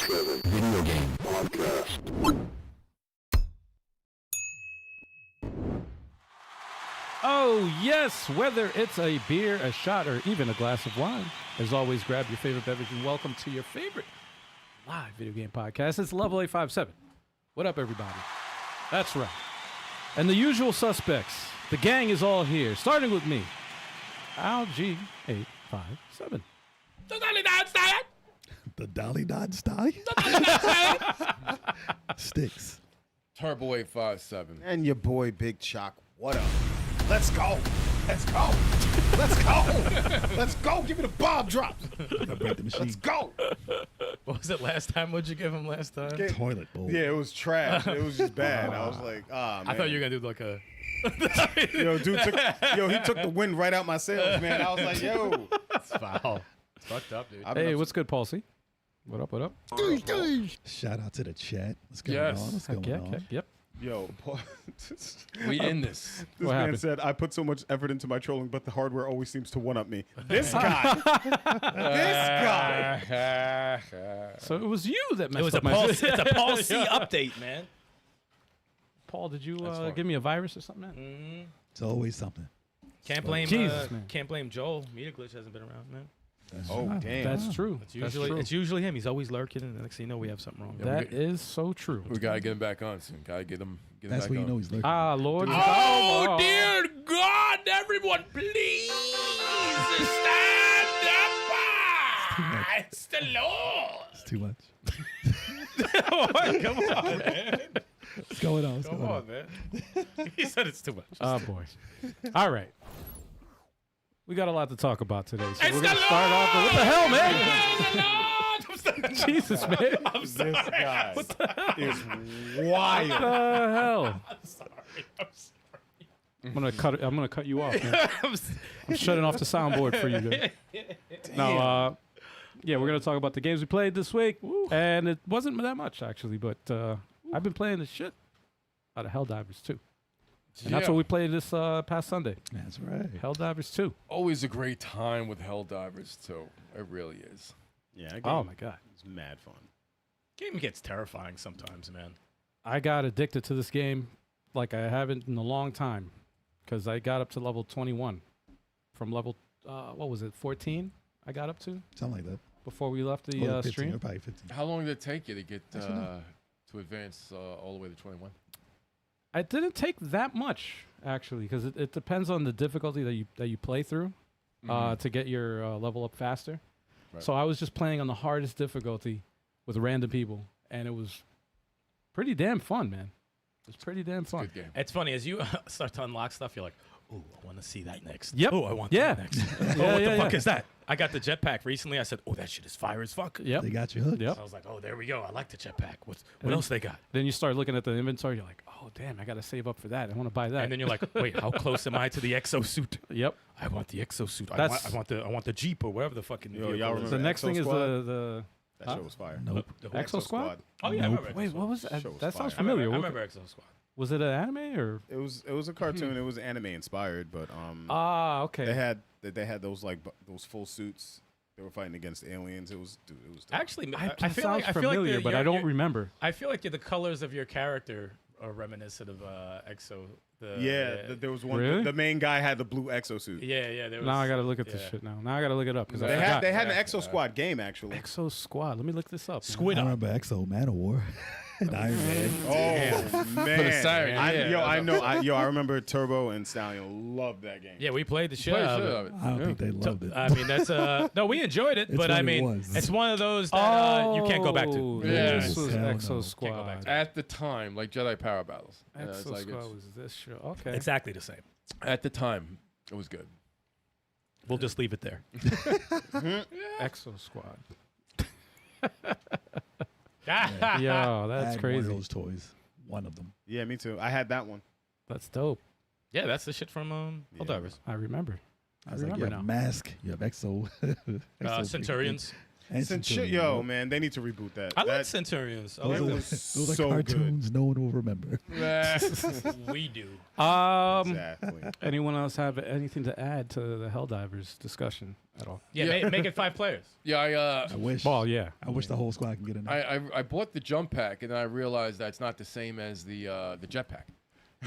47 Video Game Podcast. Oh, yes, whether it's a beer, a shot, or even a glass of wine. As always, grab your favorite beverage and welcome to your favorite live video game podcast. It's Level 857. What up, everybody? That's right. And the usual suspects, the gang is all here, starting with me, Al G857. The Dolly Dod Stallion? Stikz. Turbo 857. And your boy Big Choc. What up? Let's go. Let's go. Let's go. Let's go. Give me the bomb drops. Break the machine. Let's go. What was it last time? What'd you give him last time? Toilet bowl. Yeah, it was trash. It was just bad. I was like, man. I thought you were going to do like a... He took the wind right out my sails, man. I was like, yo. It's foul. It's fucked up, dude. Hey, what's good, Paul C? What up, what up? Shout out to the chat. What's going Yes. on? What's going on? Yep. Yo, We in this. This What man happened? said, I put so much effort into my trolling, but the hardware always seems to one-up me. This guy. This guy. So it was you that messed It was up a my Paul, it's a Paul C update, man. Paul, did you fine. give me a virus or something, man? It's always something. Can't blame Jesus, man. can't blame Joel. Media Glitch hasn't been around, man. Oh, damn. That's true. It's usually him. He's always lurking, and the next thing you know, we have something wrong. That is so true. We gotta get him back on soon. Gotta get him That's back when you on. know he's lurking. Ah, Lord. Oh, dear God, everyone, please stand up. It's the Lord. It's too much. Come on, man. What's going on? What's Come going on, man. He said it's too much. Oh, boy. All right. We got a lot to talk about today. So It's we're going the to start off with, what the hell, man? It's the Lord. Jesus, man. I'm sorry. This guy is What wild. the hell? I'm sorry. I'm gonna cut you off, man. I'm shutting off the soundboard for you guys. No, yeah, we're gonna talk about the games we played this week, and it wasn't that much actually, but I've been playing the shit out of Helldivers 2, and that's what we played this past Sunday. That's right. Helldivers 2. Always a great time with Helldivers too. It really is. Yeah, Oh my god, It's mad fun. Game gets terrifying sometimes, man. I got addicted to this game like I haven't in a long time, because I got up to level 21 from level what was it, 14? I got up to Something like that. before we left the Well, 15, stream. or probably 15. How long did it take you to get Actually, no. to advance all the way to 21? It didn't take that much actually, because it depends on the difficulty that you play through to get your level up faster. Right. So I was just playing on the hardest difficulty with random people, and it was pretty damn fun, man. It was pretty damn fun. Good game. It's funny, as you start to unlock stuff, you're like, oh, I want to see that next. Yep. Oh, I want Yeah. that next. Yeah, What yeah, the fuck yeah. is that? I got the jetpack recently. I said, oh, that shit is fire as fuck. Yep. They got you hooked. Yep. I was like, oh, there we go. I like the jetpack. What then- else they got? Then you start looking at the inventory. You're like, oh damn, I got to save up for that. I want to buy that. And then you're like, wait, how close am I to the exosuit? Yep. I want the exosuit. I That's- want the Jeep or whatever the fucking. Yo, vehicle y'all is. remember The next Exo thing is Squad? the That Huh? show was fire. Nope. The Exo Squad. Oh yeah, I Nope. remember Wait, Exo what was Show that? was That sounds fire. familiar. I remember Exo Squad. Was it an anime or? It was a cartoon. It was anime inspired, but Ah, okay. they had those those full suits. They were fighting against aliens. It was dope. Actually, It I feel sounds like familiar, but I don't remember. I feel like the colors of your character are reminiscent of Exo. There was one. Really? The main guy had the blue exosuit. Yeah. There was, Now I got to look at this yeah. shit now. Now I got to look it up because I They forgot. had an Exo Squad game actually. Exo Squad. Let me look this up. Squid I Up. remember Exo Manowar and Iron Man. Oh man! siren, I remember Turbo and Stallion loved that game. Yeah, we played the shit Play out shit of out it. of it. I don't Yeah. think they loved it. I mean, that's no, we enjoyed it, It's but what I it mean, was. it's one of those that you can't go back to. Oh, Yeah. This was Hell no. Exo Can't go Squad. back to At the time, like Jedi Power Battles. Yeah, it's Exo like Squad it's- was this show. Okay. Exactly the same. at the time, it was good. We'll just leave it there. Exo Squad. Yo, I that's had one of crazy. those toys. One of them. Yeah, me too. I had that one. That's dope. Yeah, that's the shit from Helldivers. I remember. I was like, you remember have now. Mask, you have Exo. Exo Centurions. And Centurion, Yo, bro. man, they need to reboot that. I like That- Centurions. I Those like are, them. those are so good. cartoons no one will remember. We do. Exactly. Anyone else have anything to add to the Helldivers discussion at all? Yeah, Yeah. Make it 5 players. Yeah, I wish. Well, yeah. I wish the whole squad could get in there. I bought the jump pack, and then I realized that's not the same as the jetpack.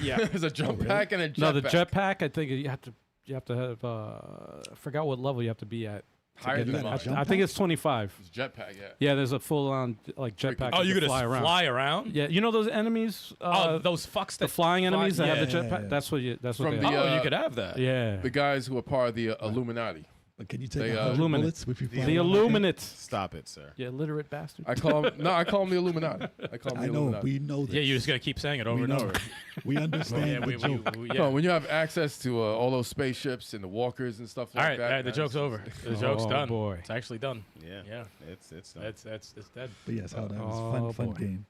Yeah. There's a jump really? pack and a jetpack. No, the jetpack. I think you have to have. I forgot what level you have to be at. to Higher get than that. mine. Jump I think it's 25. It's jetpack, yeah. Yeah, there's a full-on like jetpack. Oh, that you can could just fly around? Yeah, you know those enemies. Oh, those fucks the that flying enemies that have the yeah, jetpack. yeah. That's what you. That's what From they the, are. Oh, you could have that. Yeah. The guys who are part of the Illuminati. But can you take They, 100 Illuminate. bullets with your The flying The weapon? Illuminates. Stop it, sir. You illiterate bastard. I call them the Illuminati. I call them I the know. Illuminati. We know this. Yeah, you're just going to keep saying it over we and know. over. We understand Yeah, the joke. yeah. No, when you have access to all those spaceships and the walkers and stuff All like right, that. all right, the man, joke's over. The joke's Oh, done. boy. It's actually done. Yeah. Yeah. It's done. It's dead. But yes, how that was Oh, fun boy. game.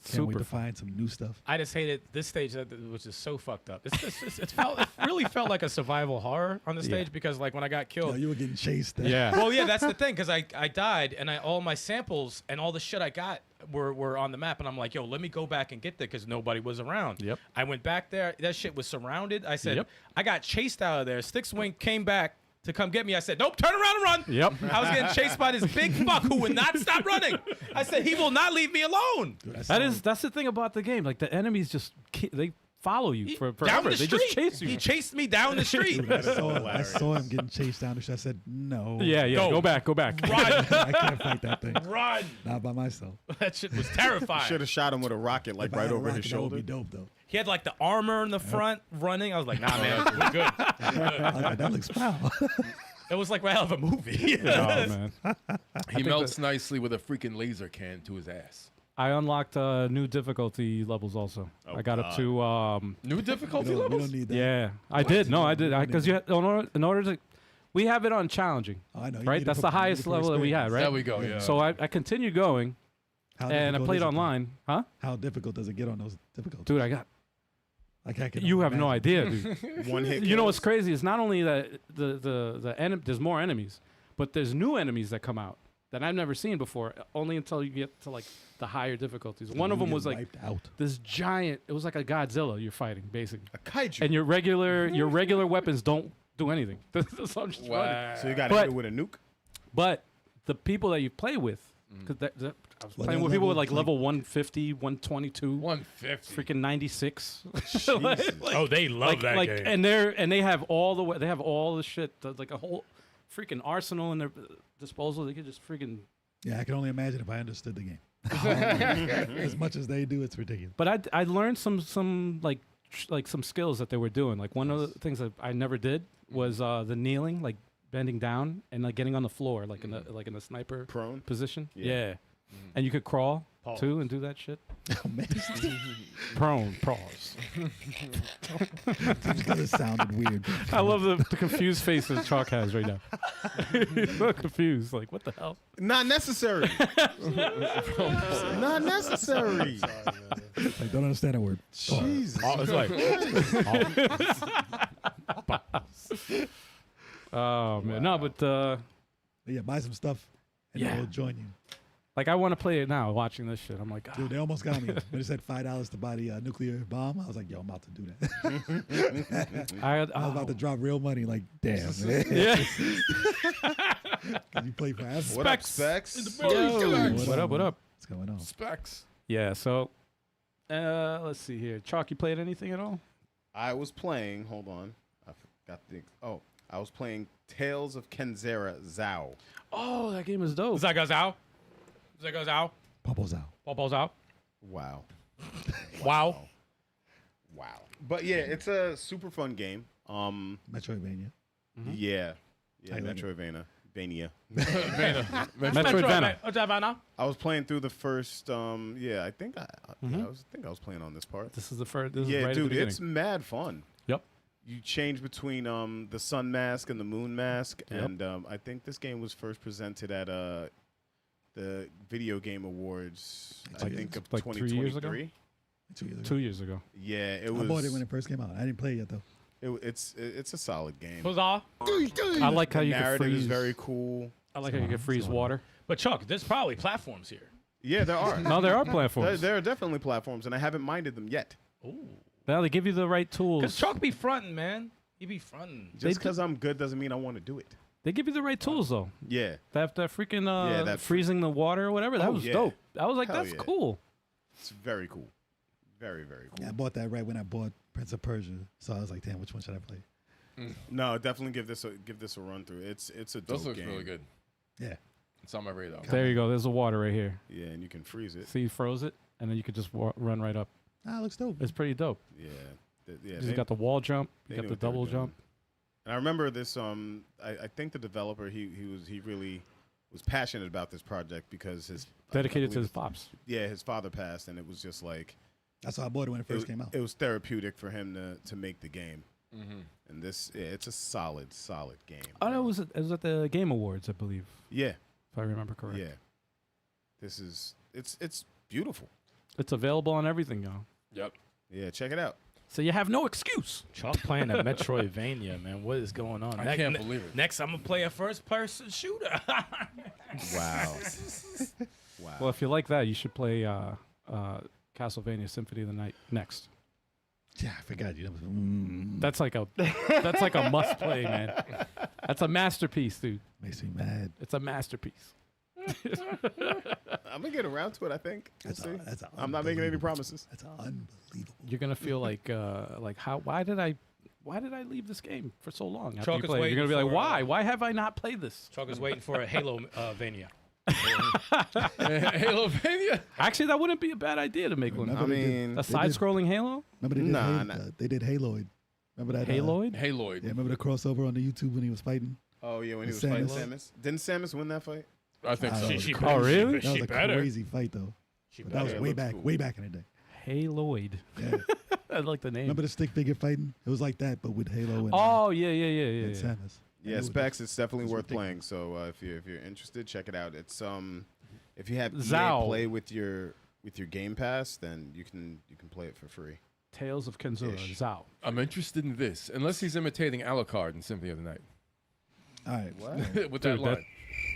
Can't wait Super to fun. find some new stuff. I just hated this stage, which is so fucked up. It really felt like a survival horror on the stage because, like, when I got Yo, killed. you were getting chased. There. Yeah. Well, yeah, that's the thing, because I died, and all my samples and all the shit I got were on the map, and I'm like, yo, let me go back and get there because nobody was around. Yep. I went back there. That shit was surrounded. I said, Yep. I got chased out of there. Stikz Wing came back to come get me. I said, nope, turn around and run. Yep. I was getting chased by this big fuck who would not stop running. I said, he will not leave me alone. Dude, I saw That's the thing about the game. Like the enemies just they follow you for Down forever. the They street. just chase you. He chased me down the street. Dude, I saw him getting chased down the street. I said, no. Yeah, yeah. Go. Go back. Go back. Run. I can't fight that thing. Run. Not by myself. That shit was terrifying. Should have shot him with a rocket, like If I right had a over his rocket, that would shoulder. be dope, though. He had like the armor in the front running. I was like, nah, man, we're good. I was like, that looks foul. It was like right out of a movie. Oh man. He melts nicely with a freaking laser can to his ass. I unlocked new difficulty levels also. Oh, I got up to New difficulty we levels? don't need that. yeah. I did. No, I did. Because you in order to we have it on challenging. Oh, I know. You Right? need it That's for- the you need it highest for level that we had, experience. right? There we go, yeah. So I continued going How and I difficult played is it, though? online. Huh? How difficult does it get on those difficulties? Dude, I got Like, I can you only have no imagine. idea, dude. One hit. You know what's kills. crazy? It's not only that there's more enemies, but there's new enemies that come out that I've never seen before. Only until you get to like the higher difficulties. One of You them get was like wiped out. this giant. It was like a Godzilla you're fighting basically, A kaiju. and your regular weapons don't do anything. So I'm just running. Wow. So you got to But- hit it with a nuke. But the people that you play with, because I was Well, playing they're with people with level, like like- level 150, 122, 150. freaking 96. Jesus. Oh, they love that game. and they have all the shit, like a whole freaking arsenal in their disposal. They could just freaking. Yeah, I can only imagine if I understood the game. As much as they do, it's ridiculous. But I learned some like some skills that they were doing. Like one of the things that I never did was the kneeling, like bending down and like getting on the floor, like in the sniper Prone. position. Yeah. Yeah. And you could crawl Pause. too and do that shit. Oh, man. Prone, pause. Because it sounded weird. I love the confused face that Choc has right now. He's so confused. Like, what the hell? Not necessary. Not necessary. Like, don't understand a word. Jesus. Oh, it's like, Oh man, no, but But yeah, buy some stuff and Yeah. they'll join you. like I want to play it now. Watching this shit, I'm like, ah. Dude, they almost got me. When they said $5 to buy the nuclear bomb, I was like, yo, I'm about to do that. I was about to drop real money. Like, damn, man. yeah. You play forever. What up, Specs. Specs? Yo, what up? What up? What's going on? Specs. Yeah. So, let's see here. Chalk, you played anything at all? I was playing. Hold on. I forgot the. Oh, I was playing Tales of Kenzera Zhao. Oh, that game is dope. Zach goes out. Zach goes out. Popo's out. Popo's out. Wow. Wow. Wow. But yeah, it's a super fun game. Metroidvania. Yeah. Yeah, I like it. Metroidvania. Metroidvania. I was playing through the first. Yeah, I think I was playing on this part. This is the first. This is Yeah, right dude, at the beginning. it's mad fun. Yep. You change between the sun mask and the moon mask, Yep. and I think this game was first presented at the Video Game Awards. I Like, think of like 3 years ago? 2023. 2 years ago. 2 years ago. Yeah, it I was. bought it when it first came out. I didn't play it yet, though. It's a solid game. Who's all? I like how The you can narrative freeze. is very cool. I like how you can freeze water. But Chuck, there's probably platforms here. Yeah, there are. No, there are platforms. There are definitely platforms, and I haven't minded them yet. Ooh. Now they give you the right tools. Because Chuck be fronting, man. He be fronting. Just because I'm good doesn't mean I want to do it. They give you the right tools though. Yeah. That freaking that freezing the water or whatever. That was dope. I was like, Hell that's yeah. cool. It's very cool. Very, very cool. Yeah, I bought that right when I bought Prince of Persia. So I was like, damn, which one should I play? No, definitely give this a run through. It's a dope Those look game. really good. Yeah. It's on my radar. There you go. There's the water right here. Yeah, and you can freeze it. See, you froze it, and then you could just run right up. Ah, it looks dope. It's pretty dope. Yeah. You got the wall jump. You they got knew the what they were double jump. doing. And I remember this. I think the developer he really was passionate about this project because his Dedicated to his pops. Yeah, his father passed, and it was just like That's why I bought it when it first came out. It was therapeutic for him to make the game. Mm-hmm. And it's a solid game. Oh, no, it was at the Game Awards, I believe. Yeah. If I remember correctly. Yeah. This is it's beautiful. It's available on everything, y'all. Yep. Yeah, check it out. So you have no excuse. Chuck playing a Metroidvania, man. What is going on? I can't believe it. Next, I'm going to play a first-person shooter. Wow. Wow. Well, if you like that, you should play Castlevania Symphony of the Night next. Yeah, I forgot you. That's like a must play, man. That's a masterpiece, dude. Makes me mad. It's a masterpiece. I'm gonna get around to it. I think. We'll see. That's I'm not making any promises. That's unbelievable. You're gonna feel like how? Why did I leave this game for so long? After Chalk you is play it? waiting You're gonna be like, for, why? Why have I not played this? Chuck is waiting for a Halo Vania. Halovania. Actually, that wouldn't be a bad idea to make one. Remember I they did- mean, A side-scrolling Halo? Remember they did Nah. they did Haloid. Remember that? Haloid? Haloid. Yeah, remember the crossover on the YouTube when he was fighting? Oh yeah, when he And was fighting Samus. Samus. Didn't Samus win that fight? I think so. She Oh, really? That was She a better. crazy fight though. She But that was Yeah, it way looked back, cool. way back in the day. Haloid. Yeah. I like the name. Remember the stick figure fighting? It was like that, but with Halo and, Oh yeah. and Samus. And Yeah, it was Specs. It's definitely it's worth ridiculous. playing. So if you're interested, check it out. It's if you have Zao. EA Play with your Game Pass, then you can play it for free. Tales of Kenzera. Ish. Zao. I'm interested in this, unless he's imitating Alucard in Symphony of the Night. All right. What? With Dude, that line.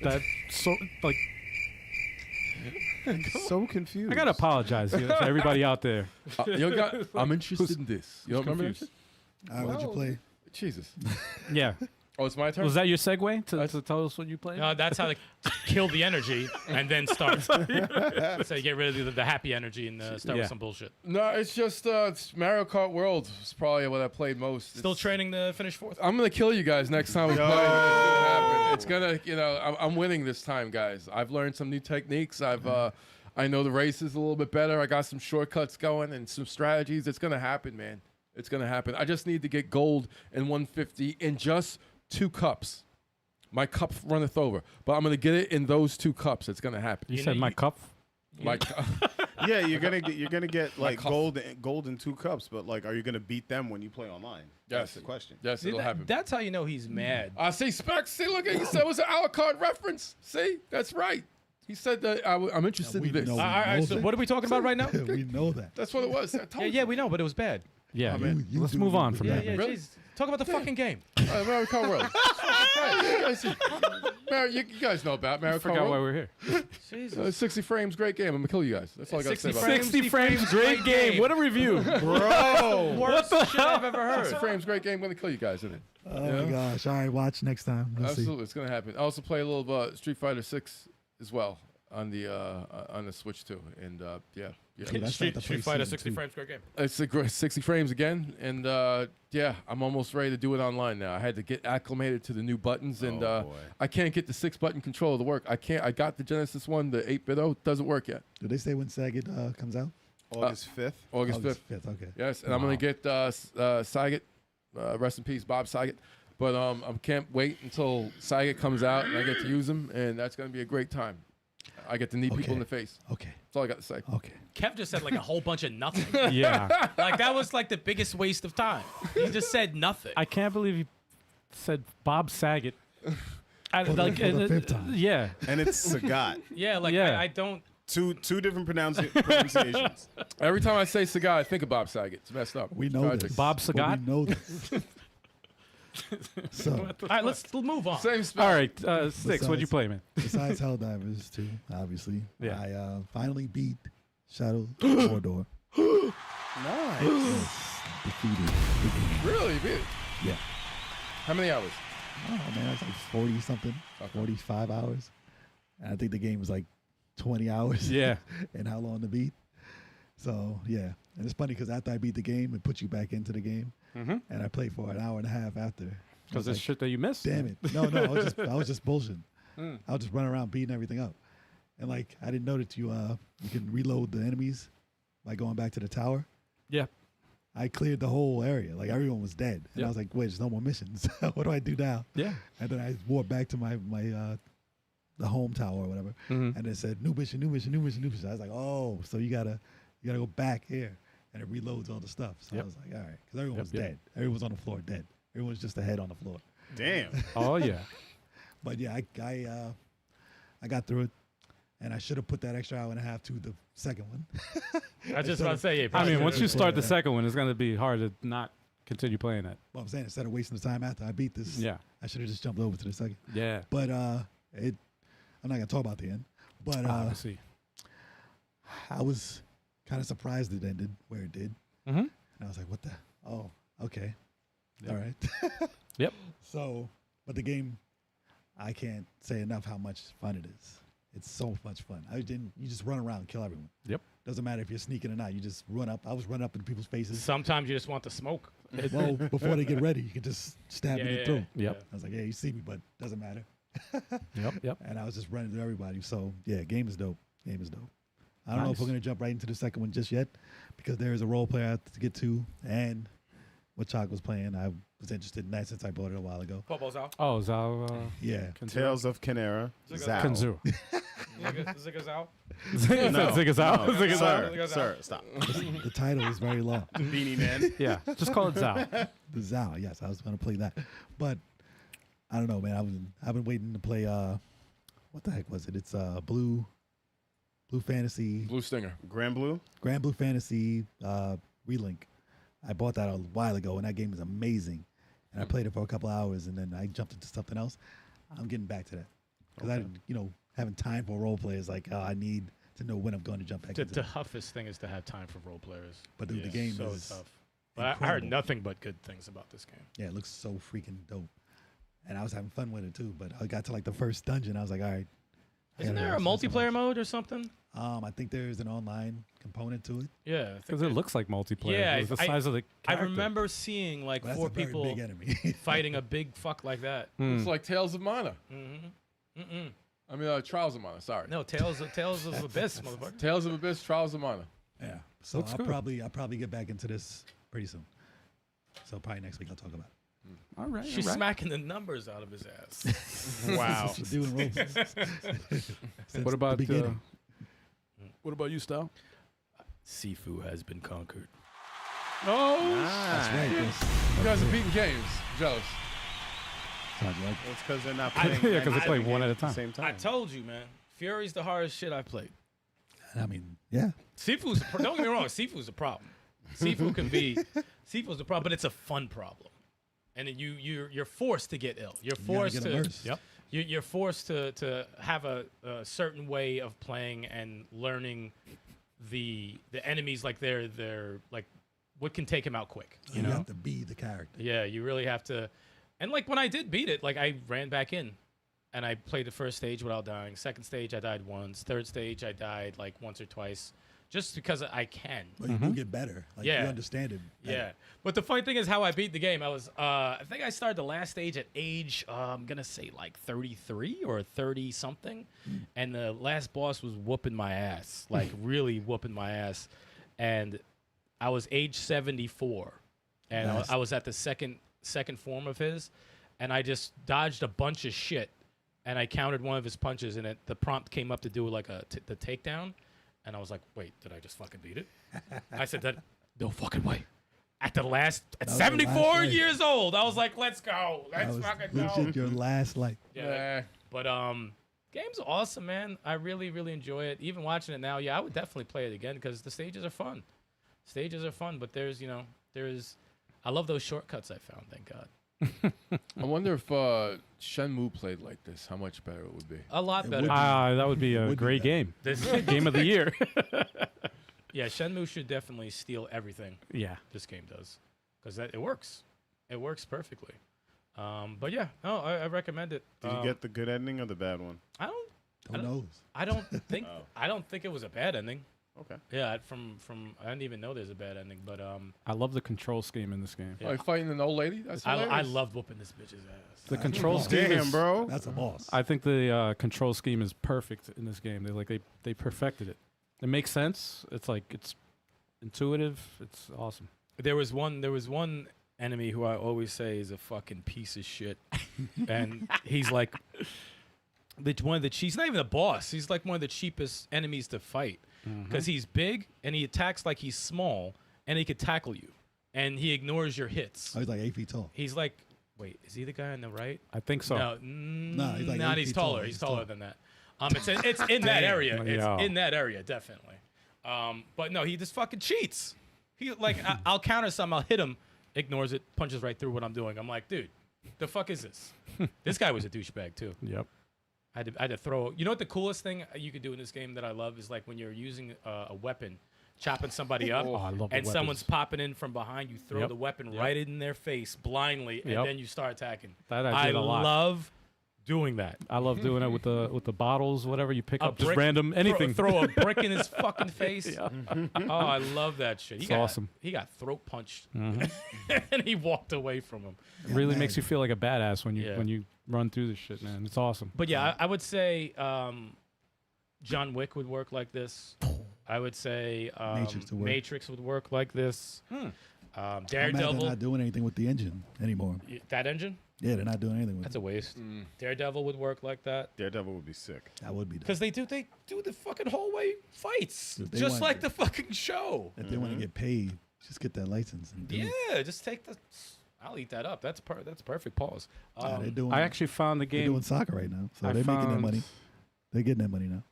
That so like So confused. I gotta apologize to everybody out there. I'm interested in this. You don't remember confused? this? All right, what'd you play? Jesus. Yeah. Oh, it's my turn? Was that your segue to tell us what you played? No, that's how to kill the energy and then start. So you get rid of the happy energy and start Yeah. with some bullshit. No, it's just it's Mario Kart World. It's probably what I played most. Still It's- training to finish fourth. I'm gonna kill you guys next time we play. It's gonna happen. It's gonna, I'm winning this time, guys. I've learned some new techniques. I know the races a little bit better. I got some shortcuts going and some strategies. It's gonna happen, man. It's gonna happen. I just need to get gold and 150 in just 2 cups. My cup runneth over, but I'm gonna get it in those 2 cups. It's gonna happen. You You said know, my you- cup. My cup. Yeah, you're gonna get like cup. gold in 2 cups, but like, are you gonna beat them when you play online? That's the question. Yes, See, it'll happen. that's how you know he's mad. See, Specs. See, look at you said it was an Alucard reference. See, that's right. He said that I'm interested we in this. know. All right, so that. what are we talking about right now? we know that. That's what it was. I told Yeah, we know, but it was bad. Yeah. You Let's do move know on that. from Yeah, that. yeah, Really? jeez. Talk about the fucking game. Mario Kart World. You guys know about Mario I Kart forgot why World. we're here. Jesus. 60 frames, great game. I'm gonna kill you guys. That's all I gotta say 60 about it. frames. 60 frames, great game. What a review. Bro, Worst shit I've ever heard. 60 frames, great game. I'm gonna kill you guys in it. Oh my gosh. All right, watch next time. We'll see. Absolutely, it's gonna happen. I also play a little Street Fighter 6 as well on the Switch too, and yeah. Yeah, that's Street not the Fighter PlayStation 60 2. frames, great game. It's a great 60 frames again, and yeah, I'm almost ready to do it online now. I had to get acclimated to the new buttons, and Oh, boy. I can't get the 6-button controller to work. I can't. I got the Genesis one, the 8-bit doesn't work yet. Did they say when Saget comes out? August 5th. August 5th. 5th. Okay. Yes, and I'm gonna get Saget, rest in peace, Bob Saget. But I can't wait until Saget comes out and I get to use him, and that's gonna be a great time. I get to knee people in the face. Okay. That's all I got to say. Okay. Kev just said like a whole bunch of nothing. Yeah. Like that was like the biggest waste of time. He just said nothing. I can't believe you said Bob Saget. For the 5th time. Yeah. And it's Sagat. Yeah, like Yeah. I don't. Two different pronunciations. Every time I say cigar, I think of Bob Saget. It's messed up. We know Tragic. this. Bob But Sagat? We know this. So, All right, let's move on. Same spell. All right, Stikz, what'd you play, man? besides Helldivers too, obviously, Yeah. I finally beat Shadow of Mordor. Nice. Yes, defeated the game. Really? You beat it? Yeah. How many hours? Oh man, it's like 40 something, Okay. 45 hours. And I think the game was like 20 hours. Yeah. And how long to beat. So yeah, and it's funny because after I beat the game, it puts you back into the game, Mm-hmm. and I played for an hour and a half after. Because I it's was shit that you missed. like, damn it! No, I was just bullshitting. Mm. I was just running around beating everything up, and like I didn't know that you can reload the enemies by going back to the tower. Yeah. I cleared the whole area, like everyone was dead, and Yep. I was like, wait, there's no more missions. What do I do now? Yeah. And then I walked back to my the home tower or whatever, Mm-hmm. and it said new mission, new mission, new mission, new mission. I was like, oh, so you gotta go back here, and it reloads all the stuff. So Yep. I was like, all right, because everyone was Yep. dead. Everyone was on the floor dead. Everyone was just a head on the floor. Damn. Oh, yeah. But yeah, I got through it, and I should have put that extra hour and a half to the second one. I just about to say, yeah. I probably mean, once you should've- start the second one, it's going to be hard to not continue playing it. Well, I'm saying instead of wasting the time after I beat this, Yeah. I should have just jumped over to the second. Yeah. But I'm not gonna talk about the end. But Obviously. I was kind of surprised it ended where it did. Mm-hmm. And I was like, what the? Oh, okay. Yep. All right. Yep. So, but the game, I can't say enough how much fun it is. It's so much fun. You just run around and kill everyone. Yep. Doesn't matter if you're sneaking or not. You just run up. I was running up in people's faces. Sometimes you just want the smoke. Well, before they get ready, you can just stab them in the throat. Yep. I was like, yeah, you see me, but doesn't matter. Yep. Yep. And I was just running through everybody. So, yeah, game is dope. Game is dope. I don't know if Nice. we're going to jump right into the second one just yet because there is a role player I have to get to. And what Choc was playing, I was interested in that since I bought it a while ago. Popo's out. Oh, Zal. Yeah. Tales of Kenzera. Zal. Kenzera. Zigga's out. Zigga's out. No, Zigga's out. sir, stop. The title is very long. Beanie Man. Yeah. Just call it Zal. The Zao, yes, I was going to play that. But I don't know, man. I've been waiting to play, what the heck was it? It's Blue Fantasy, Blue Stinger. Grand Blue. Grand Blue Fantasy Relink. I bought that a while ago, and that game is amazing. And I played it for a couple hours, and then I jumped into something else. I'm getting back to that because I didn't, having time for role players. Like, I need to know when I'm going to jump back The into it. toughest thing is to have time for role players. But dude, Yeah, the game so is tough. But I heard incredible. nothing but good things about this game. Yeah, it looks so freaking dope. And I was having fun with it too. But I got to like the first dungeon. I was like, all right. I Isn't gotta there a spend so multiplayer much. mode or something? I think there's an online component to it. Yeah. I think Because it looks like multiplayer. Yeah, It's the I- size of the I character. remember seeing like But that's four a very people big enemy. fighting a big fuck like that. Hmm. It's like Tales of Mana. Mm-hmm. Mm-mm. I mean, Trials of Mana. Sorry. No, Tales of Abyss, motherfucker. Tales of Abyss, Trials of Mana. Yeah. So Looks I'll good. probably get back into this pretty soon. So probably next week I'll talk about All right. She's all right. smacking the numbers out of his ass. it. Wow. Doing roles. Since What about the beginning. what about you, Stal? Sifu has been conquered. Oh, That's right. Yes. You guys are beating games. Jealous. Sounds like It's because they're not I- playing. yeah, 'cause they play one at a at the time. same I time. told you, man. Fury's the hardest shit I played. I mean, yeah. Sifu's don't get me wrong. Sifu's a problem. Sifu's a problem, but it's a fun problem. And then you're forced to get ill. You're gotta forced get to. immersed. Yep. You're forced to have a certain way of playing and learning the enemies, like they're like what can take him out quick. You know. have to be the character. Yeah, you really have to. And like when I did beat it, like I ran back in, and I played the first stage without dying. Second stage I died once. Third stage I died like once or twice, just because I can. But you do get better. Like Yeah. you understand it. better. Yeah, but the funny thing is how I beat the game. I was, I think I started the last stage at age, I'm gonna say like 33 or 30 something, and the last boss was whooping my ass, like really whooping my ass, and I was age 74, and Nice. I was at the second form of his, and I just dodged a bunch of shit, and I countered one of his punches, and the prompt came up to do like the takedown. And I was like, wait, did I just fucking beat it? I said that, no fucking way. At was the last 74 fight. years old, I was like, let's go. That Let's was fucking legit go. your last life. Yeah. But game's awesome, man. I really, really enjoy it. Even watching it now, yeah, I would definitely play it again because the stages are fun. Stages are fun, but I love those shortcuts I found, thank God. I wonder if Shenmue played like this, how much better it would be. A lot It better. would be. That would be a Would be great better. game. This, Game of the year. yeah, Shenmue should definitely steal everything Yeah. this game does, because it works. It works perfectly. But yeah, no, I recommend it. Did you get the good ending or the bad one? I don't. Who knows? I don't think. Oh. I don't think it was a bad ending. Okay. Yeah, from I didn't even know there's a bad ending, but I love the control scheme in this game. Yeah. Oh, you fighting an old lady? That's I hilarious. loved whooping this bitch's ass. The control scheme Damn, is, bro. That's a boss. I think the control scheme is perfect in this game. They perfected it. It makes sense. It's like it's intuitive. It's awesome. There was one enemy who I always say is a fucking piece of shit, and he's like one of the he's not even a boss. He's like one of the cheapest enemies to fight because he's big and he attacks like he's small and he could tackle you, and he ignores your hits. Oh, he's like 8 feet tall. He's like, wait, is he the guy on the right? I think so. No, he's like 8 he's feet taller. tall. He's He's taller tall. than that. It's in that area. It's Yeah. in that area, definitely. But no, he just fucking cheats. He like I'll counter some, I'll hit him, ignores it, punches right through what I'm doing. I'm like, dude, the fuck is this? This guy was a douchebag too. Yep. I had to throw. You know what the coolest thing you could do in this game that I love is like when you're using a weapon, chopping somebody up, Oh, I love the and someone's weapons. popping in from behind. You throw Yep. the weapon Yep. right in their face blindly, and Yep. then you start attacking. That I did a lot. love doing that. I love doing it with the bottles, whatever you pick A up, just brick- random anything. Throw a brick in his fucking face. Yeah. Oh, I love that shit. It's awesome. He got throat punched, Mhm. and he walked away from him. It really makes you man. feel like a badass when you Yeah. when you run through this shit, man. It's awesome. But yeah, I would say John Wick would work like this. I would say Matrix would work. would work like this. I'm mad Daredevil, they're not doing anything with the engine anymore. that engine, Yeah, they're not doing anything with that's it. a waste. Daredevil would work like that. Daredevil would be sick. That would be Because they do the fucking hallway fights, If they just want- like the fucking show. If they want to get paid, just get that license and do it. Yeah, just take the. I'll eat that up. That's perfect. Pause. Yeah, they're doing, I actually found the they're game. doing soccer right now, so I they're making their found- money. They're getting their money now.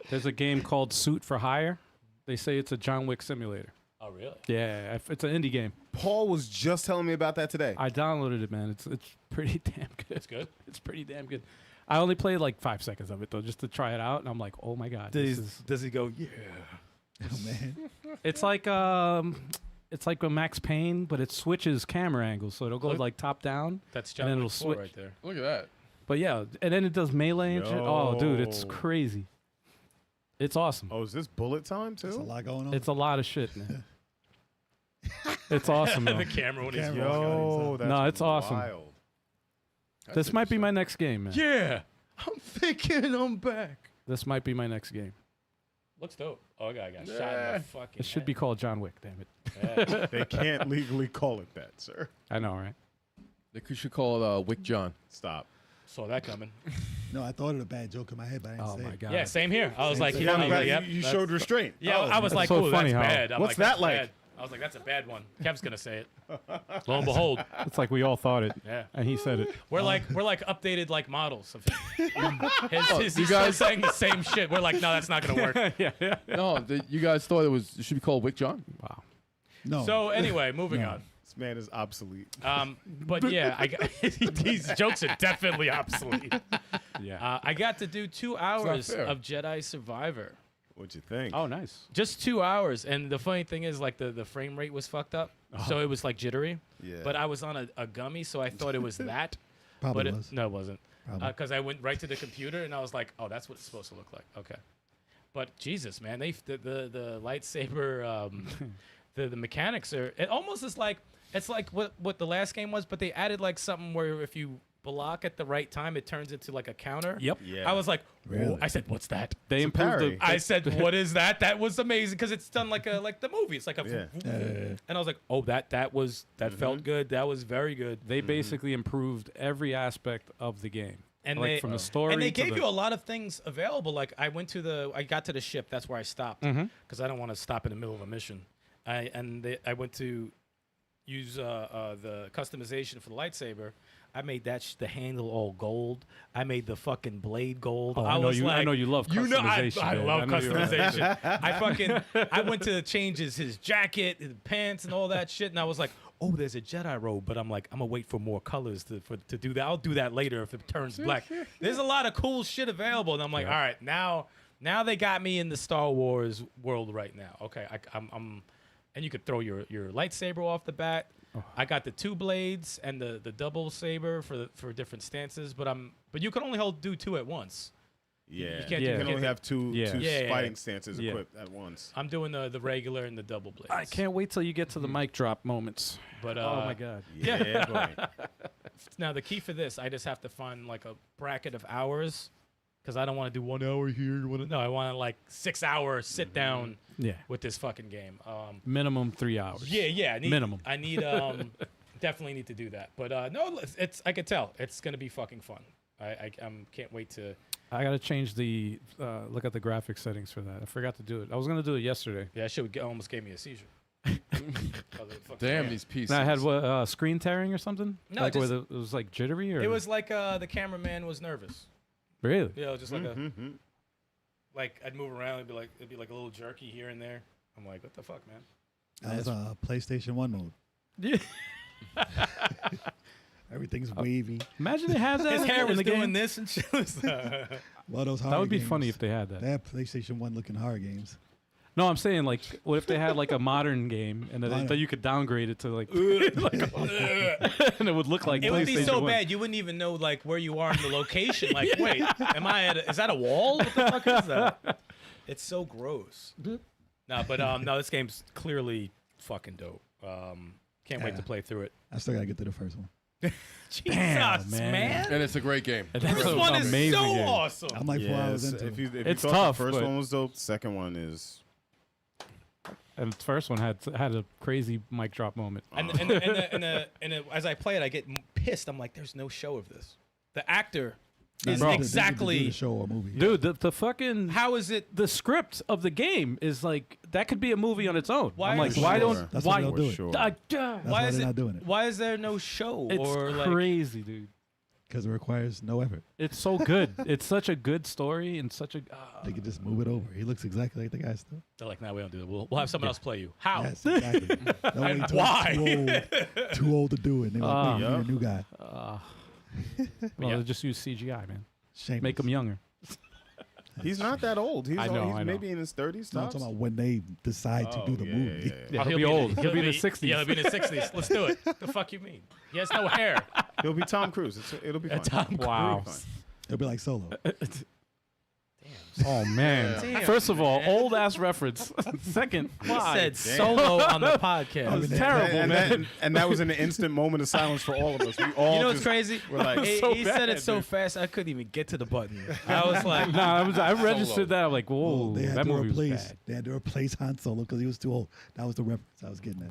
There's a game called Suit for Hire. They say it's a John Wick simulator. Oh really? Yeah, it's an indie game. Paul was just telling me about that today. I downloaded it, man. It's pretty damn good. It's good. It's pretty damn good. I only played like 5 seconds of it though, just to try it out, and I'm like, oh my god, this is. Does he go? Yeah. Oh man, It's like a Max Payne, but it switches camera angles, so it'll go like top down. That's And John then Wick it'll 4 switch. right there. Look at that. But yeah, and then it does melee and shit. Oh, dude, it's Yo. crazy. It's awesome. Oh, is this bullet time there's a too? lot going on. It's a lot of shit, man. It's awesome, though. The camera when he's Camera. walking. Yo, that's No, it's awesome. wild. This might be my next game, man. Yeah, I'm thinking I'm back. This might be my next game. Looks dope. Oh, I got shot in the fucking. It should be called John Wick, damn it. Yeah. They can't legally call it that, sir. I know, right? They should call it Wick John. Stop. Saw that coming. No, I thought of a bad joke in my head, but I didn't Oh say my it. god. Yeah, same here. I was like, thing. I was Funny, like, yep, you that's- showed restraint. Yeah, Oh, I was like, so oh, funny that's how- bad. I'm What's like, that that's like? bad. I was like, that's a bad one. Kev's gonna say it. Lo and behold, It's like we all thought it, yeah. and he said it. We're like updated like models of him. He's you still guys- saying the same shit. We're like, no, that's not gonna work. yeah. No, you guys thought it should be called Wick John? Wow. No. So anyway, moving No. on. This man is obsolete. But yeah, these jokes are definitely obsolete. Yeah. I got to do 2 hours fair. of Jedi Survivor. What'd you think? Oh, nice. Just 2 hours, and the funny thing is, like the frame rate was fucked up, so it was like jittery. Yeah. But I was on a gummy, so I thought it was that. Probably but was. no, it wasn't. Probably. Because I went right to the computer, and I was like, oh, that's what it's supposed to look like. Okay. But Jesus, man, the lightsaber, the mechanics are. It almost is like it's like what the last game was, but they added like something where if you block at the right time, it turns into like a counter. Yep. Yeah. I was like, Really? whoa. I said, what's that? They It's a improved parry. the. I said, what is that? That was amazing because it's done like the movie. It's like a. Yeah. And I was like, oh, that felt good. That was very good. They basically improved every aspect of the game. And like they from the story. and they to gave the, you a lot of things available. Like I got to the ship. That's where I stopped because I don't want to stop in the middle of a mission. I went to use the customization for the lightsaber. I made the handle all gold. I made the fucking blade gold. Oh, I know you love customization. I man. love know you love customization. I went to change his jacket, his pants, and all that shit. And I was like, oh, there's a Jedi robe, but I'm like, I'm gonna wait for more colors to do that. I'll do that later if it turns black. There's a lot of cool shit available, and I'm like, all right, now they got me in the Star Wars world right now. Okay, I'm and you could throw your lightsaber off the bat. Oh. I got the 2 blades and the double saber for different stances, but you can only do 2 at once. Yeah, you can only have two fighting yeah. stances equipped at once. I'm doing the regular and the double blades. I can't wait till you get to the mic drop moments. But oh my god. Yeah, boy. Now the key for this, I just have to find like a bracket of hours, because I don't want to do 1 hour here. No, I want to like 6 hours sit down with this fucking game. Minimum 3 hours. Yeah. Minimum. I need definitely need to do that. But no, it's I could tell it's gonna be fucking fun. I can't wait to. I gotta change the look at the graphic settings for that. I forgot to do it. I was gonna do it yesterday. Yeah, that shit almost gave me a seizure. Damn these pieces. And I had what screen tearing or something. No, like just, where it was like jittery, or it was like the cameraman was nervous. Really? Yeah, just like like I'd move around, it'd be like a little jerky here and there. I'm like, what the fuck, man? That was PlayStation 1 mode. Yeah. Everything's wavy. Imagine they had that His hair was in the doing game. this and shit. Well, those horror That would be games, funny if they had that. They have PlayStation 1 looking horror games. No, I'm saying like, what if they had like a modern game and then you could downgrade it to like, and it would look like it would be PlayStation so 1. bad you wouldn't even know like where you are in the location. Like, wait, am I at? Is that a wall? What the fuck is that? It's so gross. No, but no, this game's clearly fucking dope. Can't wait to play through it. I still gotta get to the first one. Jesus, Damn, man. And it's a great game. That's This an one is amazing so game. awesome. I'm like 4 hours into if it. you It's thought tough, the first but- one was dope, the second one is. And the first one had a crazy mic drop moment. And as I play it, I get pissed. I'm like, there's no show of this. The actor is Bro, they need to do exactly. the show or movie. Dude, the fucking How is it? the script of the game is like that could be a movie on its own. Why I'm like, is- why Sure. don't That's why? why they'll do it. Sure. Why That's why is they're it? not doing it. Why is there no show? It's or like, crazy, dude. Because it requires no effort. It's so good. It's such a good story and such a. They can just move it over. He looks exactly like the guy still. they're like, no, we don't do that. We'll have someone else play you. How? Yes, exactly. Don't wait until why? Too old to do it. They're like, "Wait, yeah. you're a new guy. Well, Yeah. they just use CGI, man. Shameless. Make him younger. He's not that old. He's I know, he's I know. maybe in his 30s. No, I'm tops. talking about when they decide to do the movie. Yeah, he'll be old. He'll be in his 60s. Yeah, he'll be in his 60s. Let's do it. The fuck you mean? He has no hair. He'll be Tom Cruise. It'll be fine. Tom Wow. It'll be fine. It'll be like Solo. Oh man! Damn, First of all, man. old ass reference. Second, He why? said solo on the podcast. That was terrible, and man. that was an instant moment of silence for all of us. We all You know what's just crazy? were like, He, so he said it bad, so dude. fast I couldn't even get to the button. I was like, Nah, I registered that. I'm like, whoa, Well, they had that to movie was replace. bad. They had to replace Han Solo because he was too old. That was the reference I was getting at.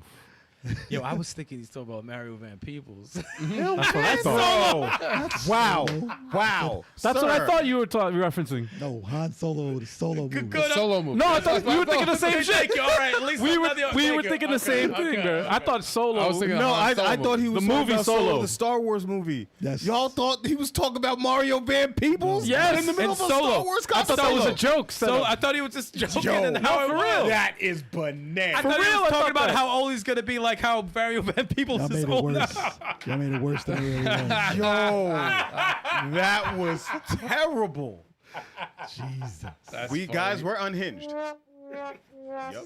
yo, I was thinking he's talking about Mario Van Peebles. That's what I thought. wow, wow. That's what I Sir. thought you were referencing. No, Han Solo, the Solo movie. The solo movie. No, I thought you were thinking the same shit. Thank you. All right, at least We I'm were not the- we thank were you. thinking the Okay, same okay, thing, bro. okay. I thought Solo. I was thinking No, Han Solo I thought he was The talking movie about Solo. the Star Wars movie. Yes. Y'all thought he was talking about Mario Van Peebles? Yes, in the middle and of a Solo. Star Wars I thought that was a joke. So I thought he was just joking. Yo, and how for it real. was. That is bananas. I thought he real, was I talking thought about that. how old he's gonna be, like how Mario Van Peebles Y'all is made it old worse. now. Y'all made it worse than it really was. Yo, that was terrible. Jesus. That's We funny. guys were unhinged. Yep,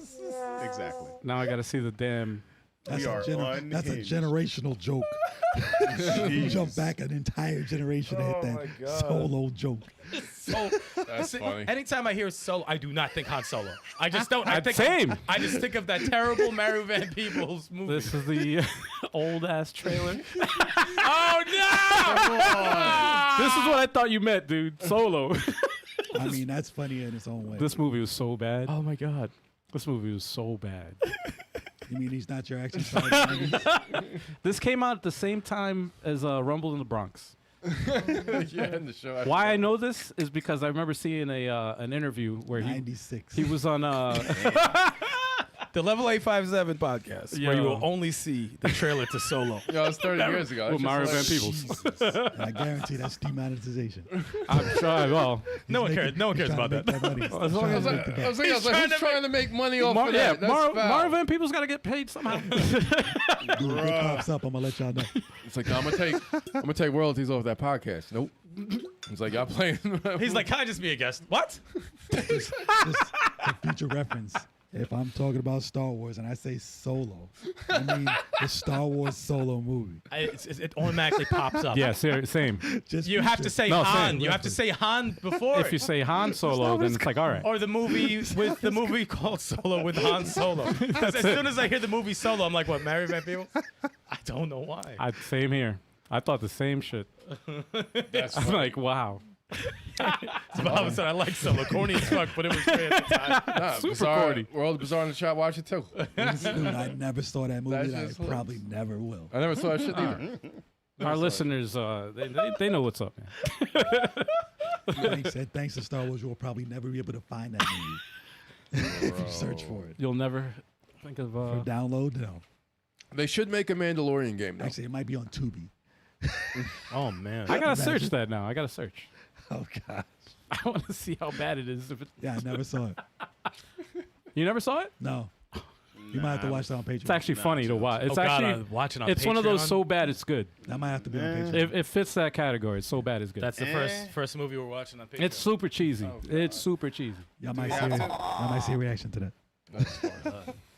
exactly. Now I got to see the damn. That's We are that's a unhinged. generational joke. You jump back an entire generation to hit that Solo joke. So, That's funny. anytime I hear Solo, I do not think Han Solo. I just don't. I think Same. I just think of that terrible Mario Van Peebles movie. This is the old ass trailer. Oh no! This is what I thought you meant, dude. Solo. I mean, that's funny in its own way. This movie was so bad. Oh my god! This movie was so bad. You mean he's not your action star? in the 90s? This came out at the same time as Rumble in the Bronx. Yeah, in the show. Why I know this is because I remember seeing an interview where he 96. was on The Level 857 podcast, where you Yo. will only see the trailer to Solo. Yo, it's 30 years ago. With Mario Van Peebles. Jesus. And I guarantee that's demonetization. I'm sure. Well, No one cares. No one cares about that. Money. As long as I was like, who's trying to make money off of yeah, that? That's foul. Mario Van Peebles got to get paid somehow. Dude, if it pops up, I'm gonna let y'all know. It's like, no, I'm gonna take royalties off that podcast. Nope. It's like y'all playing. He's like, can I just be a guest? What? Just for future reference. If I'm talking about Star Wars and I say Solo, I mean the Star Wars Solo movie. It automatically pops up. Yeah, same. Just You have to say No, Han. same. You have to say Han before. If you say Han Solo, then it's like, all right. or the movie with the movie called Solo with Han Solo. 'Cause as soon as I hear the movie Solo, I'm like, what, Mary Van Peebles? I don't know why. Same here. I thought the same shit. That's I'm like, wow. But all of a sudden, I like Solo. Corny as fuck, but it was great at the time. nah, Super bizarre, corny. World Bizarre in the chat. Watch it too. Dude, I never saw that movie. That's And I just probably never will. I never saw that shit either. Our listeners, they know what's up, man. Thanks to Star Wars, you will probably never be able to find that movie if you search for it. You'll never think of. For download, no. They should make a Mandalorian game though. Actually, it might be on Tubi. Oh, man. I gotta search that now. I gotta search. Oh God. I want to see how bad it is. If it, Yeah, I never saw it. you never saw it? No. You might have to watch that on Patreon. It's actually funny to watch. It's Oh, God, actually I'm watching on it's one of those Patreon. so bad it's good. That might have to be on Patreon. It fits that category. It's so bad it's good. That's the first movie we're watching on Patreon. It's super cheesy. It's super cheesy. Y'all might see a reaction to that.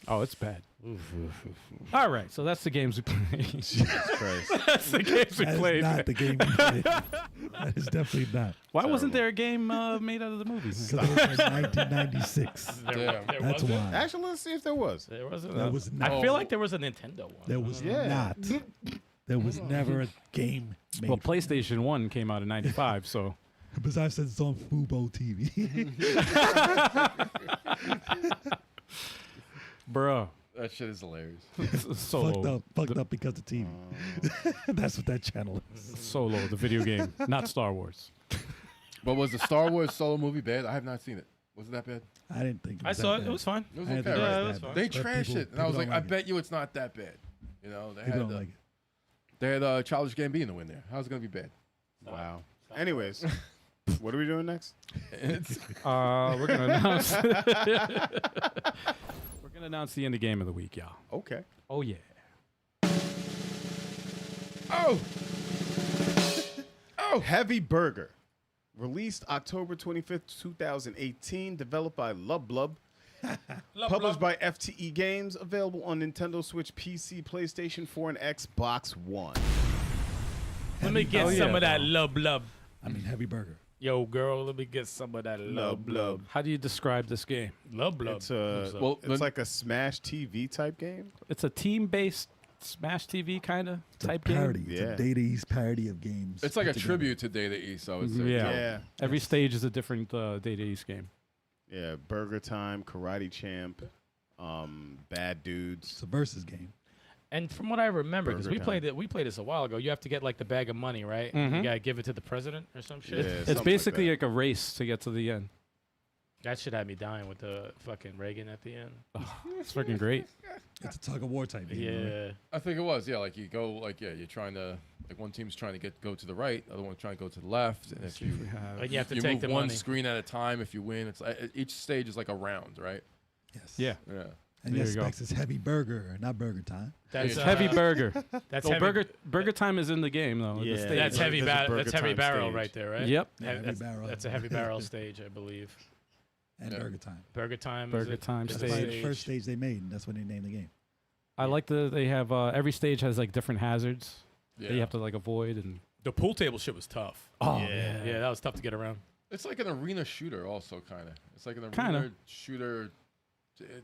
Oh, it's bad. All right, so that's the games we played. Christ. That's the games we That is played. not the game we played. That is definitely not. Why wasn't there a game made out of the movies? Because it was in 1996. Damn. There That's wasn't? why. Actually, let's see if there was. There wasn't. That was not. I feel like there was a Nintendo one. There was Yeah. not. There was never a game made. Well, PlayStation 1 came out in 95, so Besides, that it's on Fubo TV. bruh. That shit is hilarious. Solo. Fucked up because of TV. That's what that channel is. Solo, the video game, not Star Wars. But was the Star Wars Solo movie bad? I have not seen it. Was it that bad? I didn't think. I saw it. It was fine. It was I didn't okay, think right? it was fine. They But trashed people- it, and I was people like, don't I like bet you it's not that bad. You know, they People had don't like it. they had Childish Gambino in there. How's it gonna be bad? Wow. Anyways, what are we doing next? We're gonna announce. We're gonna announce the indie game of the week, y'all. Okay. Oh yeah. Oh, Heavy Burger. Released October 25th, 2018. Developed by Lub Blub. Published by FTE Games. Available on Nintendo Switch, PC, PlayStation 4, and Xbox One. Let me get Oh, yeah. some of that love. I mean, Heavy Burger. Yo, girl, let me get some of that love. How do you describe this game? Love. It's Well, it's like a Smash TV type game. It's a team-based Smash TV kind of It's a type parody. game. It's Yeah. a Data East parody of games. It's like a put together. tribute to Data East, I would say. Yeah. Every stage is a different Data East game. Yeah, Burger Time, Karate Champ, Bad Dudes. It's a versus game. And from what I remember, because Burger we played this a while ago, you have to get like the bag of money, right? Mhm. You gotta give it to the president or some shit. Yeah, It's something basically like like a race to get to the end. That shit had me dying with the fucking Reagan at the end. It's freaking great. It's a tug of war type game. right? Yeah. I think it was, yeah. Like you go, like you're trying to, like one team's trying to go to the right, the other one's trying to go to the left, and if you And you have to you take move the one money. screen at a time, if you win, it's each stage is like a round, right? Yes. Yeah. Yeah. And There yes, you go. Specs is Heavy Burger, not Burger Time. That's It's Heavy Burger. That's Oh, heavy. Burger Time is in the game though. Yeah. The stage. That's heavy. There's a That's Burger heavy Time barrel stage. right there, right? Yep. Yeah, heavy that's, barrel. that's a heavy barrel stage, I believe. And Yeah. Burger Time. Burger Time. Burger is it- Time is That's it stage. probably the first stage they made, and that's when they named the game. I like they have every stage has like different hazards Yeah. that you have to like avoid and. The pool table shit was tough. Oh Yeah, that was tough to get around. It's like an arena shooter, also kind of. It's like an arena Kinda. shooter,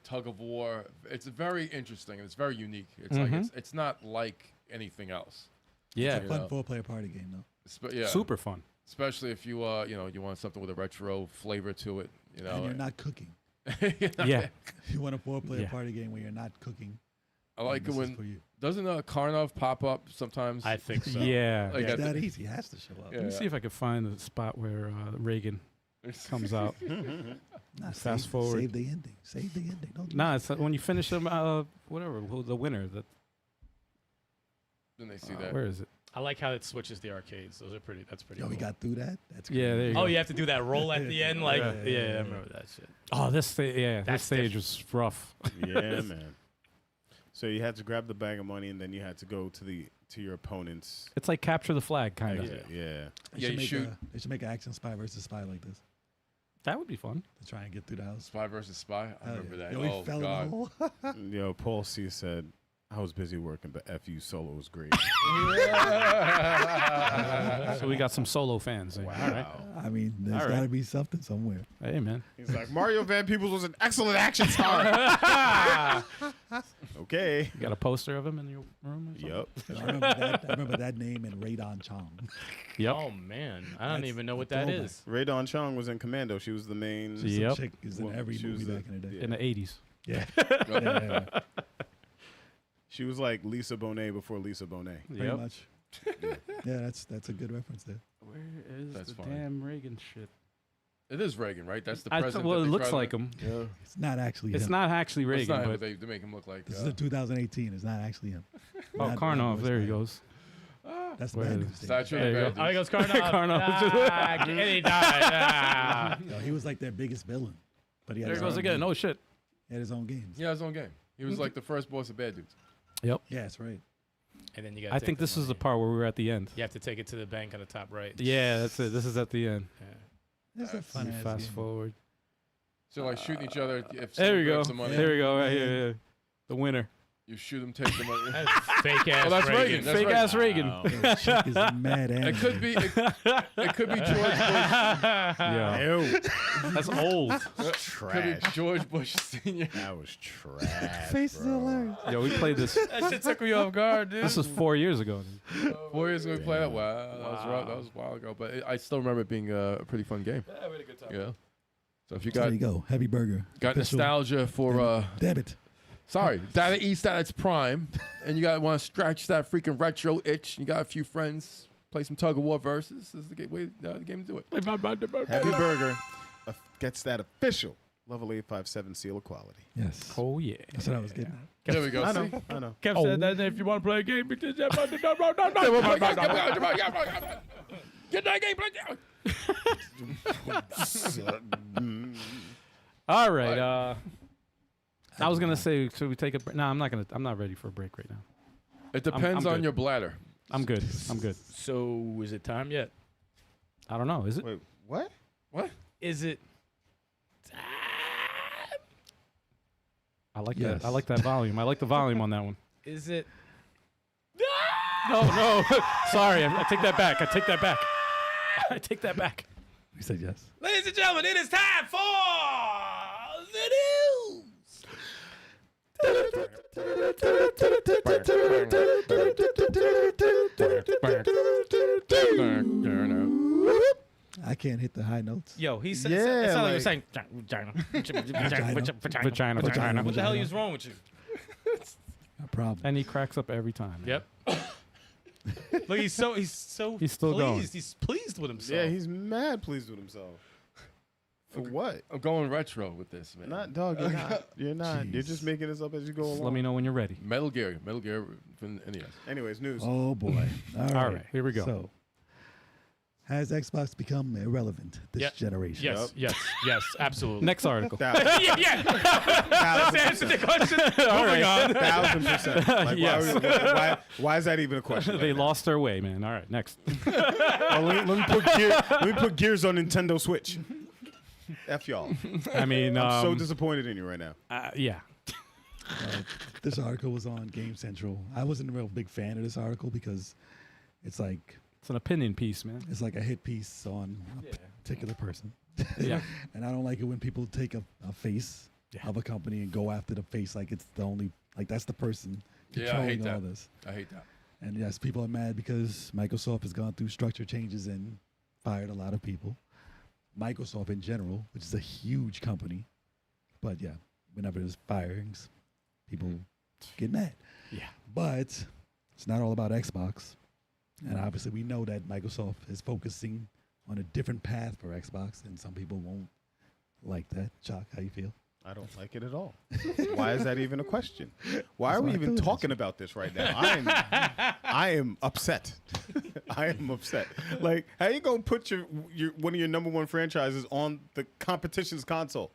tug of war. It's very interesting. It's very unique. It's Mhm. like it's not like anything else. Yeah. It's a fun Yeah. four-player party game, though. Yeah. Super fun. Especially if you you want something with a retro flavor to it. You know. And you're not cooking. Yeah. If you want a four-player Yeah. party game where you're not cooking, I like it this is when for you. doesn't Karnov pop up sometimes? I think so. Yeah. Like It's at that the- easy. It has to show up. Yeah. Let me see if I can find the spot where Reagan comes out. Nah, Fast forward. Save the ending. Save the ending. Don't do Nah, it's when you finish them. Whatever. The winner. Then they see that. Where is it? I like how it switches the arcades. Those are pretty. That's pretty. Yo, we cool. got through that. That's Yeah, there you Oh, go. you have to do that roll at the end, like Yeah. yeah, I remember that shit. Oh, this this That's stage was rough. Yeah, man. So you had to grab the bag of money, and then you had to go to your opponent's It's like capture the flag, kind of. exit. Yeah. Yeah, you shoot. They should make an action spy versus spy like this That would be fun. to try and get through the house. Spy versus spy. I Hell remember yeah. that. Yo, we Oh fell in the God. hole. Yo, Paul C said, I was busy working, but FU solo was great. So we got some solo fans. All right. I mean, there's All got to right. be something somewhere. Hey, man. He's like, Mario Van Peebles was an excellent action star. Okay. You got a poster of him in your room? Or something? Yep. I remember that name in Radon Chong. Yep. Oh man, I don't That's even know what the that throwback. is. Ray Dawn Chong was in Commando. She was the main. See, Yep. Chick is in Well, every she was movie the- back in the day. In the 80s. Yeah. She was like Lisa Bonet before Lisa Bonet. Pretty Yep. much. Yeah, that's a good reference there. Where is That's the funny. damn Reagan shit? It is Reagan, right? That's the Well, president. it that they looks try like to- him. It's not actually It's him. not actually Well, it's Reagan, not him, but they make him look like. This is 2018. It's not actually him. oh, Not- Karnov. not There he Morris goes. That's Where bad is news. Statue There of you the go. Bad Oh, he Dudes. goes Karnov. Karnov. And he died. Ah. Yo, he was like their biggest villain, but he had There he his goes own again. game. Oh, shit. He had his own games. Yeah, his own game. He was like the first boss of Bad Dudes. Yeah, that's right. And then you got. I think this is the part where we were at the end. You have to take it to the bank on the top right. Yeah, that's it. This is at the end. That's a Let fun me ass fast game. forward. So like shooting each other. If There we someone go. grabs the money, There we go. Right here. Yeah. The winner. you shoot them, take the money. That's fake ass. Oh, that's Reagan. That's Fake right. ass Reagan. Wow. Yo, chick is mad It animated. could be. It could be George Bush. Yeah. Ew. That's old. Could be Trash. George Bush Senior. That was trash. Face is bro. hilarious. Yo, we played this. That shit took me off guard, dude. This was 4 years ago. 4 years ago we played that. Wow, that was rough. That was a while ago, but I still remember it being a pretty fun game. Yeah, we had a good time. Yeah. So if you There got you go. Heavy burger. got Official nostalgia for debit. sorry, Data East at its prime, and you got want to scratch that freaking retro itch. You got a few friends, play some tug of war versus. This is the way the game to do it. Heavy Burger gets that official level 857 seal of quality. Yes. Oh, yeah. That's what I was getting at. There we go. I See? know. I know. Kev said that if you want to play a game, Get that game played. All right. I was gonna say, should we take a break? No, I'm not gonna. I'm not ready for a break right now. It depends I'm on good. your bladder. I'm good. I'm good. So is it time yet? I don't know. Is it? Wait, what? What? Is it? I like Yes. that. I like that volume. I like the volume on that one. Is it? No, no. Sorry. I take that back. I take that back. I take that back. We said yes. Ladies and gentlemen, it is time for the news. I can't hit the high notes. Yo, he said. Yeah, it sounded like he like- was saying vagina. Vagina. What the Vagina. hell is wrong with you? No problem. And he cracks up every time. Yep. Look, he's still He's still pleased. going. He's pleased with himself. Yeah, he's mad pleased with himself. For what? I'm going retro with this, man. Not dog. You're not. You're not. You're Jeez. just making this up as you go Just along. let me know when you're ready. Metal Gear from NES. Anyways, news. Oh boy. All right, here we go. So, has Xbox become irrelevant this Yep. generation? Yes, absolutely. Next article. yeah. Let's answer the question. All right. 1,000%. Like, Yes. why is that even a question? They lost their way, man. All right, next. let me put gears on Nintendo Switch. F y'all. I mean, I'm so disappointed in you right now. yeah. This article was on Game Central. I wasn't a real big fan of this article because it's like It's an opinion piece, man. it's like a hit piece on a particular person. Yeah. And I don't like it when people take a face of a company and go after the face like it's the only like that's the person Yeah, I hate controlling all that. this. I hate that. And yes, people are mad because Microsoft has gone through structure changes and fired a lot of people. Microsoft in general, which is a huge company, but yeah, whenever there's firings, people get mad. Yeah. But it's not all about Xbox. And obviously we know that Microsoft is focusing on a different path for Xbox, and some people won't like that. Choc, how you feel? I don't like it at all. Why is that even a question? Why That's are we what I even thought. talking about this right now? I am upset. I am upset. Like, how you gonna put your one of your number one franchises on the competition's console?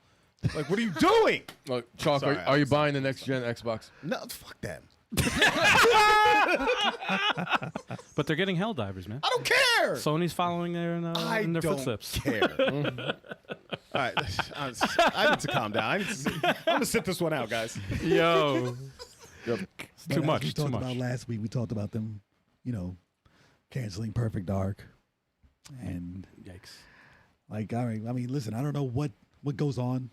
Like, what are you doing? Look, Choc, Sorry, are you I'm buying the next gen Xbox? No, fuck that. But they're getting Helldivers, man. I don't care. Sony's following in their don't footsteps. care. All right, I need to calm down. I'm gonna sit this one out, guys. Yo, it's But too as much. We Too talked much. about last week. We talked about them, canceling Perfect Dark, and Yikes. like, I mean, listen, I don't know what goes on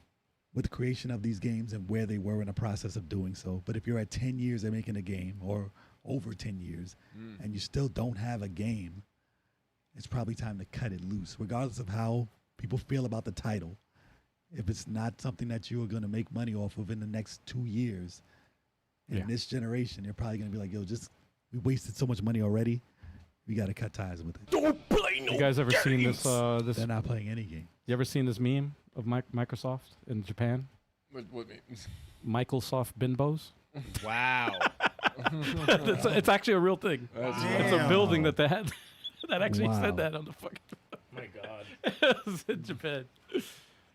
with the creation of these games and where they were in the process of doing so. But if you're at 10 years of making a game, or over 10 years, and you still don't have a game, it's probably time to cut it loose, regardless of how people feel about the title. If it's not something that you are going to make money off of in the next 2 years, in this generation, they're probably going to be like, yo, we wasted so much money already. We got to cut ties with it. Don't play no You guys ever seen this? This They're not playing any game. you ever seen this meme of Microsoft in Japan? What means? Microsoft Binbos. Wow. It's actually a real thing. It's a building that they had that actually Wow. said that on the fucking. My God. It's in Japan.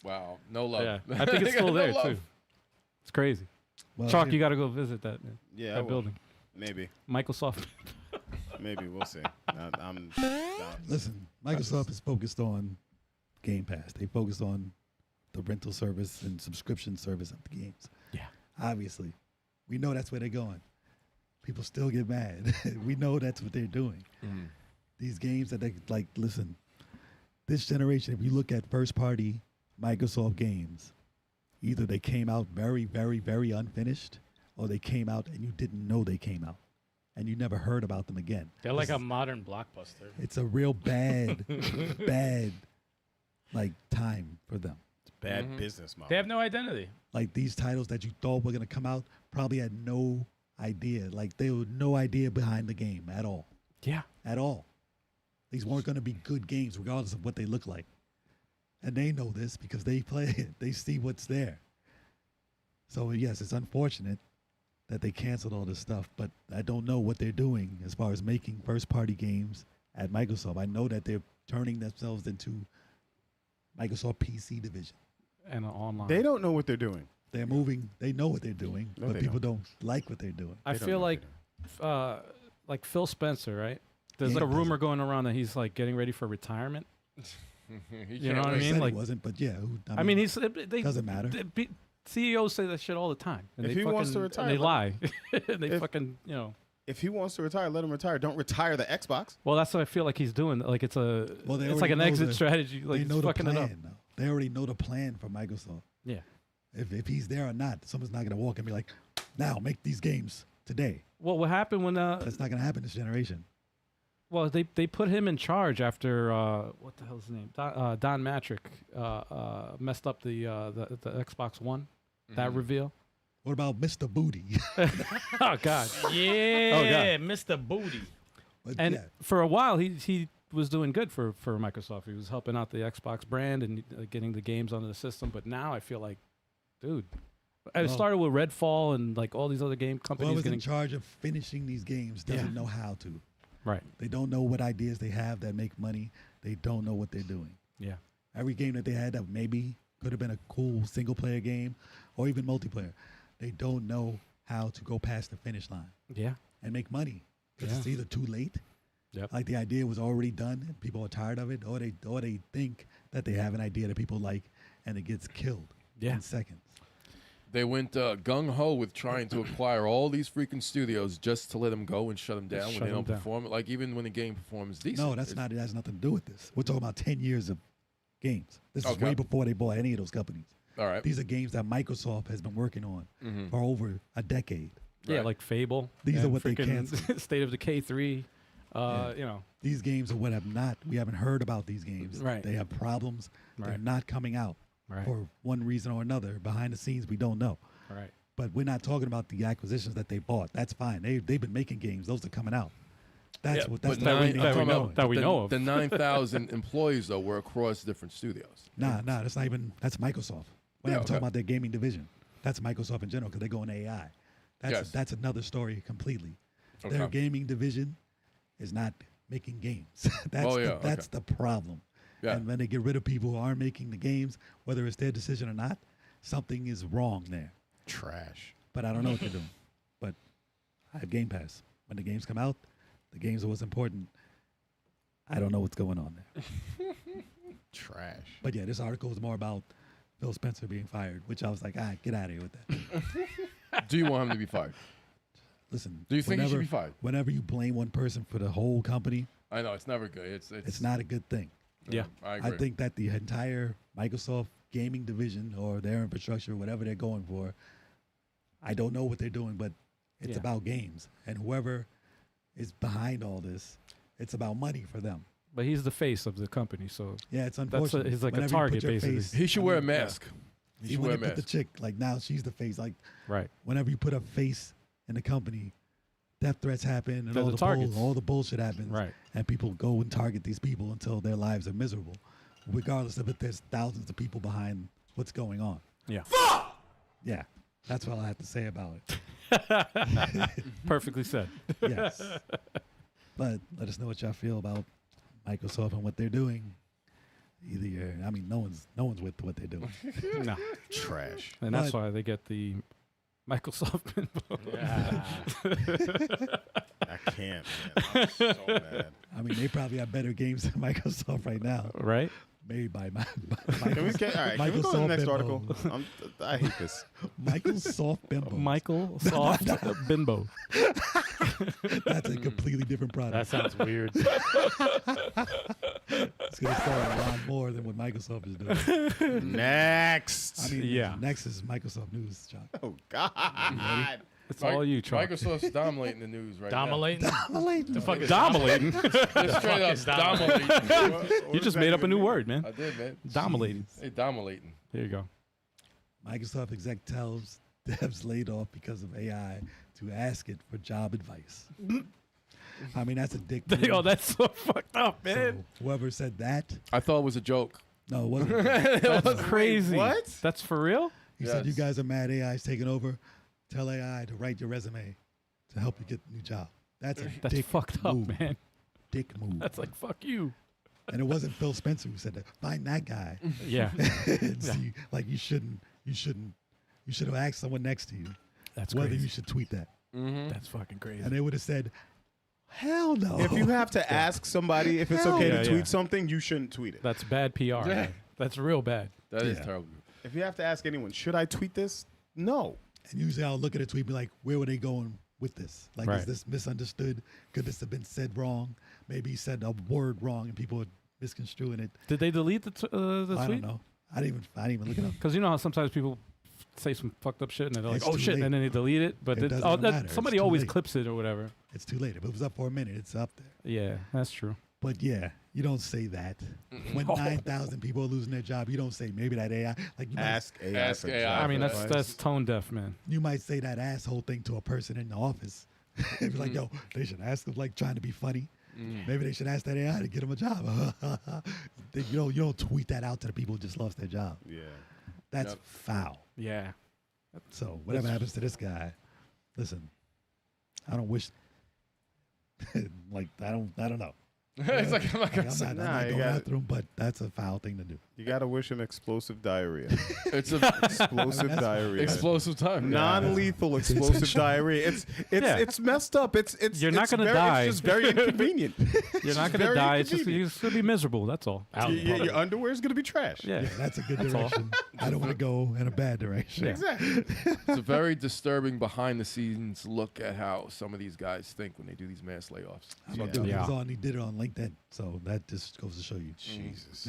Wow, no love. Yeah, I think it's still No there love. too. It's crazy. Well, Chalk, you got to go visit that Yeah, I that will. building. Maybe. Microsoft. Maybe we'll see. I'm Listen, Microsoft is focused on Game Pass. They focused on the rental service and subscription service of the games. Yeah. Obviously, we know that's where they're going. People still get mad. We know that's what they're doing. These games that they like, listen, this generation, if you look at first party Microsoft games, either they came out very, very, very unfinished, or they came out and you didn't know they came out, and you never heard about them again. They're like a modern blockbuster. It's a real bad, bad, like, time for them. bad business model. They have no identity. Like, these titles that you thought were gonna come out probably had no idea. Like, they had no idea behind the game at all. Yeah. At all. These weren't gonna be good games, regardless of what they look like. And they know this because they play it. They see what's there. So yes, it's unfortunate that they canceled all this stuff, but I don't know what they're doing as far as making first-party games at Microsoft. I know that they're turning themselves into Microsoft PC division. And online. They don't know what they're doing. They're moving. They know what they're doing, No, but they people don't like what they're doing. I They don't feel know what like Phil Spencer, right? There's Yeah, like a he rumor going around that he's like getting ready for retirement. You know what I They mean? said Like, he wasn't, but yeah. I mean, he's they doesn't matter. CEOs say that shit all the time. And If they he wants to fucking- retire, and they let lie. And they If- fucking, If he wants to retire, let him retire. Don't retire the Xbox. Well, that's what I feel like he's doing. Like it's Well, they it's like already an know exit the- strategy. Like they he's know the fucking plan. it up. Though. They already know the plan for Microsoft. Yeah. If he's there or not, someone's not going to walk and be like, "Now make these games today." Well, what happened when That's not going to happen this generation. well they put him in charge after what the hell's his name Don Matrick messed up the Xbox One that reveal. What about Mr. Booty? Oh God. Yeah, Mr. Booty. But And yeah, for a while, he was doing good for Microsoft. He was helping out the Xbox brand and getting the games onto the system. But now I feel like, dude, it Well- started with Redfall and like all these other game companies whoever's in getting charge of finishing these games doesn't Yeah. know how to. right. They don't know what ideas they have that make money. They don't know what they're doing. Yeah, Every game that they had that maybe could have been a cool single-player game or even multiplayer, they don't know how to go past the finish line yeah, and make money. Because it's Yeah. either too late, Yep. like the idea was already done and people are tired of it, or they think that they have an idea that people like and it gets killed Yeah. in seconds. They went gung ho with trying to acquire all these freaking studios just to let them go and shut them down when shut they 'em don't down. perform. Like even when the game performs decent. No, that's not. It has nothing to do with this. We're talking about 10 years of games. This is Okay. way before they bought any of those companies. All right. These are games that Microsoft has been working on for over a decade. yeah. Right. Like Fable. These are and what they freaking canceled. State of Decay 3. Yeah. You know, These games are what have not. We haven't heard about these games. Right. They have problems. They're Right. not coming out right, for one reason or another. Behind the scenes, we don't know. right. But we're not talking about the acquisitions that they bought. That's fine. They've been making games. Those are coming out. That's Yeah, what that's But the nine- that we know- that we the, know of. The 9,000 employees though were across different studios. Nah, that's not even. That's Microsoft. We're Yeah, not talking okay. about their gaming division. That's Microsoft in general because they go in AI. Yes. That's another story completely. Okay. Their gaming division is not making games. That's the problem. Yeah. And when they get rid of people who aren't making the games, whether it's their decision or not, something is wrong there. Trash. But I don't know what they're doing. But I have Game Pass. When the games come out, the games are what's important. I don't know what's going on there. Trash. But yeah, this article is more about Phil Spencer being fired, which I was like, get out of here with that. Do you want him to be fired? Listen. Do you think he should be fired? Whenever you blame one person for the whole company, I know it's never good. it's not a good thing. Yeah. I agree. I think that the entire Microsoft gaming division or their infrastructure, whatever they're going for, I don't know what they're doing, but it's Yeah. about games. And whoever is behind all this, it's about money for them. But he's the face of the company, so Yeah, it's unfortunate. he's like a Whenever you target, put your basically. face- he should wear a mask. He should when wear you a put the mask. chick, like now she's the face. Like right. whenever you put a face in the company, death threats happen and They're all the targets. all the bullshit happens. Right. And people go and target these people until their lives are miserable, regardless of if there's thousands of people behind what's going on. Yeah. Yeah, that's all I have to say about it. Perfectly said. Yes. But let us know what y'all feel about Microsoft and what they're doing. Either you're, I mean, no one's with what they're doing. No. Trash. And that's But- why they get the Microsoft pinball. I can't, man. I'm so mad. I mean, they probably have better games than Microsoft right now, Right? made by my Can we, all right, can we go to the next Bimbo. article? I hate this. Microsoft Bimbo. Michael Soft Bimbo. That's a completely different product. That sounds weird. It's going to sell a lot more than what Microsoft is doing. Next. I mean, Yeah. next is Microsoft News, Chuck. Oh, God. It's all you, Chuck. Microsoft's dominating the news right Dominating? The fuck is Dominating. now. Just straight up is dominating? dominating. You just made up a new word, man. I did, man. Dominating. Hey, dominating. There you go. Microsoft exec tells devs laid off because of AI to ask it for job advice. I mean, that's a dick move. Oh, that's so fucked up, man. So whoever said that, I thought it was a joke. no, it wasn't. That's crazy. what? That's for real? He said, you Yes. guys are mad AI's taking over. Tell AI to write your resume to help you get a new job. That's a That's dick fucked up, move. man. Dick move. That's like, fuck you. And it wasn't Phil Spencer who said that. Find that guy. Yeah. And see, like you should have asked someone next to you That's whether crazy. you should tweet that. That's fucking crazy. And they would have said, hell no. If you have to ask somebody if it's okay Yeah, to tweet yeah. something, you shouldn't tweet it. That's bad PR. man. That's real bad. That is Yeah. terrible. If you have to ask anyone, should I tweet this? No. And usually I'll look at a tweet and be like, where were they going with this? Like, Right. is this misunderstood? Could this have been said wrong? Maybe he said a word wrong and people are misconstruing it. Did they delete the I tweet? don't know. I didn't even look it up. Because you know how sometimes people say some fucked up shit and they're like, It's oh too shit, late. and then they delete it. But It it, doesn't oh, matter. It's somebody too always late. clips it or whatever. It's too late. If it was up for a minute, it's up there. Yeah, that's true. But yeah, you don't say that. When 9,000 people are losing their job, you don't say maybe that AI. Like you might, Ask AI. Ask for AI. job I mean, advice. that's tone deaf, man. you might say that asshole thing to a person in the office. Be like, yo, they should ask them, like trying to be funny. Maybe they should ask that AI to get them a job. You don't tweet that out to the people who just lost their job. Yeah. That's Yep. foul. Yeah. So whatever happens to this guy, listen, I don't wish. Like I don't know. It's like, I'm not Like, gonna I'm say. not Nah, you going gotta- after him, but that's a foul thing to do. You got to wish him explosive diarrhea. It's a Explosive diarrhea. explosive time. Non-lethal explosive diarrhea. Yeah. It's messed up. It's You're not it's gonna very- die. It's just very inconvenient. You're not going to very die. It's just inconvenient. you're just going to be miserable. That's all. Out in public. Your underwear is gonna be trash. Yeah. Yeah, that's a good That's all. direction. I don't want to go in a bad direction. Yeah. Exactly. It's a very disturbing behind the scenes look at how some of these guys think when they do these mass layoffs. I mean, Yeah. dude, Yeah. it was on. He did it on LinkedIn, so that just goes to show you. Jesus.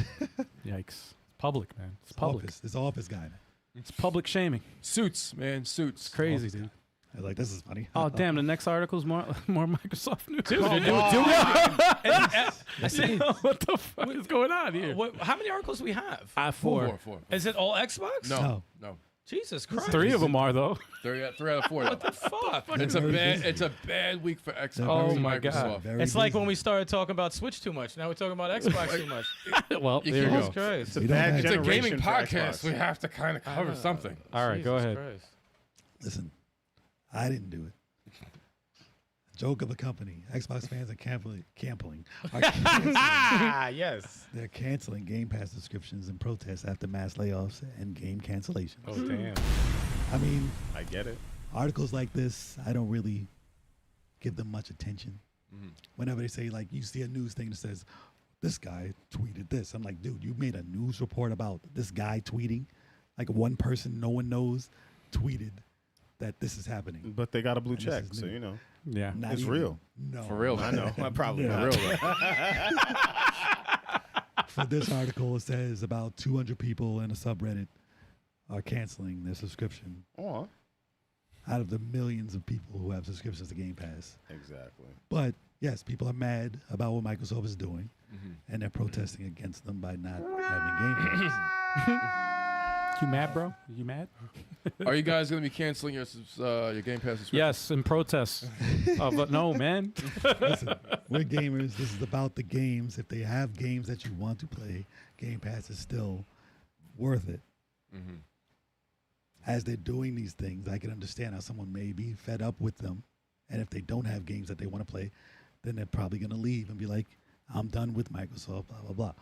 Yikes. Public, man. It's It's public. office. It's office guy. Man. It's public shaming. Suits, man, suits. It's crazy, Office dude. guy. I was like, this is funny. Oh, damn. The next article's more Microsoft news. Dude, I see. What the fuck is going on here? How many articles do we have? I four. Four. Is it all Xbox? No, No. no. Jesus Christ. 3 of them are though. 3 out of 4. What the fuck? It's a bad week for Xbox. Oh and my Microsoft. God. Very It's like busy. when we started talking about Switch too much. Now we're talking about Xbox too much. Well, You there you can't- go. Christ. It's a We don't bad have- It's a generation gaming for podcast. Xbox. We have to kind of cover something. All right, go Jesus ahead. Christ. Listen, I didn't do it. Joke of a company. Xbox fans are canceling. Ah, yes. They're canceling Game Pass subscriptions in protest after mass layoffs and game cancellations. Oh, damn. I mean, I get it. articles like this, I don't really give them much attention. Whenever they say, like, you see a news thing that says, this guy tweeted this. I'm like, dude, you made a news report about this guy tweeting? Like one person no one knows tweeted that this is happening. But they got a blue And this check, is so new. you know. Yeah. Not It's even- real. No. For real, I man. know. I probably Yeah. For not. real, though. For this article, it says about 200 people in a subreddit are canceling their subscription Aw. out of the millions of people who have subscriptions to Game Pass. Exactly. But yes, people are mad about what Microsoft is doing, and they're protesting against them by not having Game Pass. You mad, bro? You mad? Are you guys going to be canceling your Game Pass subscription? Yes, in protest. But no, man. Listen, we're gamers. This is about the games. If they have games that you want to play, Game Pass is still worth it. As they're doing these things, I can understand how someone may be fed up with them. And if they don't have games that they want to play, then they're probably going to leave and be like, I'm done with Microsoft, blah, blah, blah.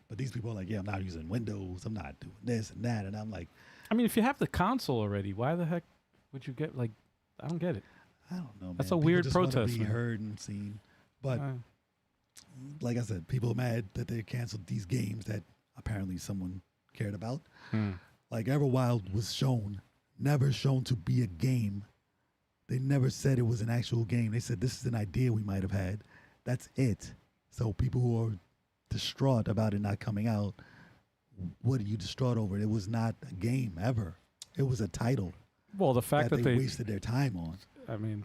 But these people are like, yeah, I'm not using Windows. I'm not doing this and that. And I'm like, I mean, if you have the console already, why the heck would you get, like, I don't get it. I don't know, man. That's a People weird just wanna protest, be man. heard and seen. But Uh, like I said, people are mad that they canceled these games that apparently someone cared about. Like Everwild was never shown to be a game. They never said it was an actual game. They said this is an idea we might have had. That's it. So people who are distraught about it not coming out, what are you distraught over? It was not a game ever. It was a title well, the fact that that they they, wasted their time on. I mean,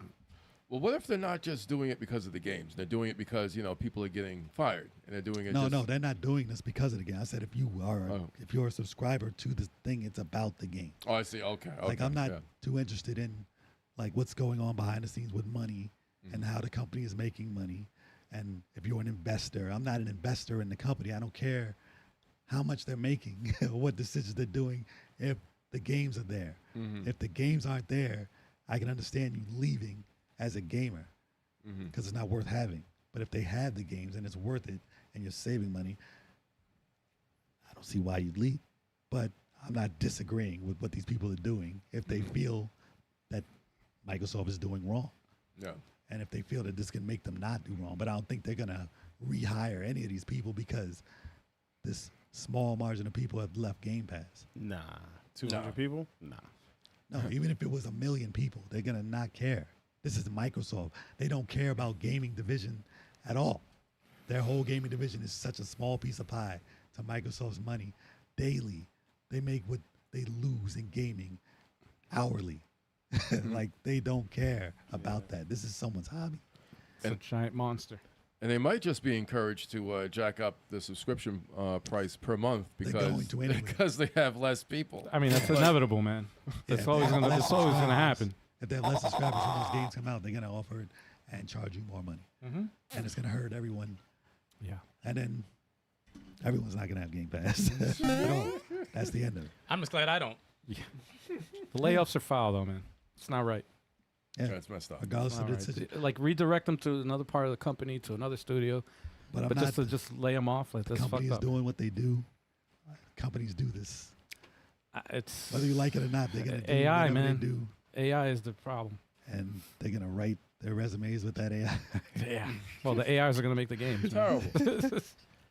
Well, what if they're not just doing it because of the games? They're doing it because, people are getting fired, and they're doing it No, they're not doing this because of the game. I said if you're a subscriber to this thing, it's about the game. Oh, I see. Okay. Like I'm not yeah. too interested in like what's going on behind the scenes with money and how the company is making money. And if you're an investor, I'm not an investor in the company. I don't care how much they're making or what decisions they're doing if the games are there. If the games aren't there, I can understand you leaving as a gamer because it's not worth having. But if they have the games and it's worth it and you're saving money, I don't see why you'd leave. But I'm not disagreeing with what these people are doing if they feel that Microsoft is doing wrong. Yeah. And if they feel that this can make them not do wrong. But I don't think they're going to rehire any of these people because this small margin of people have left Game Pass. Nah. 200 people? Nah. No, even if it was 1 million people, they're going to not care. This is Microsoft. They don't care about gaming division at all. Their whole gaming division is such a small piece of pie to Microsoft's money daily. They make what they lose in gaming hourly. Like, they don't care about that. This is someone's hobby. it's a giant monster. And they might just be encouraged to jack up the subscription price per month They're because going to anyway. because they have less people. I mean, that's inevitable, man. That's Yeah, always gonna. less It's always gonna subscribers. happen. If they have less subscribers when those games come out, they're going to offer it and charge you more money. And it's going to hurt everyone. Yeah. And then everyone's not going to have Game Pass at all. That's the end of it. I'm just glad I don't. The layoffs are foul, though, man. It's not right. Yeah. That's messed up. Regardless Not of the right. decision. Like redirect them to another part of the company, to another studio, But I'm but not, just to just lay them off, like the that's fucked company is up. doing what they do. Companies do this. It's Whether you like it or not, they're going to do AI, whatever man. they do. AI is the problem. And they're going to write their resumes with that AI. Yeah. Well, the AIs are gonna make the games. Terrible.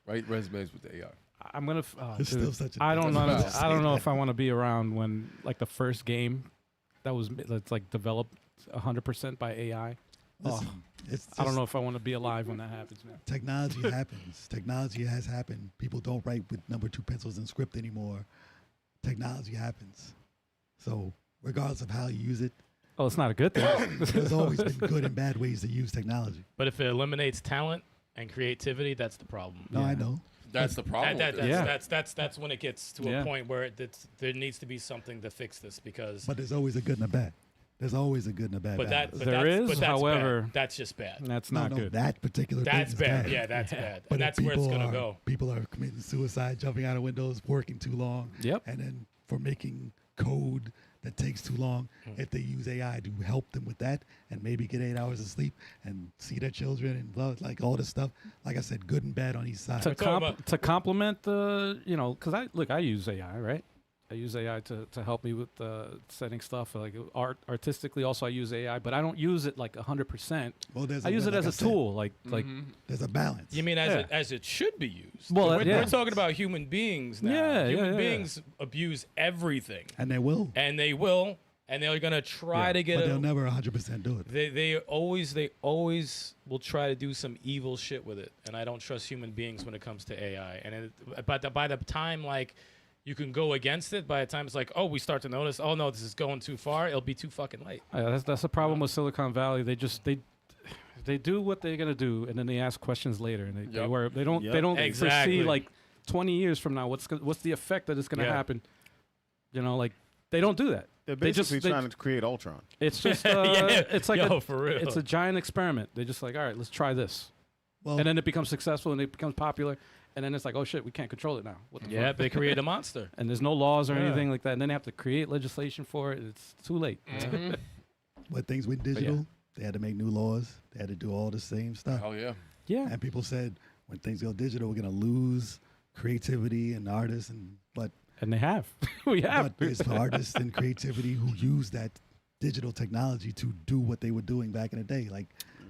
Write resumes with the AI. I'm gonna. It's dude, still such a I don't know. That's I don't know if I want to be around when like the first game that's like developed 100% by AI. Listen, it's I don't just- know if I want to be alive when that happens, man. Technology happens. Technology has happened. People don't write with number 2 pencils in script anymore. Technology happens. So regardless of how you use it, Oh, it's not a good thing. there's always been good and bad ways to use technology. But if it eliminates talent and creativity, that's the problem. No, Yeah. I know. That's the problem. That's when it gets to Yeah. a point where there needs to be something to fix this because. But there's always a good and a bad. There's always a good and a bad. But balance. that's however, bad. That's just bad. That's no, not no, good. that particular That's thing is bad. bad. Yeah, that's bad. But And if that's where it's people gonna are- go. People are committing suicide, jumping out of windows, working too long. Yep. And then for making code that takes too long, if they use AI to help them with that and maybe get 8 hours of sleep and see their children and like all this stuff, like I said, good and bad on each side. To complement the, because I use AI, right? I use AI to help me with setting stuff like artistically. Also, I use AI, but I don't use it like 100%. Well, I use it as a tool, like there's a balance. You mean as it should be used? Well, we're talking about human beings now. Yeah, Human beings abuse everything, And they will. and they will, and they're gonna try to get But it. they'll never 100% do it. They always will try to do some evil shit with it, and I don't trust human beings when it comes to AI. And by the time like you can go against it, by the time it's like, oh, we start to notice, oh no, this is going too far, it'll be too fucking late. That's the problem with Silicon Valley. They do what they're gonna do, and then they ask questions later, and they don't Exactly. foresee like 20 years from now what's the effect that is gonna happen. Like they don't do that. They're They just- basically they- trying to create Ultron. It's just it's like for real. it's a giant experiment. They're just like, all right, let's try this, Well, and then it becomes successful and it becomes popular, and then it's like, oh shit, we can't control it now. What the Yeah, fuck? they create a monster. And there's no laws or Yeah. anything like that, and then they have to create legislation for it. It's too late. when things went digital, they had to make new laws. They had to do all the same stuff. Hell yeah. Yeah, And people said, when things go digital, we're going to lose creativity and artists. But and they have. We have. there's artists and creativity who use that digital technology to do what they were doing back in the day. Like,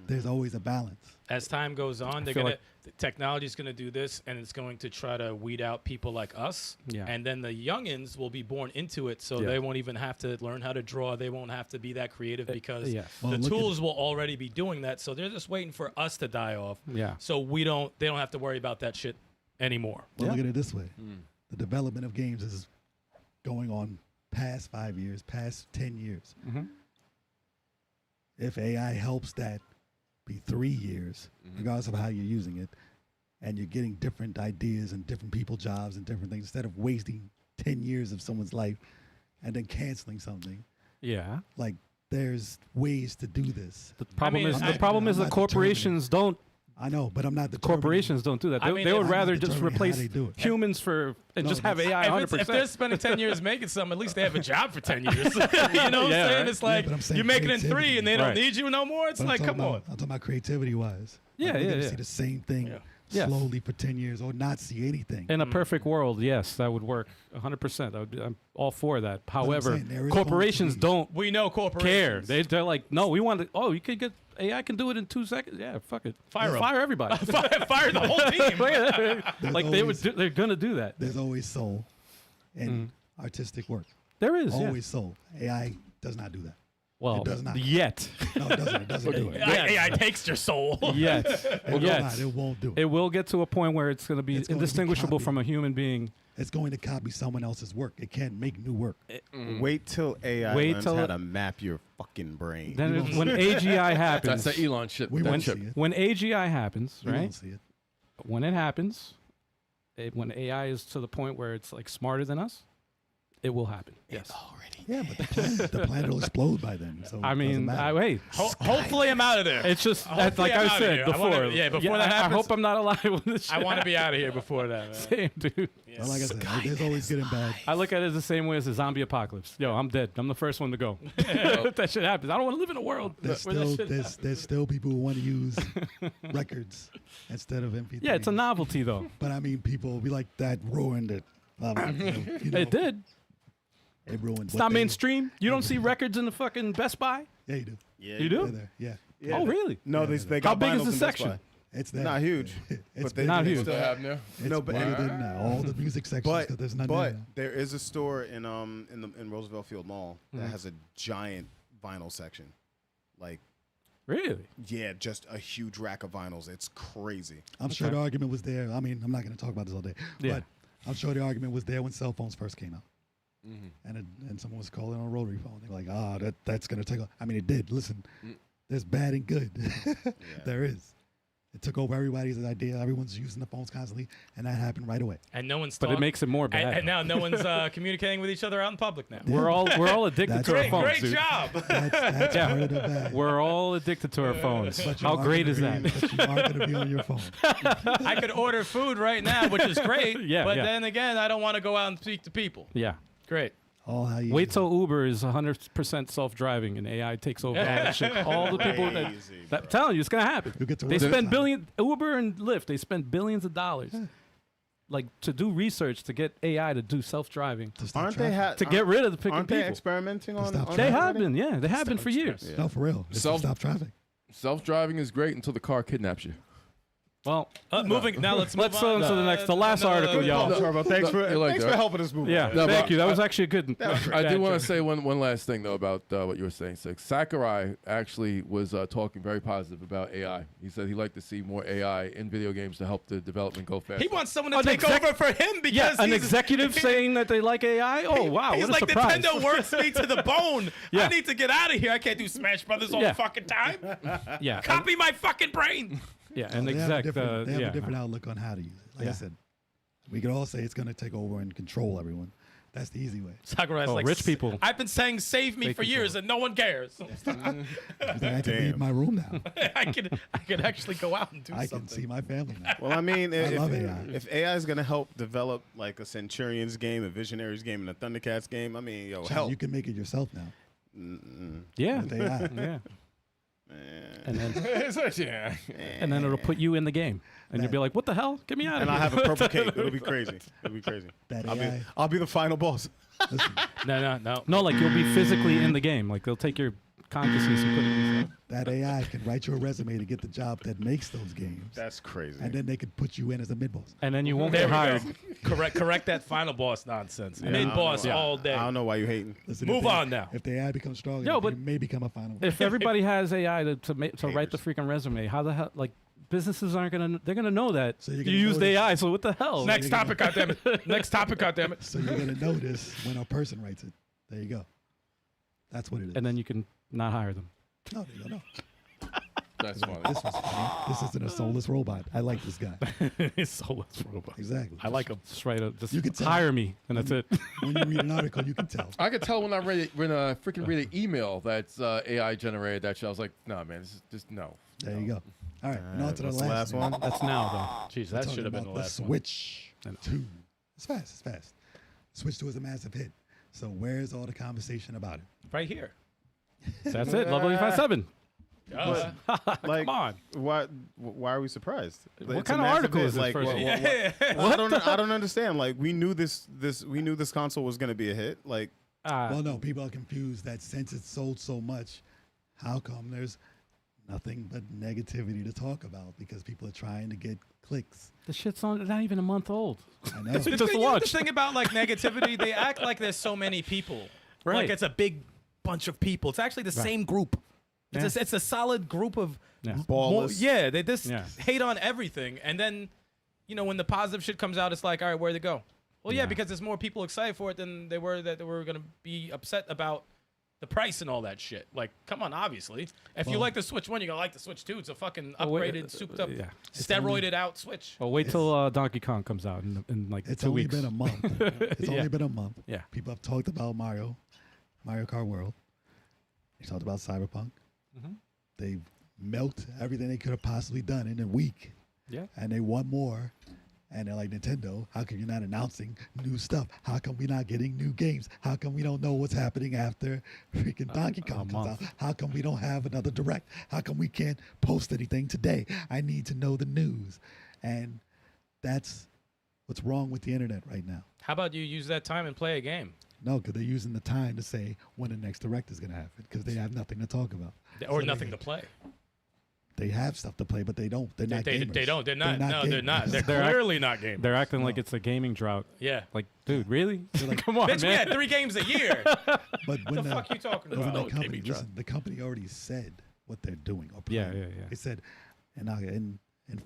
there's always a balance. As time goes on, feel the technology's gonna do this, and it's going to try to weed out people like us. Yeah. And then the youngins will be born into it, so Yeah. they won't even have to learn how to draw. They won't have to be that creative because yes. Well, the look at- tools will already be doing that. So they're just waiting for us to die off. Yeah. So they don't have to worry about that shit anymore. Well, Yeah. look at it this way. The development of games is going on past 5 years, past 10 years. Mhm. If AI helps that be 3 years, regardless of how you're using it, and you're getting different ideas and different people jobs and different things, instead of wasting 10 years of someone's life and then canceling something, Yeah. like there's ways to do this. The problem mean, is I- the problem is I'm the not corporations don't. I know, but I'm not the Corporations don't do that. They, I mean, they would I'm not rather just determining how replace they do it. humans and No, just have that's- AI 100%. If they're spending 10 years making something, at least they have a job for 10 years. You know what I'm Yeah, saying? right. It's like but I'm saying you're making it in 3 creativity. and they don't Right. need you no more. It's But like, I'm come talking on. about, I'm talking about creativity wise. Yeah, we're yeah, gonna yeah. see the same thing Yes. slowly for 10 years or not see anything. In a perfect world, yes, that would work 100%. I'm all for that. I'm However, saying there is corporations going to be- don't We know care. corporations. They're like, no, we want to. Oh, you could get AI can do it in 2 seconds. Yeah, fuck it. Fire 'em. Fire everybody. Fire the whole team. like they would. They're gonna do that. There's always soul in artistic work. There is. Yeah. Always soul. AI does not do that. Well, It does not. yet. No, it doesn't. It doesn't do it. AI takes your soul. Yet. It will Yet. not. It won't do it. It will get to a point where it's going to be It's going to be indistinguishable copied. from a human being. It's going to copy someone else's work. It can't make new work. Wait till AI Wait learns till how it- to map your fucking brain. Then won't when AGI happens, That's the Elon shit. We that won't chip. see it. when AGI happens, We right? won't see it. When it happens, when AI is to the point where it's like smarter than us, it will happen. Yes. Yeah, but the planet will explode by then. So I it doesn't mean, matter. hey, Hopefully I'm out of there. it's just that's Hopefully like I'm I outta said here. I before. wanna- yeah, before that I happens- hope I'm not alive when this. I shit want to be out of here before that, man. Same, dude. Well, like I said, there's always good and bad. I look at it the same way as a zombie apocalypse. Yo, I'm dead. I'm the first one to go. If that shit happens, I don't want to live in a world There's where that still shit. there's still people who want to use records instead of MP3. Yeah, it's a novelty though. But I mean, people be like that ruined it. You know, It did. It ruined. It's not mainstream. You don't see records in the fucking Best Buy. Yeah, you do. Yeah, You They're do? there. Yeah, Yeah. Oh, really? No, Yeah, they How got big is vinyls the in Best section? Buy. it's there. Not huge. It's but they, Not they huge. still They have- have now. It's No, but buried in all the music sections because there's nothing but there. there is a store in Roosevelt Field Mall that has a giant vinyl section. Like, Really? yeah, just a huge rack of vinyls. It's crazy. I'm sure the argument was there. I mean, I'm not going to talk about this all day, Yeah. but I'm sure the argument was there when cell phones first came out. And someone was calling on a rotary phone. They were like, that's going to take I mean, it did. Listen, there's bad and good. There is. It took over everybody's idea. Everyone's using the phones constantly, and that happened right away. And no one's But it talk- makes it more bad. And now no one's communicating with each other out in public now. We're all addicted to our That's- phones, Great dude. job. That's Yeah. part of the bag. We're all addicted to our phones. But you How are great gonna is that? be- But you are going to be on your phone. I could order food right now, which is great. Yeah, But yeah. then again, I don't want to go out and speak to people. Yeah. Great. All how you Wait till Uber is 100% self-driving and AI takes over all that shit. All the people that, Crazy, that bro. telling you it's gonna happen. You get to They work spend sometime. billion Uber and Lyft. They spend billions of dollars, like to do research to get AI to do self-driving to stop Aren't they traffic. to get rid of the picking Aren't they people. experimenting on? stop on They traffic. that have already? been, yeah, they have been for years. Express. No, for real. It's to Self- stop traffic. Self-driving is great until the car kidnaps you. Well, moving now. Let's move Let's on. to the next, the last article, y'all. No, Turbo, thanks for You like thanks that? for helping us move. Yeah, on. No, thank but you. That was I- actually a good. I do want to say one last thing though about what you were saying, Stikz. Sakurai actually was talking very positive about AI. He said he'd like to see more AI in video games to help the development go faster. He wants someone to An take exec- over for him because Yeah, an he's- executive saying that they like AI. Oh wow, He's what a like, surprise! Nintendo works me to the bone. Yeah. I need to get out of here. I can't do Smash Brothers all Yeah. the fucking time. Yeah, Copy my fucking brain. yeah, and They have a exec. different, they have Yeah, a different outlook on how to use it. Like Yeah. I said, we could all say it's going to take over and control everyone. That's the easy way. Sakurai's Oh, like, rich people. I've been saying save me They for years control. and no one cares. It's like, I can leave my room now. I could actually go out and do I something. can see my family now. Well, I mean, love AI. if AI is going to help develop like a Centurions game, a Visionaries game, and a Thundercats game, I mean, yo, help. You can make it yourself now. yeah, With AI. yeah. And then yeah. and then it'll put you in the game, and you'll be like, "What the hell? Get me out of And here!" I'll have a purple cape. It'll be crazy. It'll be crazy. That I'll be, AI. I'll be the final boss. Listen, No. No, like you'll be physically in the game. Like they'll take your consciousness and put it in. that AI can write your resume to get the job that makes those games. That's crazy. And then they could put you in as a mid-boss. And then you won't There get we hired. go. Correct that final boss nonsense. Yeah, I Mid don't boss know. all day. I don't know why you hating. Listen, Move if on now. If the AI becomes strong, Yo, enough, but you may become a final. If everybody has AI to write the freaking resume, how the hell? Like businesses aren't gonna. They're gonna know that So you're you gonna used notice- AI. So what the hell? Next topic, goddammit. Next topic, goddammit. So you're going to notice when a person writes it. There you go. That's what it is. And then you can not hire them. No, you don't know. That's funny. This was funny. This isn't a soulless robot. I like this guy. It's soulless robot. Exactly. I like him. Just write just You can tell. hire me, and that's it. When you read an article, you can tell. I could tell when I freaking read an email that's AI generated that shit. I was like, no, man, this is just no. There you go. All right. And on to the What's last, the last one? That's now Jeez, We're that talking should have been the about last one. Switch 2. It's fast. It's fast. Switch 2 is a massive hit. So where's all the conversation about it? Right here. though. That's it. Level 857. Like, Come on. why are we surprised? What It's a kind of massive article hit. is this, Like, first of what- I don't understand. Like, we knew this console was gonna be a hit. Like, Well, no, people are confused that since it sold so much, how come there's nothing but negativity to talk about? Because people are trying to get clicks. The shit's not even a month old. I know. It The just thing, launched. the thing about like negativity, they act like there's so many people. Right. Like it's a big bunch of people. It's actually the same group. It's a solid group of Yeah. ballless. yeah, they just Yeah. hate on everything. And then, when the positive shit comes out, it's like, all right, where'd it go? Well, yeah, because there's more people excited for it than they were that they were going to be upset about the price and all that shit. Like, come on, obviously. If you Well- like the Switch 1, you're going to like the Switch 2. It's a fucking Oh, wait, upgraded, souped up, yeah. steroided out Switch. Well, wait till Donkey Kong comes out in like It's 2 only weeks. been a month. It's Yeah. only been a month. Yeah. People have talked about Mario Kart World. They talked about Cyberpunk. Mm-hmm. They've milked everything they could have possibly done in a week. Yeah. And they want more. And they're like, Nintendo, how come you're not announcing new stuff? How come we're not getting new games? How come we don't know what's happening after freaking Donkey Kong comes out? month. How come we don't have another direct? How come we can't post anything today? I need to know the news. And that's what's wrong with the internet right now. How about you use that time and play a game? No, because they're using the time to say when the next direct is going to happen because they have nothing to talk about. Or So nothing to play. They have stuff to play, but they don't. They're not gamers. They don't. They're not. No, they're gamers. not. They're They're act- clearly not gamers. They're acting like it's a gaming drought. Yeah. Like, dude, really? like- Come on, Bitch, we man. had 3 games a year. But when the fuck you talking when about? the No, company, gaming drought. listen, the company already said what they're doing. Or Yeah, planning. yeah. They said, in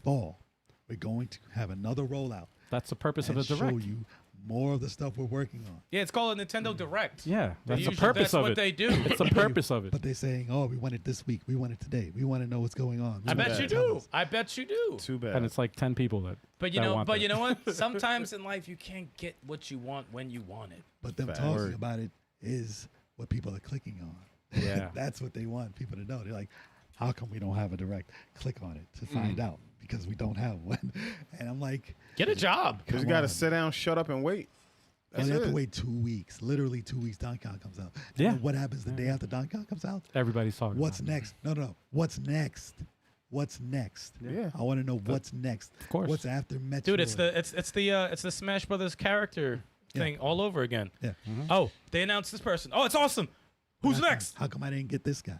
fall, we're going to have another rollout That's the purpose of and a show direct. you more of the stuff we're working on. Yeah, it's called a Nintendo Direct. Yeah, that's the Usually purpose that's of what it. they do. It's the purpose of it. But they're saying, "Oh, we want it this week. We want it today. We want to know what's going on." We I want bet to you tell do. us." I bet you do. Too bad. And it's like 10 people that. But you that know, want but that. you know what? Sometimes in life you can't get what you want when you want it. But them Fact. talking Word. about it is what people are clicking on. Yeah. That's what they want people to know. They're like, "How come we don't have a direct?" Click on it to find out because we don't have one. And I'm like, Get a job. Because you come got to on. sit down, shut up, and wait. And That's you have to it. wait 2 weeks, literally 2 weeks. Donkey Kong comes out. And Yeah. then what happens the day after Donkey Kong comes out? Everybody's talking What's about it. next? No. What's next? What's next? Yeah. I want to know what's next. Of course. What's after Metroid? Dude, it's the Smash Brothers character thing all over again. Yeah. Oh, they announced this person. Oh, it's awesome. Who's next? How come I didn't get this guy?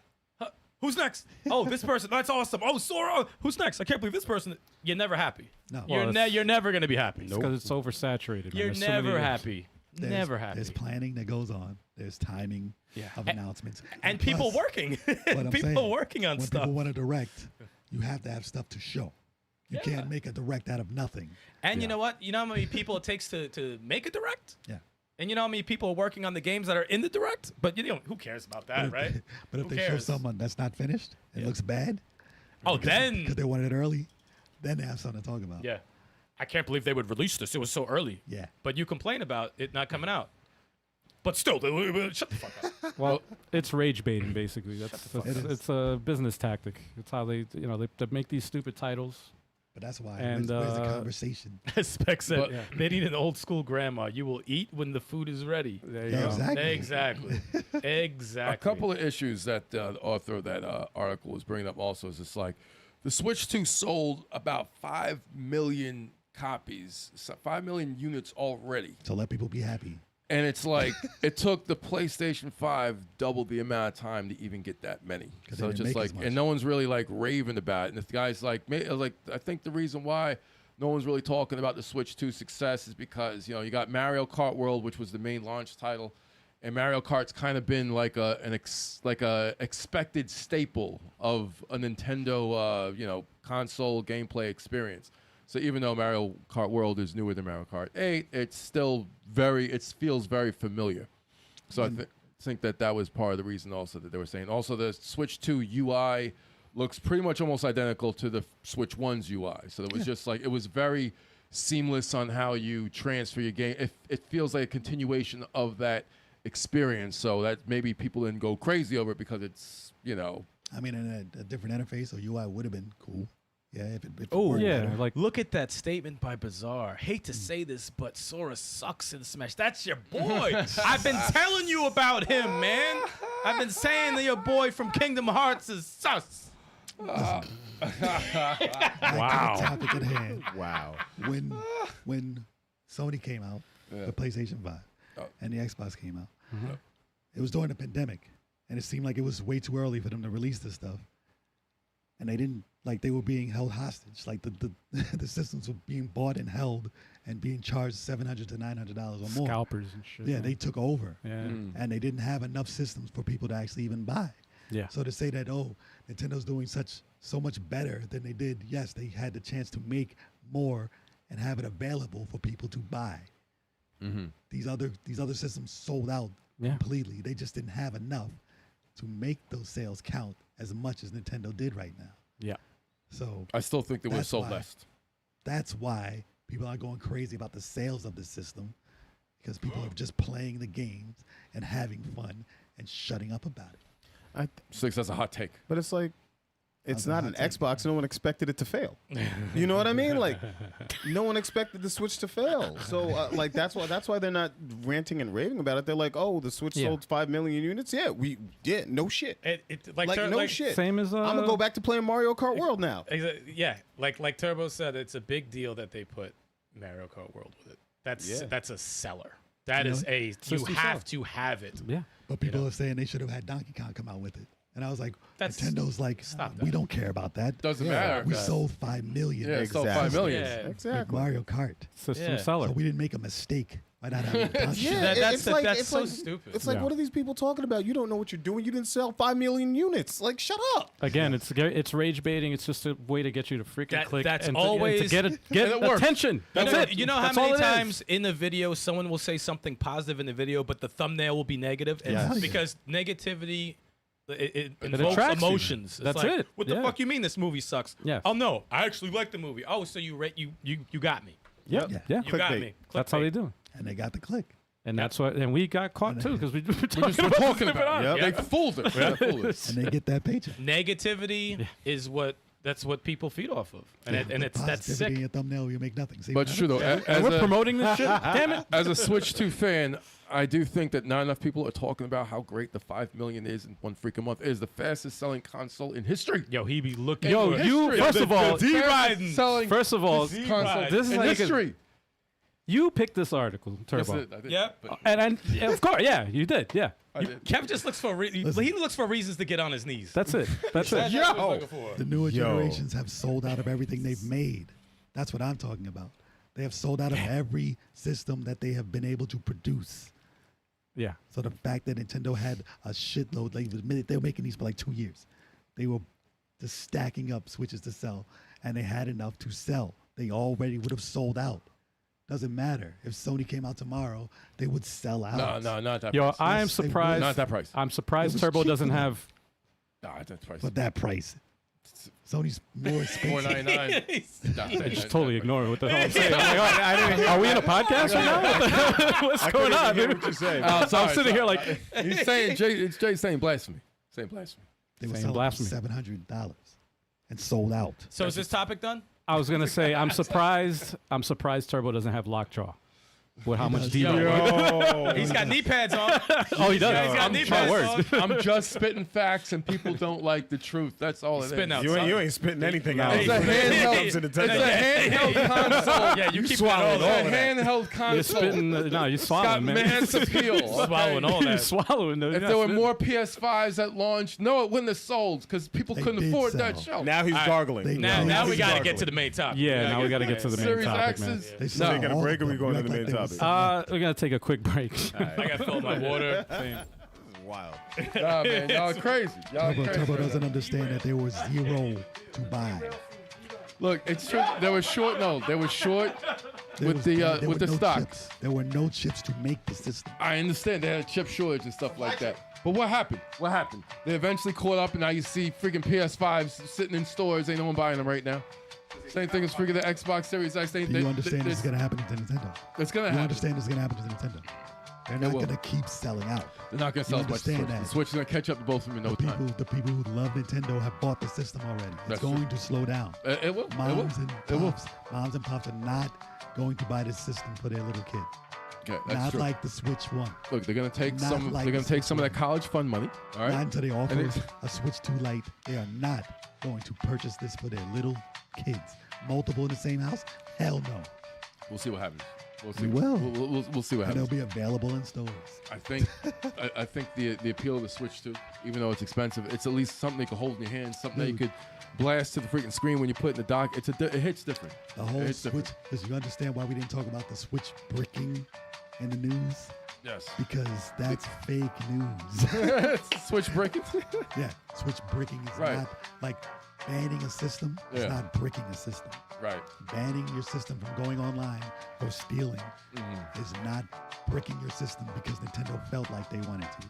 Who's next? Oh, this person. That's awesome. Oh, Sora. Who's next? I can't believe this person. You're never happy. No. Well, You're never gonna be happy. Because it's oversaturated. man. You're There's so never many- happy. There's- Never happy. There's planning that goes on. There's timing of announcements. And people plus, working. what I'm People saying, working on when stuff. people want to direct, you have to have stuff to show. You Yeah. can't make a direct out of nothing. And you know what? You know how many people it takes to make a direct? Yeah. And you know how many people are working on the games that are in the direct? But you know, who cares about that, right? But if Who they show cares? someone that's not finished, it looks bad. Oh, because then they wanted it early, then they have something to talk about. yeah. I can't believe they would release this. It was so early. Yeah. But you complain about it not coming out. But still, shut the fuck up. Well, it's rage baiting basically. That's It is. it's a business tactic. It's how they they make these stupid titles. But that's why. And, Where's the conversation? Spec said But- they need an old school grandma. You will eat when the food is ready. There you Yeah, go. exactly. Exactly. A couple of issues that the author of that article was bringing up also is just like the Switch 2 sold about 5 million copies, 5 million units already. So let people be happy. And it's like it took the PlayStation 5 double the amount of time to even get that many. 'Cause So they it's didn't just make like, as much. and no one's really like raving about it. And this guy's like, I think the reason why no one's really talking about the Switch 2 success is because you got Mario Kart World, which was the main launch title, and Mario Kart's kind of been like a expected staple of a Nintendo console gameplay experience. So even though Mario Kart World is newer than Mario Kart 8, it's still it feels very familiar. So I think that was part of the reason also that they were saying. Also, the Switch 2 UI looks pretty much almost identical to the Switch 1's UI. So it was just like, it was very seamless on how you transfer your game. It feels like a continuation of that experience. So that maybe people didn't go crazy over it because it's, I mean, in a different interface or UI would have been cool. Yeah, if it Oh, worked Yeah, better. like Look at that statement by Bizarre. Hate to say this, but Sora sucks in Smash. That's your boy. I've been telling you about him, man. I've been saying that your boy from Kingdom Hearts is sus. Back to the topic at hand. Wow. When Sony came out, the PlayStation 5, and the Xbox came out, it was during the pandemic, and it seemed like it was way too early for them to release this stuff. And they didn't, like, they were being held hostage. Like the the systems were being bought and held and being charged $700 to $900 or more. scalpers and shit. Yeah, man. they took over, Yeah. and they didn't have enough systems for people to actually even buy. Yeah. So to say that, Nintendo's doing so much better than they did, yes, they had the chance to make more and have it available for people to buy. These other systems sold out Yeah. completely. They just didn't have enough to make those sales count as much as Nintendo did right now. Yeah. So I still think they would have That's sold why. less. that's why people are going crazy about the sales of the system, because people are just playing the games and having fun and shutting up about it. Six, that's a hot take. But it's like, it's How's that not an hot take? Xbox. No one expected it to fail. You know what I mean? Like, no one expected the Switch to fail. So, like, that's why they're not ranting and raving about it. They're like, oh, the Switch Yeah. sold 5 million units. Yeah, we did. No shit. Like, no shit. Same as I'm gonna go back to playing Mario Kart World now. Yeah, like Turbo said, it's a big deal that they put Mario Kart World with it. That's a seller. That is you System have seller. to have it. Yeah. But people are saying they should have had Donkey Kong come out with it. And I was like, That's- Nintendo's like, stop we that. don't care about that. Doesn't Yeah. matter. We sold 5 million Yeah, it sold Exactly. 5 million. Yeah. with Exactly. Mario Kart. System Yeah. seller. So we didn't make a mistake Why not have it done? Yeah, That's it's so like, stupid. It's like, Yeah. what are these people talking about? You don't know what you're doing. You didn't sell 5 million units. Like, shut up. Again, it's rage baiting. It's just a way to get you to freaking click. That's and always- to get And it works. attention. That's it. You know how That's all many it is. times in the video someone will say something positive in the video, but the thumbnail will be negative? And Yes. because negativity it It invokes attracts you. emotions. It's That's like, it. What the Yeah. fuck you mean this movie sucks? Yeah. Oh no, I actually like the movie. Oh, so you got me. Yep. Yeah. Yeah. You got Clickbait. me. That's how they Clickbait. do. And they got the click. And that's what. And we got caught too because we were We're just talking talking about. about it. Yep. They fooled us. They fooled us. And they get that paycheck. Negativity is that's what people feed off of, and that's Positivity sick. in your thumbnail, you make nothing. See But what it's true though. happens? And we're As promoting this shit. Damn it. a Switch 2 fan, I do think that not enough people are talking about how great the 5 million is in one freaking month. It is the fastest selling console in history. Yo, he be looking. Yo, for you History. first of all, Fastest selling first of all, console this is in like a- history. you picked this article, Turbo. Yes, I did. Yep. But And of course, yeah, you did. Yeah, I did. Kev just looks for he looks for reasons to get on his knees. that's it. That's it. That's what he's looking for. The newer generations have sold out of everything they've made. That's what I'm talking about. They have sold out of every system that they have been able to produce. Yeah. So the fact that Nintendo had a shitload, they were making these for like 2 years. They were just stacking up Switches to sell, and they had enough to sell. They already would have sold out. Doesn't matter. If Sony came out tomorrow, they would sell out. No, not that Yo, price. I am Yes, they would. surprised. Not that price. I'm It surprised was Turbo cheap doesn't for them. No, have. not that price. For that price. Sony's more expensive. $499. Just totally ignoring what the hell I'm saying. I'm like, oh, I didn't, are we in a podcast right now? What's going on? Hear dude? what you're saying. So I'm sitting here like, He's saying Jay saying blasphemy. Saying blasphemy. They were Saying selling for blasphemy. $700 and sold out. So is this topic done? I was gonna say, I'm surprised Turbo doesn't have lockjaw. With how much does. deep. Yo. He's got knee pads on. Oh, he does. Yeah, he's got knee My pads word. on. I'm just spitting facts, and people don't like the truth. That's all it is. Spitting out. You ain't spitting anything out. It's a handheld. It's a handheld console. Yeah, you keep swallowed all all that. of that. Handheld console. You're spitting. No, you're It's swallowing, got man. mass appeal. okay? Swallowing all You're that. swallowing. If there were more PS5s at launch, no, it wouldn't have sold because people They couldn't did afford sell. that shelf. Now he's gargling. They- Now, Yeah, now he's we got to gargling. get to the main topic. Yeah, now we got to get to the main Series topic, man. X's. They So sold taking a all break, of or we them. going You to the act main like they topic? was We're gonna take a quick break. I got to fill my water. Wild. Nah, man, y'all crazy. Y'all Turbo, crazy. Turbo doesn't understand that there was zero to buy. Look, it's true. They were short. No, they were short There with was- the there with were the no stock. chips. There were no chips to make the system. I understand they had a chip shortage and stuff like that. But what happened? What happened? They eventually caught up, and now you see freaking PS5s sitting in stores. Ain't no one buying them right now. Same thing as freaking the Xbox Series X. Do you understand this is going to happen to Nintendo? It's gonna You happen. understand this is going to happen to Nintendo? They're not will. going to keep selling out. They're not gonna sell You as much. Switch. understand The that. Switch is gonna catch up to both of them in no time. The people who love Nintendo have bought the system already. It's That's going true. to slow down. It will. Moms and It will. moms and pops are not going to buy this system for their little kid. Okay, that's Not true. like the Switch One. Look, they're gonna take Not some. like They're gonna the take Switch some of that One. college fund money. All right. Not until they offer And it's- a Switch 2 Lite. They are not going to purchase this for their little kids. Multiple in the same house? Hell no. We'll see what happens. We'll see. We will. We'll see what And they'll happens. be available in stores. I think. I think the appeal of the Switch 2, even though it's expensive, it's at least something you can hold in your hand, something that you could blast to the freaking screen when you put it in the dock. It hits different. The whole It's Switch, different. because you understand why we didn't talk about the Switch bricking in the news? Yes. Because that's fake news. Switch breaking. Yeah, Switch bricking is Right. not like banning a system. It's Yeah. not bricking a system. Right. Banning your system from going online or stealing Mm-hmm. is not bricking your system because Nintendo felt like they wanted to.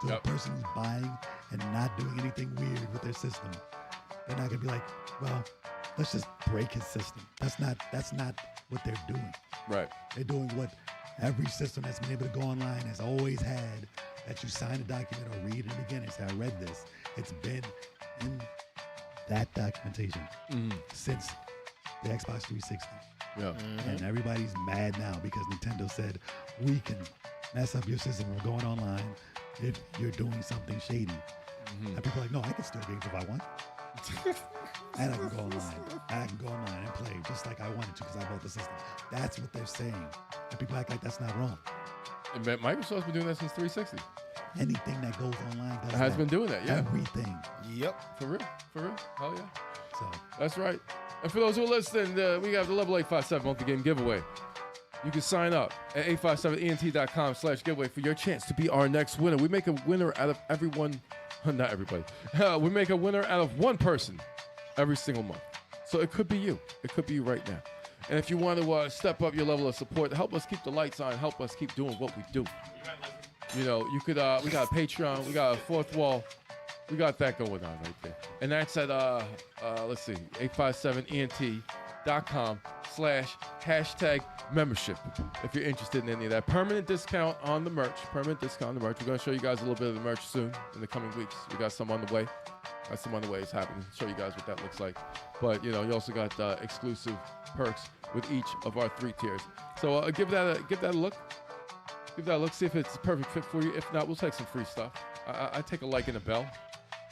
So Yep. the person who's buying and not doing anything weird with their system, they're not gonna be like, well, let's just break his system. That's not what they're doing. Right. They're doing what every system that's been able to go online has always had, that you sign a document or read it again and say, I read this. It's been in that documentation since the Xbox 360. Yeah. And everybody's mad now because Nintendo said, we can mess up your system when going online if you're doing something shady. And people are like, no, I can steal games if I want. And I can go online. And I can go online and play just like I wanted to because I bought the system. That's what they're saying. And people act like that's not wrong. And Microsoft's been doing that since 360. Anything that goes online does It has that. been doing that. Yeah. Everything. Yep. For real. For real. Hell yeah. So That's right. And for those who are listening, we got the Level 857 multi-game giveaway. You can sign up at 857ent.com/giveaway for your chance to be our next winner. We make a winner out of everyone, not everybody. We make a winner out of one person every single month. So it could be you. It could be you right now. And if you want to step up your level of support, help us keep the lights on, help us keep doing what we do. You know, you could. We got a Patreon, we got a fourth wall, we got that going on right there. And that's at let's see, 857ent.com/#membership. If you're interested in any of that, permanent discount on the merch. We're gonna show you guys a little bit of the merch soon in the coming weeks. We got some on the way. It's happening. Show you guys what that looks like. But you know, you also got exclusive perks with each of our 3 tiers. So give that a look. Give that a look. See if it's a perfect fit for you. If not, we'll take some free stuff. I take a like and a bell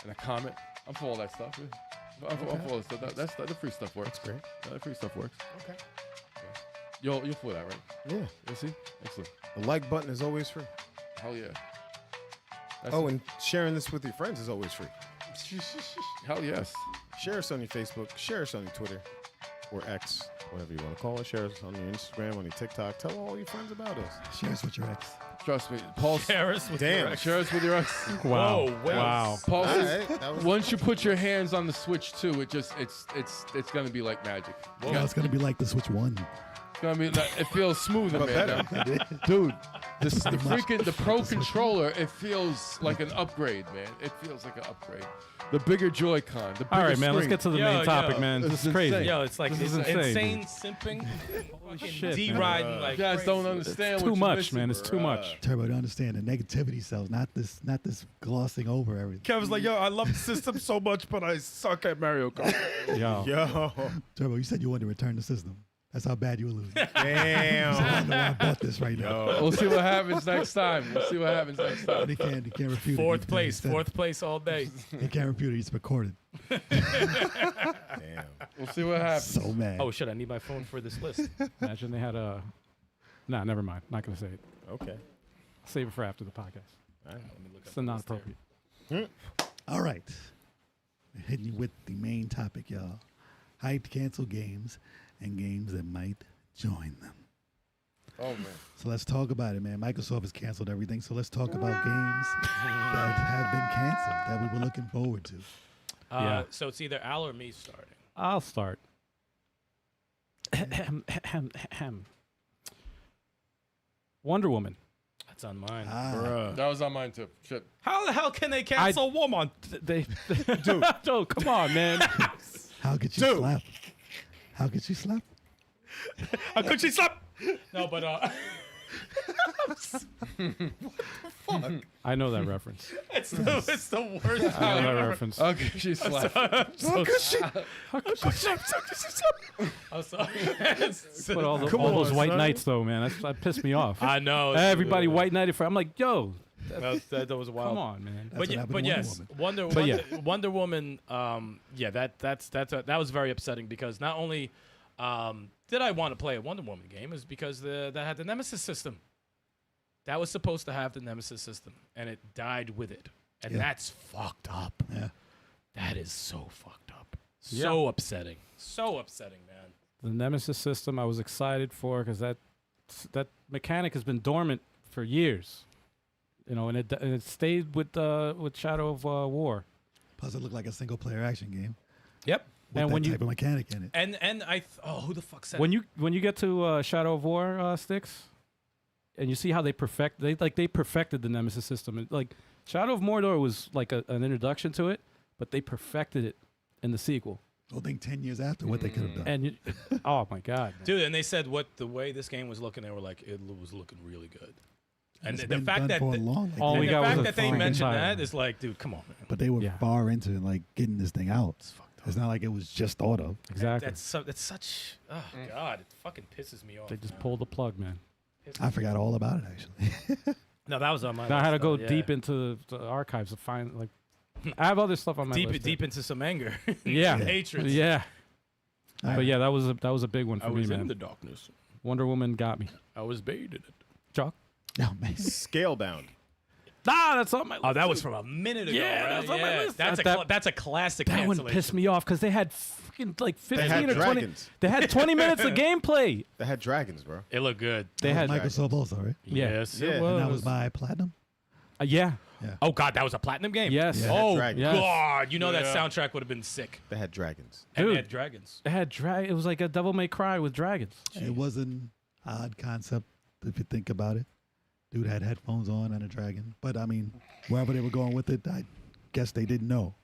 and a comment. I'm for all that stuff. I'm for all that stuff. That's the free stuff works. That's great. The free stuff works. Okay. You're for that, right? Yeah. You see? Excellent. The like button is always free. Hell yeah. And sharing this with your friends is always free. Hell yes. Share us on your Facebook. Share us on your Twitter or X, whatever you want to call it. Share us on your Instagram, on your TikTok. Tell all your friends about us. Share us with your ex. Trust me, Paul. Share us with Damn. your ex. Share us with your ex. Wow. Whoa, well. Wow. Paul All says, right, that was- once you put your hands on the Switch 2, it's gonna be like magic. Yeah, it's gonna be like the Switch 1. It's gonna be like, it feels smoother, But man. better. Dude, the Pro controller, it feels like an upgrade, man. It feels like an upgrade. The bigger Joy-Con, the bigger All right, man. Let's screen. get to the main topic, man. This This is is crazy. insane. Yo, it's like This it's is insane, insane. simping. Fucking Shit, man. D-riding like You guys don't crazy. understand It's what too you're much, missing. man. It's too much. Turbo, to understand the negativity sells, not this glossing over everything. Kevin's like, yo, I love the system so much, but I suck at Mario Kart. Yo. Yo. Turbo, you said you wanted to return the system. That's how bad you were losing. I Damn. know why I bought this right now. We'll see what happens next time. He can't refute it. Fourth place all day. He can't refute it. He's recorded. Damn. We'll see what happens. So mad. Oh shit! I need my phone for this list. Imagine they had a. Nah, never mind. Not gonna say it. Okay. Save it for after the podcast. All right. Let me look up It's the not list here. appropriate. All right. We're hitting you with the main topic, y'all. Hyped cancel games and games that might join them. Oh man. So let's talk about it, man. Microsoft has canceled everything. So let's talk about games that have been canceled that we were looking forward to. Yeah. So it's either Al or me starting. I'll start. Wonder Woman. That's on mine. That was on mine too. Shit. How the hell can they cancel Woman? Dude, come on, man. How could you slap? How could you slap? How could she slap? No, but I know that reference. it's the worst. I know that reference. Okay, she's slapped. I'm sorry. But all those white knights, though, man, that pissed me off. I know. Everybody white knighted for. I'm like, yo, That was wild. come on, man. That's what happened to yes, Wonder Wonder Woman. Yeah, that was very upsetting because not only did I want to play a Wonder Woman game, is because that had the Nemesis system. That was supposed to have the Nemesis system, and it died with it, and that's fucked up. Yeah. That is so fucked up. So upsetting. So upsetting, man. The Nemesis system, I was excited for because that mechanic has been dormant for years. You know, and it stayed with Shadow of War. Plus, it looked like a single player action game. Yep. With And that when type of mechanic in it. And who the fuck said When you get to Shadow of War, Stikz, and you see how they perfected the Nemesis system. Like Shadow of Mordor was like an introduction to it, but they perfected it in the sequel. I think 10 years after what they could have done. And oh my god, man. Dude, and they said the way this game was looking, they were like, it was looking really good. And It's the been fact done that for a long all time. we the got was fact a that they fucking mentioned title. that is like, dude, come on, man. But they were Yeah. far into like getting this thing out. It's fucked up. It's not like it was just thought of. Exactly. That's such. Oh God, it fucking pisses me off. They just man. pulled the plug, man. I forgot all about it actually. No, that was on my. Now I had to list, go though, yeah. deep into the archives to find like. I have other stuff on my list. deep into some anger. Yeah. Hatred. Yeah. All right. But yeah, that was a big one for I me, was in man. the darkness. Wonder Woman got me. I was bathed in it. Choc. No man. Scalebound. That's on my list. Oh, that was from a minute ago. Yeah, right? that's on my list. That's a classic. That one cancellation. pissed me off because they had fucking like 15 had or 20. dragons. They had 20 minutes of gameplay. They had dragons, bro. It looked good. They had Microsoft also, right? Yes, Yeah. it And was. And that was by Platinum. Yeah. Oh God, that was a platinum game. Yes. Yeah. Oh Dragons. Yes. God, you know that soundtrack would have been sick. They had dragons. And Dude. they had dragons. It had It was like a Devil May Cry with dragons. It was an odd concept if you think about it. Dude had headphones on and a dragon. But I mean, wherever they were going with it, I guess they didn't know.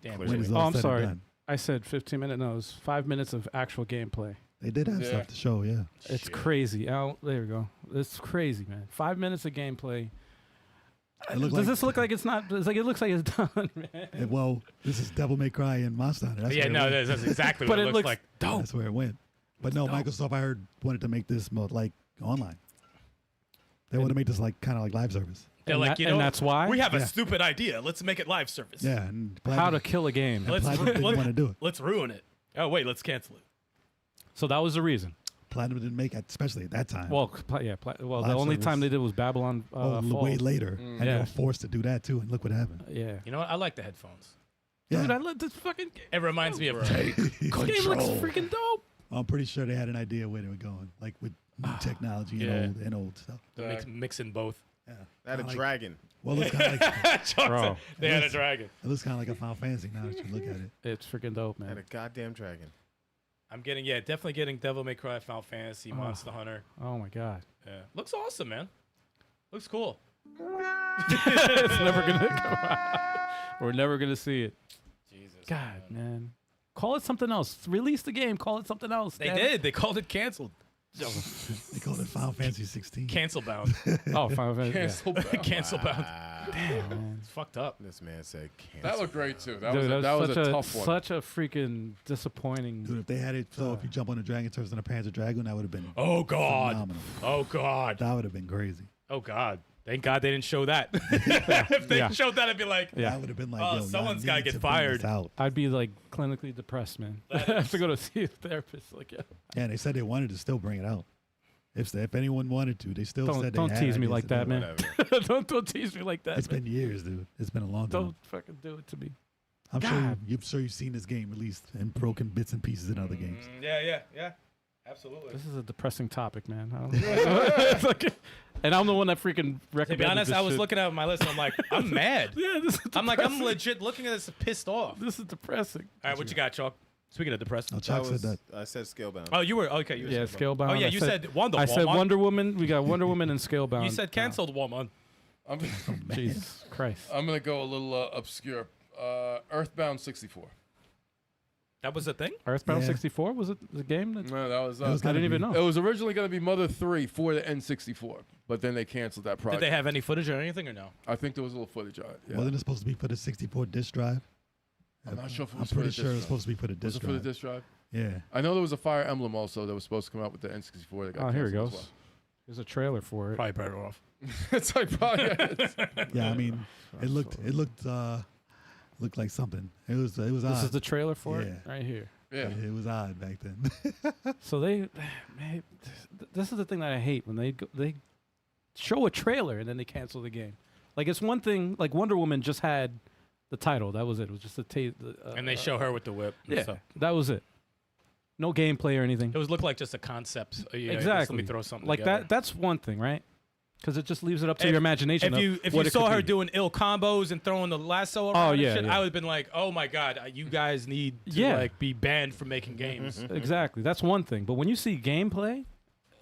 Damn. When it's Oh, all I'm said and sorry. done. I said 15 minutes. No, it was 5 minutes of actual gameplay. They did have stuff to show, yeah. It's crazy. Oh, there we go. It's crazy, man. 5 minutes of gameplay. It looked Does like, this look like it's not? It's like it looks like it's done, man. well, this is Devil May Cry and Monster Hunter. That's Yeah, where it no, went. that's exactly But what it it looks looks like. dope. That's where it went. But no, Microsoft, I heard, wanted to make this more like online. They want to make this like kind of like live service. They're And like, that- you and know, that's why? we have a Yeah. stupid idea. Let's make it live service. Yeah, and How to kill a game. Let's Platinum didn't want to do it. let's ruin it. Oh wait, let's cancel it. So that was the reason. Platinum didn't make it, especially at that time. Well, the Live only service. time they did was Babylon Fall. way later, and they Yeah. were forced to do that too. And look what happened. Yeah. You know what? I like the headphones. Yeah, Dude, I let this fucking It reminds me of this game looks freaking dope. I'm pretty sure they had an idea where they were going, like with new technology Yeah. and old stuff. mixing both. Yeah, They had a Like- dragon. Well, it looks kind of like Bro, They had a dragon. it looks kind of like a Final Fantasy now that you look at it. it's freaking dope, They had man. a goddamn dragon. I'm getting definitely getting Devil May Cry, Final Fantasy, Monster Hunter. Oh my god. Yeah, looks awesome, man. Looks cool. It's never gonna come out. We're never gonna see it. Jesus. God, man. Call it something else. Release the game. Call it something else. They damn it. did. They called it canceled. They call it Final Fantasy 16. Cancel bound. Oh, Final Fantasy. yeah. Cancel. Cancel bound. Damn, man. It's fucked up. This man said cancel. That looked great too. That Dude, was a such tough one. Such a freaking disappointing. Dude, if they had it, so if you jump on a dragon, turns into a Panzer Dragoon, that would have been Oh God. phenomenal. Oh God. That would have been crazy. Oh God. Thank God they didn't show that. If they Yeah. showed that, I'd be like, Yeah. That would have been like, Oh, yo, someone's y'all gotta need get to bring fired. this out. I'd be like clinically depressed, man. I have to go to see a therapist. Like, yeah. Yeah, and they said they wanted to still bring it out. If anyone wanted to, they still Don't- said they don't had tease me ideas like to that, do it. man. Whatever. don't tease me like that. It's man. been years, dude. It's been a long time. Don't fucking do it to me. I'm God. sure you've seen this game released in broken bits and pieces in other games. yeah. Absolutely. This is a depressing topic, man. I don't It's like- and I'm the one that freaking recommended To be honest, this I was shit. looking at my list and I'm like, I'm mad. Yeah, this is I'm like, I'm depressing. legit looking at this pissed off. This is depressing. All right, what you got, Chalk? Speaking of depressed. No, Chuck said that. I said Scalebound. Oh, you were okay. You were Yeah, Scalebound. Oh yeah, I you said Wonder I Woman. said Wonder Woman. We got Wonder Woman and Scalebound. You said canceled Woman. I'm, Jesus Christ. I'm gonna go a little obscure. Earthbound 64. That was a thing. Earthbound Yeah. 64 was it the game? That, No, that was. It was I didn't even know. It was originally gonna be Mother 3 for the N64, but then they canceled that Did project. they have any footage or anything or no? I think there was a little footage on it. Yeah. Wasn't it supposed to be for the 64 disc drive? I'm not sure if it I'm was for pretty the sure disc it was drive. supposed to be for the Was disc it for the drive. disc drive? Yeah. I know there was a Fire Emblem also that was supposed to come out with the N64. That got Oh, here he canceled goes. as There's a trailer for it. Probably better off. well. It's like probably. Yeah, I mean, it looked like something. It was This odd. is the trailer for it Yeah. right here. Yeah. It was odd back then. So man, this is the thing that I hate when they show a trailer and then they cancel the game. Like it's one thing. Like Wonder Woman just had the title. That was it. It was just a And they show her with the whip. And Yeah, stuff. that was it. No gameplay or anything. It was look like just a concept. Yeah, just Exactly. let me throw something like together. that. That's one thing, right? Because it just leaves it up to If- your imagination. If what you it saw could her be. doing ill combos and throwing the lasso around and yeah, shit, yeah. I would have been like, oh my God, you guys need to Yeah. like be banned from making games. Exactly. That's one thing. But when you see gameplay,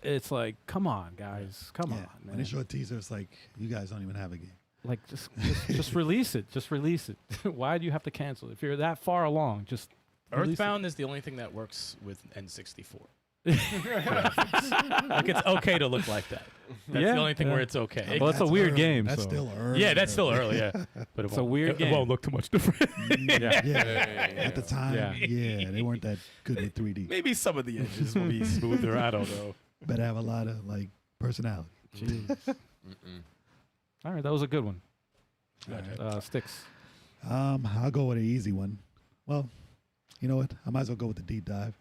it's like, come on, guys. Come yeah. on, When they man. show a teaser, it's like you guys don't even have a game. Like, just release it. Just release it. Why do you have to cancel it? If you're that far along, just release it. Earthbound is the only thing that works with N64. Like it's okay to look like that. That's Yeah, the only thing yeah. where it's okay. Well, it's a That's weird early. game. That's so. still early. Yeah, that's still early. Yeah, but It's a weird game. It won't look too much different. Yeah. Yeah. At the time, Yeah. yeah, they weren't that good with 3D. Maybe some of the edges will be smoother. I don't know. Better have a lot of like personality. All right, that was a good one. Stikz. I'll go with an easy one. Well, you know what? I might as well go with the deep dive.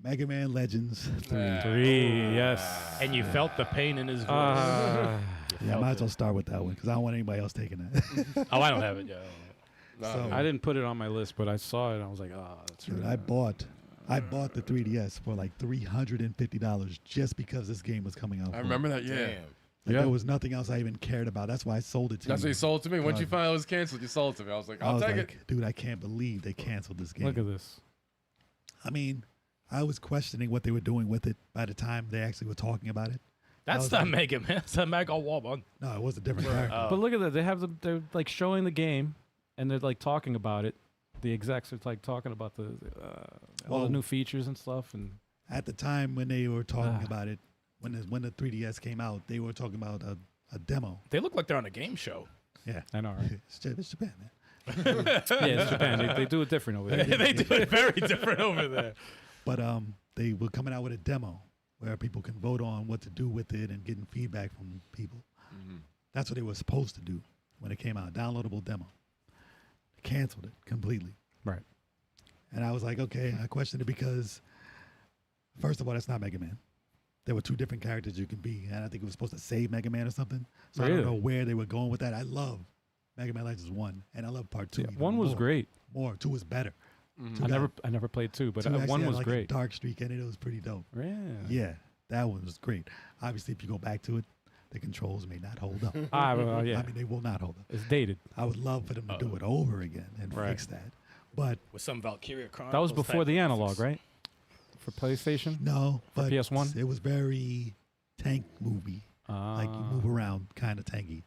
Mega Man Legends 3. 3, yes. And you felt the pain in his voice. Yeah, I might as well start with that one because I don't want anybody else taking that. Oh, I don't have it. Yeah. So- I didn't put it on my list, but I saw it and I was like, oh, that's Dude, really I bought the 3DS for like $350 just because this game was coming out. I remember that. Yeah. Damn. Like, Yeah. there was nothing else I even cared about. That's why I sold it to That's you. what you sold to me. Once you God. found out it was canceled, you sold it to me. I was like, I'll take it. Dude, I can't believe they canceled this game. Look at this. I mean, I was questioning what they were doing with it by the time they actually were talking about it. That's was not like- Mega Man. That's a Mega Woman. No, it was a different character. But look at that. They have they're like showing the game and they're like talking about it. The execs are like talking about all Well- the new features and stuff. And At the time when they were talking Ah. about it, when the 3DS came out, they were talking about a demo. They look like they're on a game show. Yeah. I know, right? It's Japan, man. Yeah, it's Japan. They do it different over there. They do it very different over there. But they were coming out with a demo where people can vote on what to do with it and getting feedback from people. That's what they were supposed to do when it came out, downloadable demo. They canceled it completely. Right. And I was like, okay, I questioned it because, first of all, that's not Mega Man. There were two different characters you can be, and I think it was supposed to save Mega Man or something. So I Really? don't know where they were going with that. I love Mega Man Legends 1, and I love Part 2. Yeah, even one was more. great. More. 2 was better. I never played two, but Two actually one had was like great. a dark streak in it. It was pretty dope. Yeah. Yeah, that one was great. Obviously, if you go back to it, the controls may not hold up. Yeah. I mean, they will not hold up. It's dated. I would love for them to do it over again and Right. fix that. But With some Valkyria Chronicles. That was before type the graphics. analog, right? For PlayStation. no, but PS1? it was very tank movie. Like you move around, kind of tanky.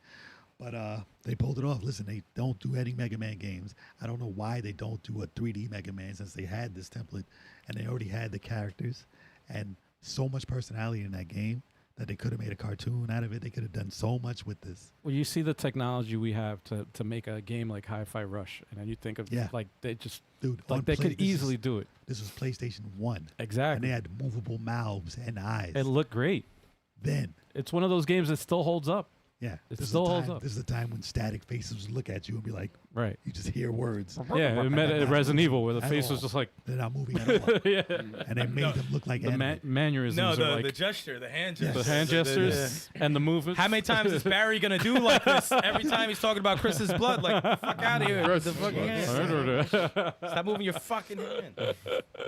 But they pulled it off. Listen, they don't do any Mega Man games. I don't know why they don't do a 3D Mega Man since they had this template and they already had the characters and so much personality in that game that they could have made a cartoon out of it. They could have done so much with this. Well, you see the technology we have to make a game like Hi-Fi Rush, and then you think of Yeah. like they just Dude, like on they Play- could this is- easily do it. This was PlayStation 1. And Exactly. they had movable mouths and eyes. It looked great. Then, It's one of those games that still holds up. yeah, It this still is the holds time, up. This is the time when static faces would look at you and be like, Right. you just hear words. Yeah, it met at Resident Evil where the At face all. was just like They're not moving at all. yeah. And they made them look like The animated. mannerisms No, are the like gesture, the hand Yes. gesture. the hand gestures and the movements. How many times is Barry gonna do like this every time he's talking about Chris's blood? Like, fuck out of here. with the fucking hand. Stop moving your fucking hand.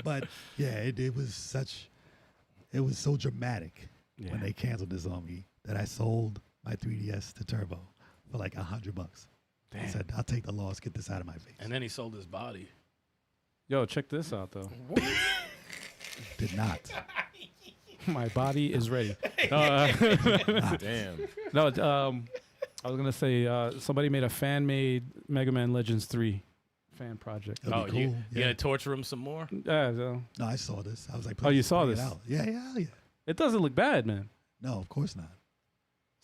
But yeah, it was so dramatic when Yeah. they canceled this on me that I sold my 3DS to Turbo for like $100. I said, I'll take the loss, get this out of my face. And then he sold his body. Yo, check this out though. Did not. My body is ready. Damn. No, I was gonna say somebody made a fan-made Mega Man Legends 3 fan project. That'd be cool. You Yeah. gonna torture him some more? Yeah, so No, I saw this. I was like, Oh, you please saw bring it this? out. Yeah, yeah. it doesn't look bad, man. No, of course not.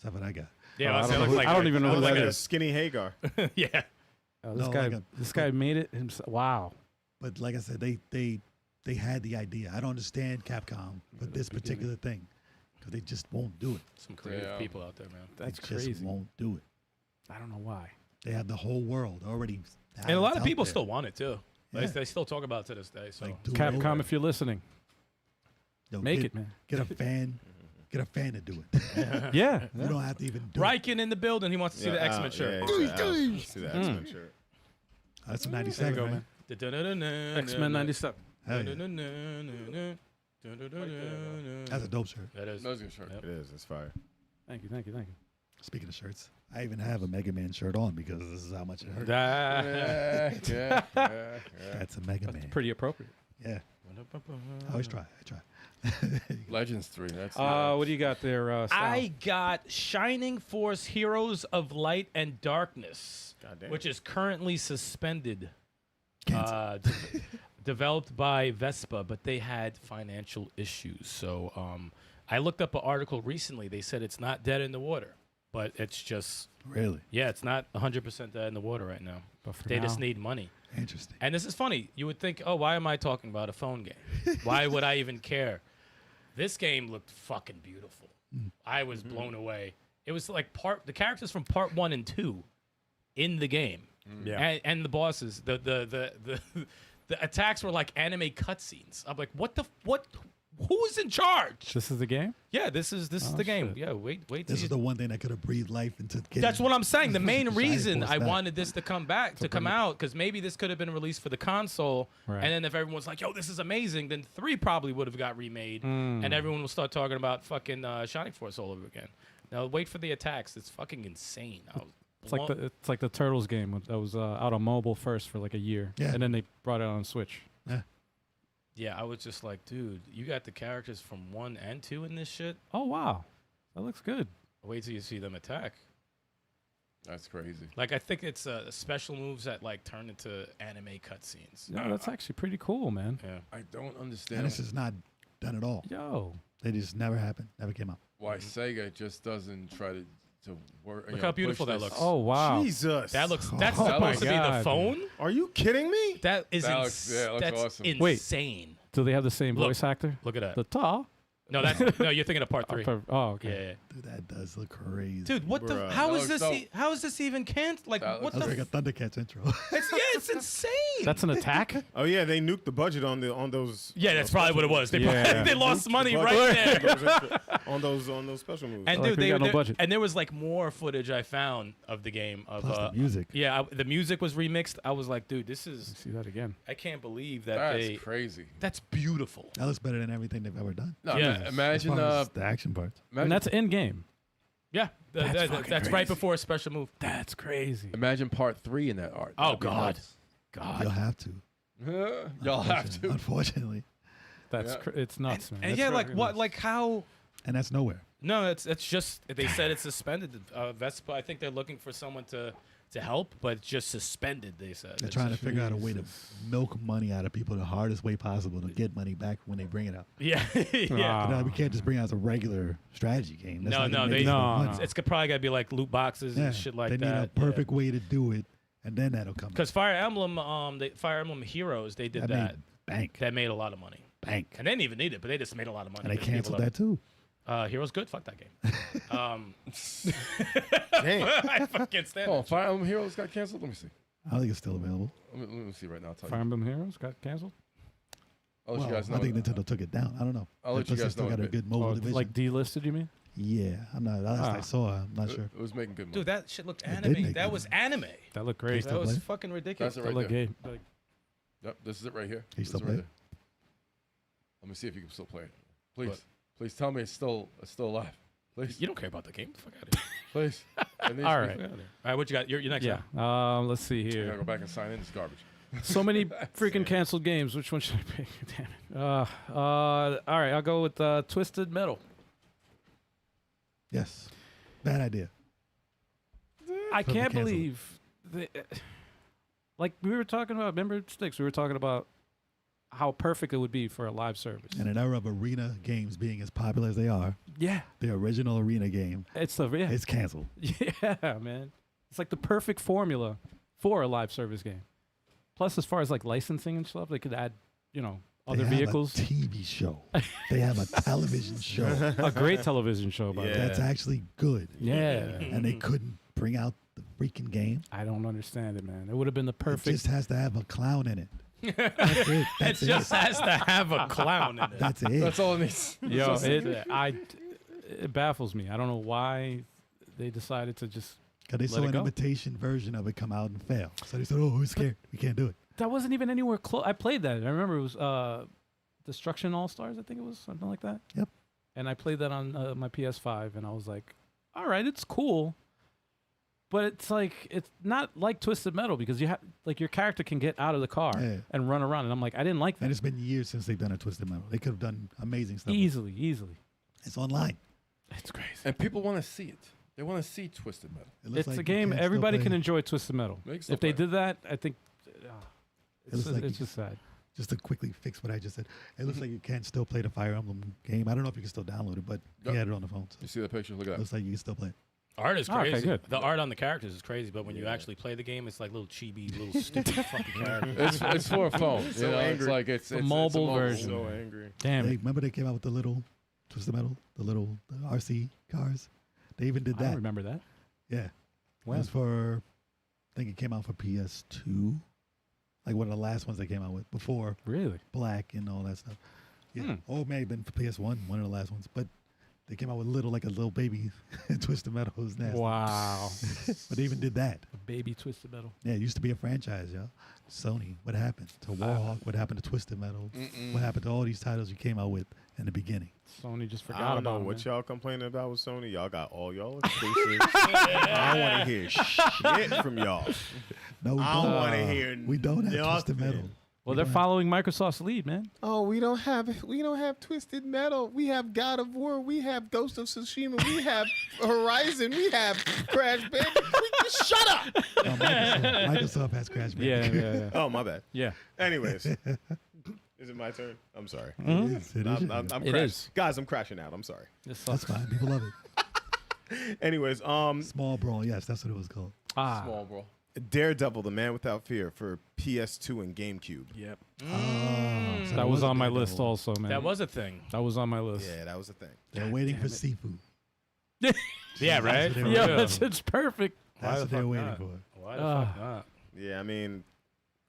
That's what I got. Yeah, I it don't know looks who- like I don't even know I who was that like a is. skinny Hagar. yeah. This No, guy, like a- this guy made it himself. Wow. But like I said, they had the idea. I don't understand Capcom for this particular thing because they just won't do it. Some creative Yeah. people out there, man. That's They just crazy. won't do it. I don't know why. They have the whole world already. And a lot of out people there. still want it too. Yeah. They still talk about it to this day. So Like, do it Capcom, over. if you're listening, Yo, make get, it, man. Get a fan. Get a fan to do it. Yeah. You don't have to even do it. Riken in the building. He wants to see the X-Men shirt. See the X-Men shirt. That's from There you 97, go, right? man. X-Men 97. Hell yeah. That's a dope shirt. That is. That was a good shirt. Yep. It is. It's fire. Thank you, thank you, thank you. Speaking of shirts, I even have a Mega Man shirt on because this is how much it hurt. Yeah. That's a Mega Man. Pretty appropriate. Yeah. I always try. I try. Legends 3. That's What do you got there, Stal? I got Shining Force Heroes of Light and Darkness, Goddamn. which is currently suspended. Cancel. Developed by Vespa, but they had financial issues. So I looked up an article recently. They said it's not dead in the water, but it's just, Really? yeah, it's not 100% dead in the water right now. But for They just now- need money. Interesting. And this is funny. You would think, oh, why am I talking about a phone game? Why would I even care? This game looked fucking beautiful. I was blown away. It was like the characters from part 1 and 2 in the game. Yeah. And the bosses, the attacks were like anime cutscenes. I'm like, what Who's in charge? This is the game? Yeah, this is the game. shit. Yeah, wait. This till is you- the one thing that could have breathed life into. That's what I'm saying. The main Shining reason Force I back. wanted this to come out, because maybe this could have been released for the console, Right. and then if everyone's like, "Yo, this is amazing," then 3 probably would have got remade, and everyone will start talking about fucking Shining Force all over again. Now wait for the attacks. It's fucking insane. It's like the Turtles game that was out on mobile first for like a year, Yeah. and then they brought it on Switch. Yeah, I was just like, dude, you got the characters from 1 and 2 in this shit. Oh wow, that looks good. Wait till you see them attack. That's crazy. Like, I think it's special moves that like turn into anime cutscenes. No, that's actually pretty cool, man. Yeah. I don't And understand this is not done at all. Yo, They just never happened. Never came out. why Sega just doesn't try to work. Look how beautiful that looks. oh wow, Jesus. That's Oh supposed my to be the God, phone. Are you kidding me? That is That looks- yeah, it looks that's awesome. Wait. insane. do they have the same Look. voice actor? Look at that. The Ta? No, no, you're thinking of part 3. Oh, okay. Yeah, yeah. Dude, that does look crazy. Dude, what the? Bruh. How That is looks this? dope. How is this even can't? Like, That what That the? was like a Thundercats intro. It's insane. That's an attack. Oh yeah, they nuked the budget on those. Yeah, that's probably what it was. They, Yeah. they lost money right budget there. on those special moves. And Like, dude, we got no budget. and there was like more footage I found of the game of Plus the music. Yeah, the music was remixed. I was like, dude, this is. See that again. I can't believe that That's crazy. That's beautiful. That looks better than everything they've ever done. No, Yeah. As imagine. far as the action parts. And Imagine, that's in game. Yeah, That's fucking that's right crazy. before a special move. That's crazy. imagine part 3 in that art. Oh That'd be God, nuts. You'll have to. Y'all have to. Unfortunately. That's Yeah. it's nuts, man. and That's yeah, really like what, nuts. like how? And that's nowhere. No, it's just they said it's suspended. Vespa, I think they're looking for someone to help, but it's just suspended. They said They're It's trying to just- figure out a way to milk money out of people the hardest way possible to get money back when they bring it out. Yeah, yeah. You know, we can't just bring out a regular strategy game. That's No, not gonna no, make they any no, money. no. It's probably gotta be like loot boxes Yeah, and shit like they that. need a perfect way to do it, and then that'll come. Because Fire Emblem, Fire Emblem Heroes, they did That that. made bank, That made a lot of money, bank, and they didn't even need it, but they just made a lot of money. and they because people canceled that too. love it. Heroes good. Fuck that game. Damn. I fucking stand Oh, it. Fire Emblem Heroes got canceled. Let me see. I don't think it's still available. Let me see right now. I'll tell Fire you. Emblem Heroes got canceled. I'll let Well, you guys know. I think Nintendo took it down. I don't know. I'll let you Plus, they guys still know got in a a bit. good mobile Oh, division. like delisted, you mean? Yeah, I'm not. Last I saw, I'm not sure. It was making good money. Dude, that shit looked It did anime. make That good was money. anime. That looked great. Still That was play? fucking ridiculous. That's it That right looked there. gay. Like, Yep, this is it right here. You This still is right play? there. Let me see if you can still play it. Please, What? please tell me it's still alive. Please, You don't care about the game. Fuck out of here. please. It needs All to be- right. All right, what you got? You're next. yeah. Round. Let's see I gotta here. go back and sign in. It's garbage. So many freaking canceled games. Which one should I pick? Damn it. All right. I'll go with Twisted Metal. Yes. Bad idea. I Put them can't canceled. believe, like we were talking about. Remember Stikz? We were talking about how perfect it would be for a live service. In an era of arena games being as popular as they are, Yeah, the original arena game it's the yeah, is canceled. yeah, man. It's like the perfect formula for a live service game. Plus, as far as like licensing and stuff, they could add, other They have vehicles. a TV show. They have a television show A great television show, by the way. that's actually good. Yeah, And they couldn't bring out the freaking game. I don't understand it, man. It would have been the It perfect. just has to have a clown in it. That's it. It That's it. just has to have a clown in it. That's it. That's all it needs. Yo, Just- it baffles me. I don't know why they decided to just. Because they Let saw it an go. imitation version of it come out and fail. So they said, oh, we're scared. We can't do it. That wasn't even anywhere close. I played that. I remember it was Destruction All Stars. I think it was something like that. Yep. And I played that on my PS5, and I was like, all right, it's cool. But it's like it's not like Twisted Metal because you have like your character can get out of the car Yeah. and run around, and I'm like, I didn't like And that. it's been years since they've done a Twisted Metal. They could have done amazing stuff. with Easily. it. It's online. It's crazy. And people want to see it. They want to see Twisted Metal. It looks It's like a you game can still everybody play- can enjoy. Twisted Metal. They can still If they play. did that, I think looks like it's you just sad. Just to quickly fix what I just said, it looks like you can still play the Fire Emblem game. I don't know if you can still download it, but Yep. he had it on the phone. So You see the picture? Look at it that. looks like you can still play it. Art is Oh, okay, crazy. good. The art on the characters is crazy, but when you actually play the game, it's like little chibi, little stupid fucking characters. It's for a phone. So you know, it's angry. like it's a a mobile mobile version. So angry. Damn. They, remember they came out with the little Twisted Metal, the RC cars. They even did I don't that. remember that. Yeah, it When? was for. I think it came out for PS2, like one of the last ones they came out with before Really? Black and all that stuff. Yeah. Or it may have been for PS1, one of the last ones. But they came out with like a little baby Twisted Metal. It was nasty. Wow. But they even did that. A baby Twisted Metal. Yeah, it used to be a franchise, y'all. Sony, what happened to Warhawk? What happened to Twisted Metal? What happened to all these titles you came out with in the beginning? Sony just forgot I don't about know what man. y'all complaining about with Sony. Y'all got all y'all exclusives. I don't want to hear shit from y'all. No, we I don't don't. want to hear. We don't have Twisted nothing. Metal. Well, they're following Microsoft's lead, man. Oh, we don't have Twisted Metal. We have God of War. We have Ghost of Tsushima. We have Horizon. We have Crash Bandicoot. Shut up. No, Microsoft has Crash Bandicoot. Yeah. Oh, my bad. Yeah. Anyways, is it my turn? I'm sorry. It is. It is. I'm It is. Guys, I'm crashing out. I'm sorry. This That's sucks. fine. People love it. Anyways, Small Brawl. Yes, that's what it was called. Small, bro. Daredevil, The Man Without Fear for PS2 and GameCube. Yep. So That it was on my Daredevil. list also, man. That was a thing. That was on my list. Yeah, that was the thing. They're waiting for Sifu. Yeah, right? That's what they were Yeah, waiting it's perfect. That's what they're waiting not? for. Why the fuck not? Yeah, I mean,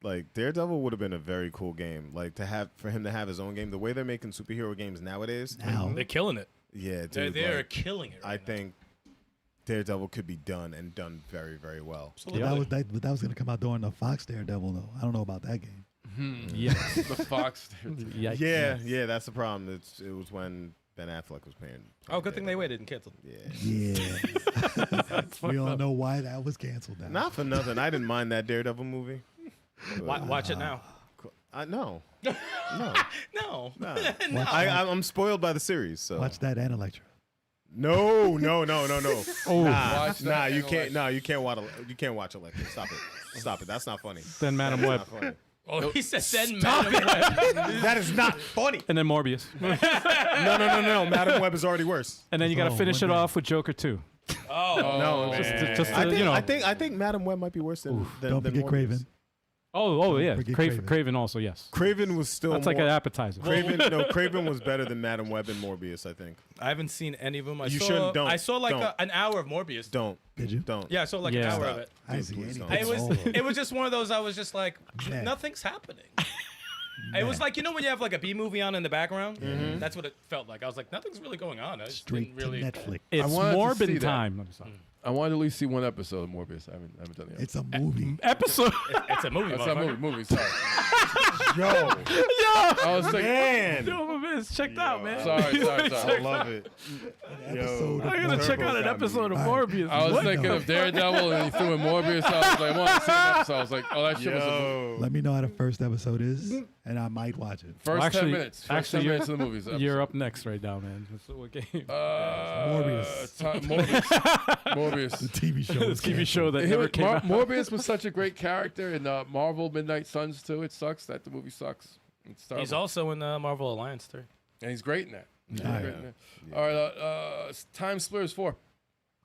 like Daredevil would have been a very cool game. Like for him to have his own game. The way they're making superhero games nowadays. Now, They're killing it. Yeah, dude. They're like, killing it. I Right think Daredevil could be done and done very, very well. but that was going to come out during the Fox Daredevil, though. I don't know about that game. Yes. The Fox. Yikes. Yeah, that's the problem. It was when Ben Affleck was playing. Oh, good thing they waited and canceled. Yeah. Yeah. We all know why that was canceled now. Not for nothing. I didn't mind that Daredevil movie. Watch it now. No. No. I'm spoiled by the series. So Watch that and Electra. No. Oh, Watch Nah, that you and can't. No, you can't watch. You can't watch Electra. Stop it. That's not funny. then Madam That's Web. not funny. Oh, he said then Madam Web. That is not funny. And then Morbius. No. Madam Web is already worse. And then you got to Oh, finish it one off with Joker 2. Oh, No, man. Just I think, you know. I think Madam Web might be worse than. Don't forget Morbius. Craven. Oh, yeah. forget Craven. Craven. Craven also, yes. Craven was still. That's like an appetizer. Craven was better than Madam Web and Morbius. I think. I haven't seen any of them. You shouldn't. Don't. I saw like Don't. An hour of Morbius. Don't. Did you? Don't. Yeah, I saw like Yeah. an hour Stop. of it. I didn't see please anything. don't. It was All of it. it was just one of those. I was just like, Nah. nothing's happening. It was like, you know when you have like a B movie on in the background? That's what it felt like. I was like, nothing's really going on. I just Straight didn't really. to Netflix. It's wanted to see Morbin that. time. I'm sorry. I wanted to at least see one episode of Morbius. I haven't done it yet. It's a movie. Episode. It's a movie. That's not motherfucker. movie. Sorry. Yo, I was thinking. man. Yo, my man's checked out, man. Sorry. I love it. Episode I of gotta check Turbo out an got me. episode of Alright. Morbius. I was What? thinking of Daredevil and he threw in Morbius. I was like, I want to see an episode. I was like, oh, that shit was a movie. Let me know how the first episode is, and I might watch it. First Well, 10 minutes. First 10 you're- minutes of the movies. You're up next right now, man. So what game? Morbius. Morbius. The TV show. the is TV show that It never was- came out. Morbius was such a great character in Marvel Midnight Suns too. It sucks that the movie sucks. It's terrible. He's also in Marvel Alliance too. and he's great in that. He's Yeah. great in that. All right, Time Splitters 4.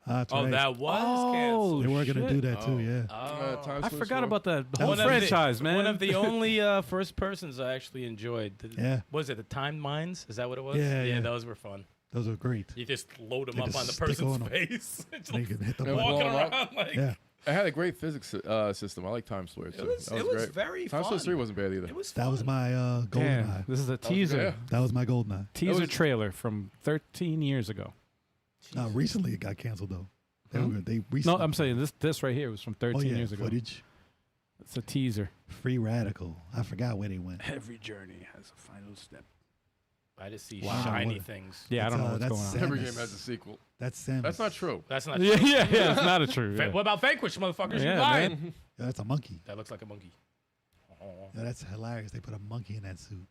That's Oh, right. that was Oh, canceled. They were gonna do that too. Yeah. Time I Splitters forgot 4. about that whole One of franchise, man. One of the only first persons I actually enjoyed. Yeah. Was it the Timed Mines? Is that what it was? Yeah. Those were fun. Those are great. You just load them They up just on the stick person's on 'em. face. It's And you like can hit the Yeah, button. blow walking 'em up. around like. Yeah. It had a great physics system. I like Time Splitters. It was, that it was was great. very Time fun. Splitters 3 wasn't bad either. It was fun. That was my golden Damn, eye. this is a teaser. yeah. That was my golden eye. Teaser was- trailer from 13 years ago. Now recently it got canceled though. They No, recently. I'm saying this right here was from 13 years ago. Footage. It's a teaser. Free Radical. I forgot where they went. Every journey has a final step. I just see Wow. shiny What- things. Yeah, I don't know what's that's going on. Samus. Every game has a sequel. That's Samus. That's not true. That's not Yeah, true. yeah, it's not a true. What Yeah. about Vanquish, motherfuckers? Yeah, you lying? man. Yeah, that's a monkey. That looks like a monkey. Yeah, that's hilarious. They put a monkey in that suit.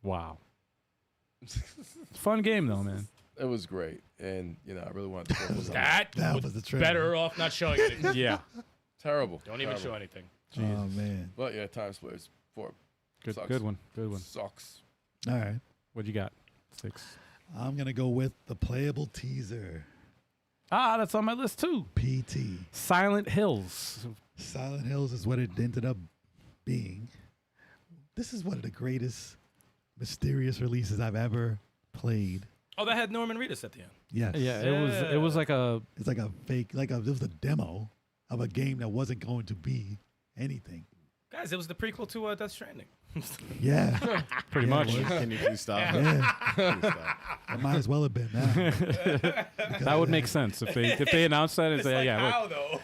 Wow. It's a fun game though, man. It was great, and I really wanted to focus on it. That would was the trailer. better off not showing anything. Yeah. Terrible. Don't even Terrible. show anything. Oh man. But yeah, Time Splitters 4 Good, Sucks. good one. Good one. sucks. All right. What you got? Six. I'm gonna go with the playable teaser. Ah, that's on my list too. PT. Silent Hills. Silent Hills is what it ended up being. This is one of the greatest mysterious releases I've ever played. Oh, that had Norman Reedus at the end. Yes. Yeah, it was like a It's like a fake, it was a demo of a game that wasn't going to be anything. Guys, it was the prequel to Death Stranding. Yeah. Pretty Yeah, much. it was. Can you please stop? Yeah. Please stop. It might as well have been now. That would make sense if they announced that. It's like, yeah, How though?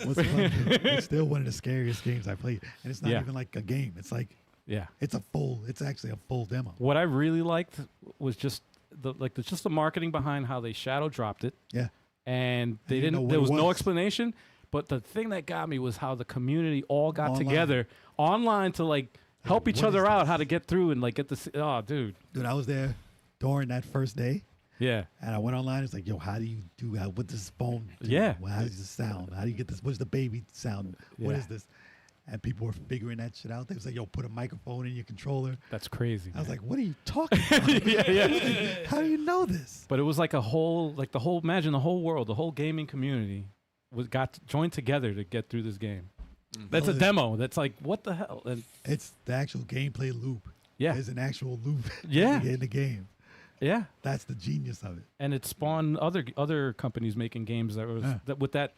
What's funny, it's still one of the scariest games I played. And it's not Yeah. even like a game. It's like, yeah. it's actually a full demo. What I really liked was just the marketing behind how they shadow dropped it, Yeah. and they didn't know didn't. what There it was no was. explanation. But the thing that got me was how the community all got Online. together online to like help each what other is out, this? how to get through and like get this. Oh, dude. Dude, I was there during that first day. Yeah. And I went online. It's like, yo, how do you do? What does this phone do? Yeah. Well, how does this sound? How do you get this? What's the baby sound? What Yeah. is this? And people were figuring that shit out. They was like, yo, put a microphone in your controller. That's crazy. I was man. like, what are you talking about? yeah. How do you know this? But it was like imagine the whole world, the whole gaming community got joined together to get through this game. That's a Well, demo. That's like, what the hell? And It's the actual gameplay loop. yeah, There's an actual loop Yeah. in the game. yeah. That's the genius of it. And it spawned other companies making games that was Yeah. with that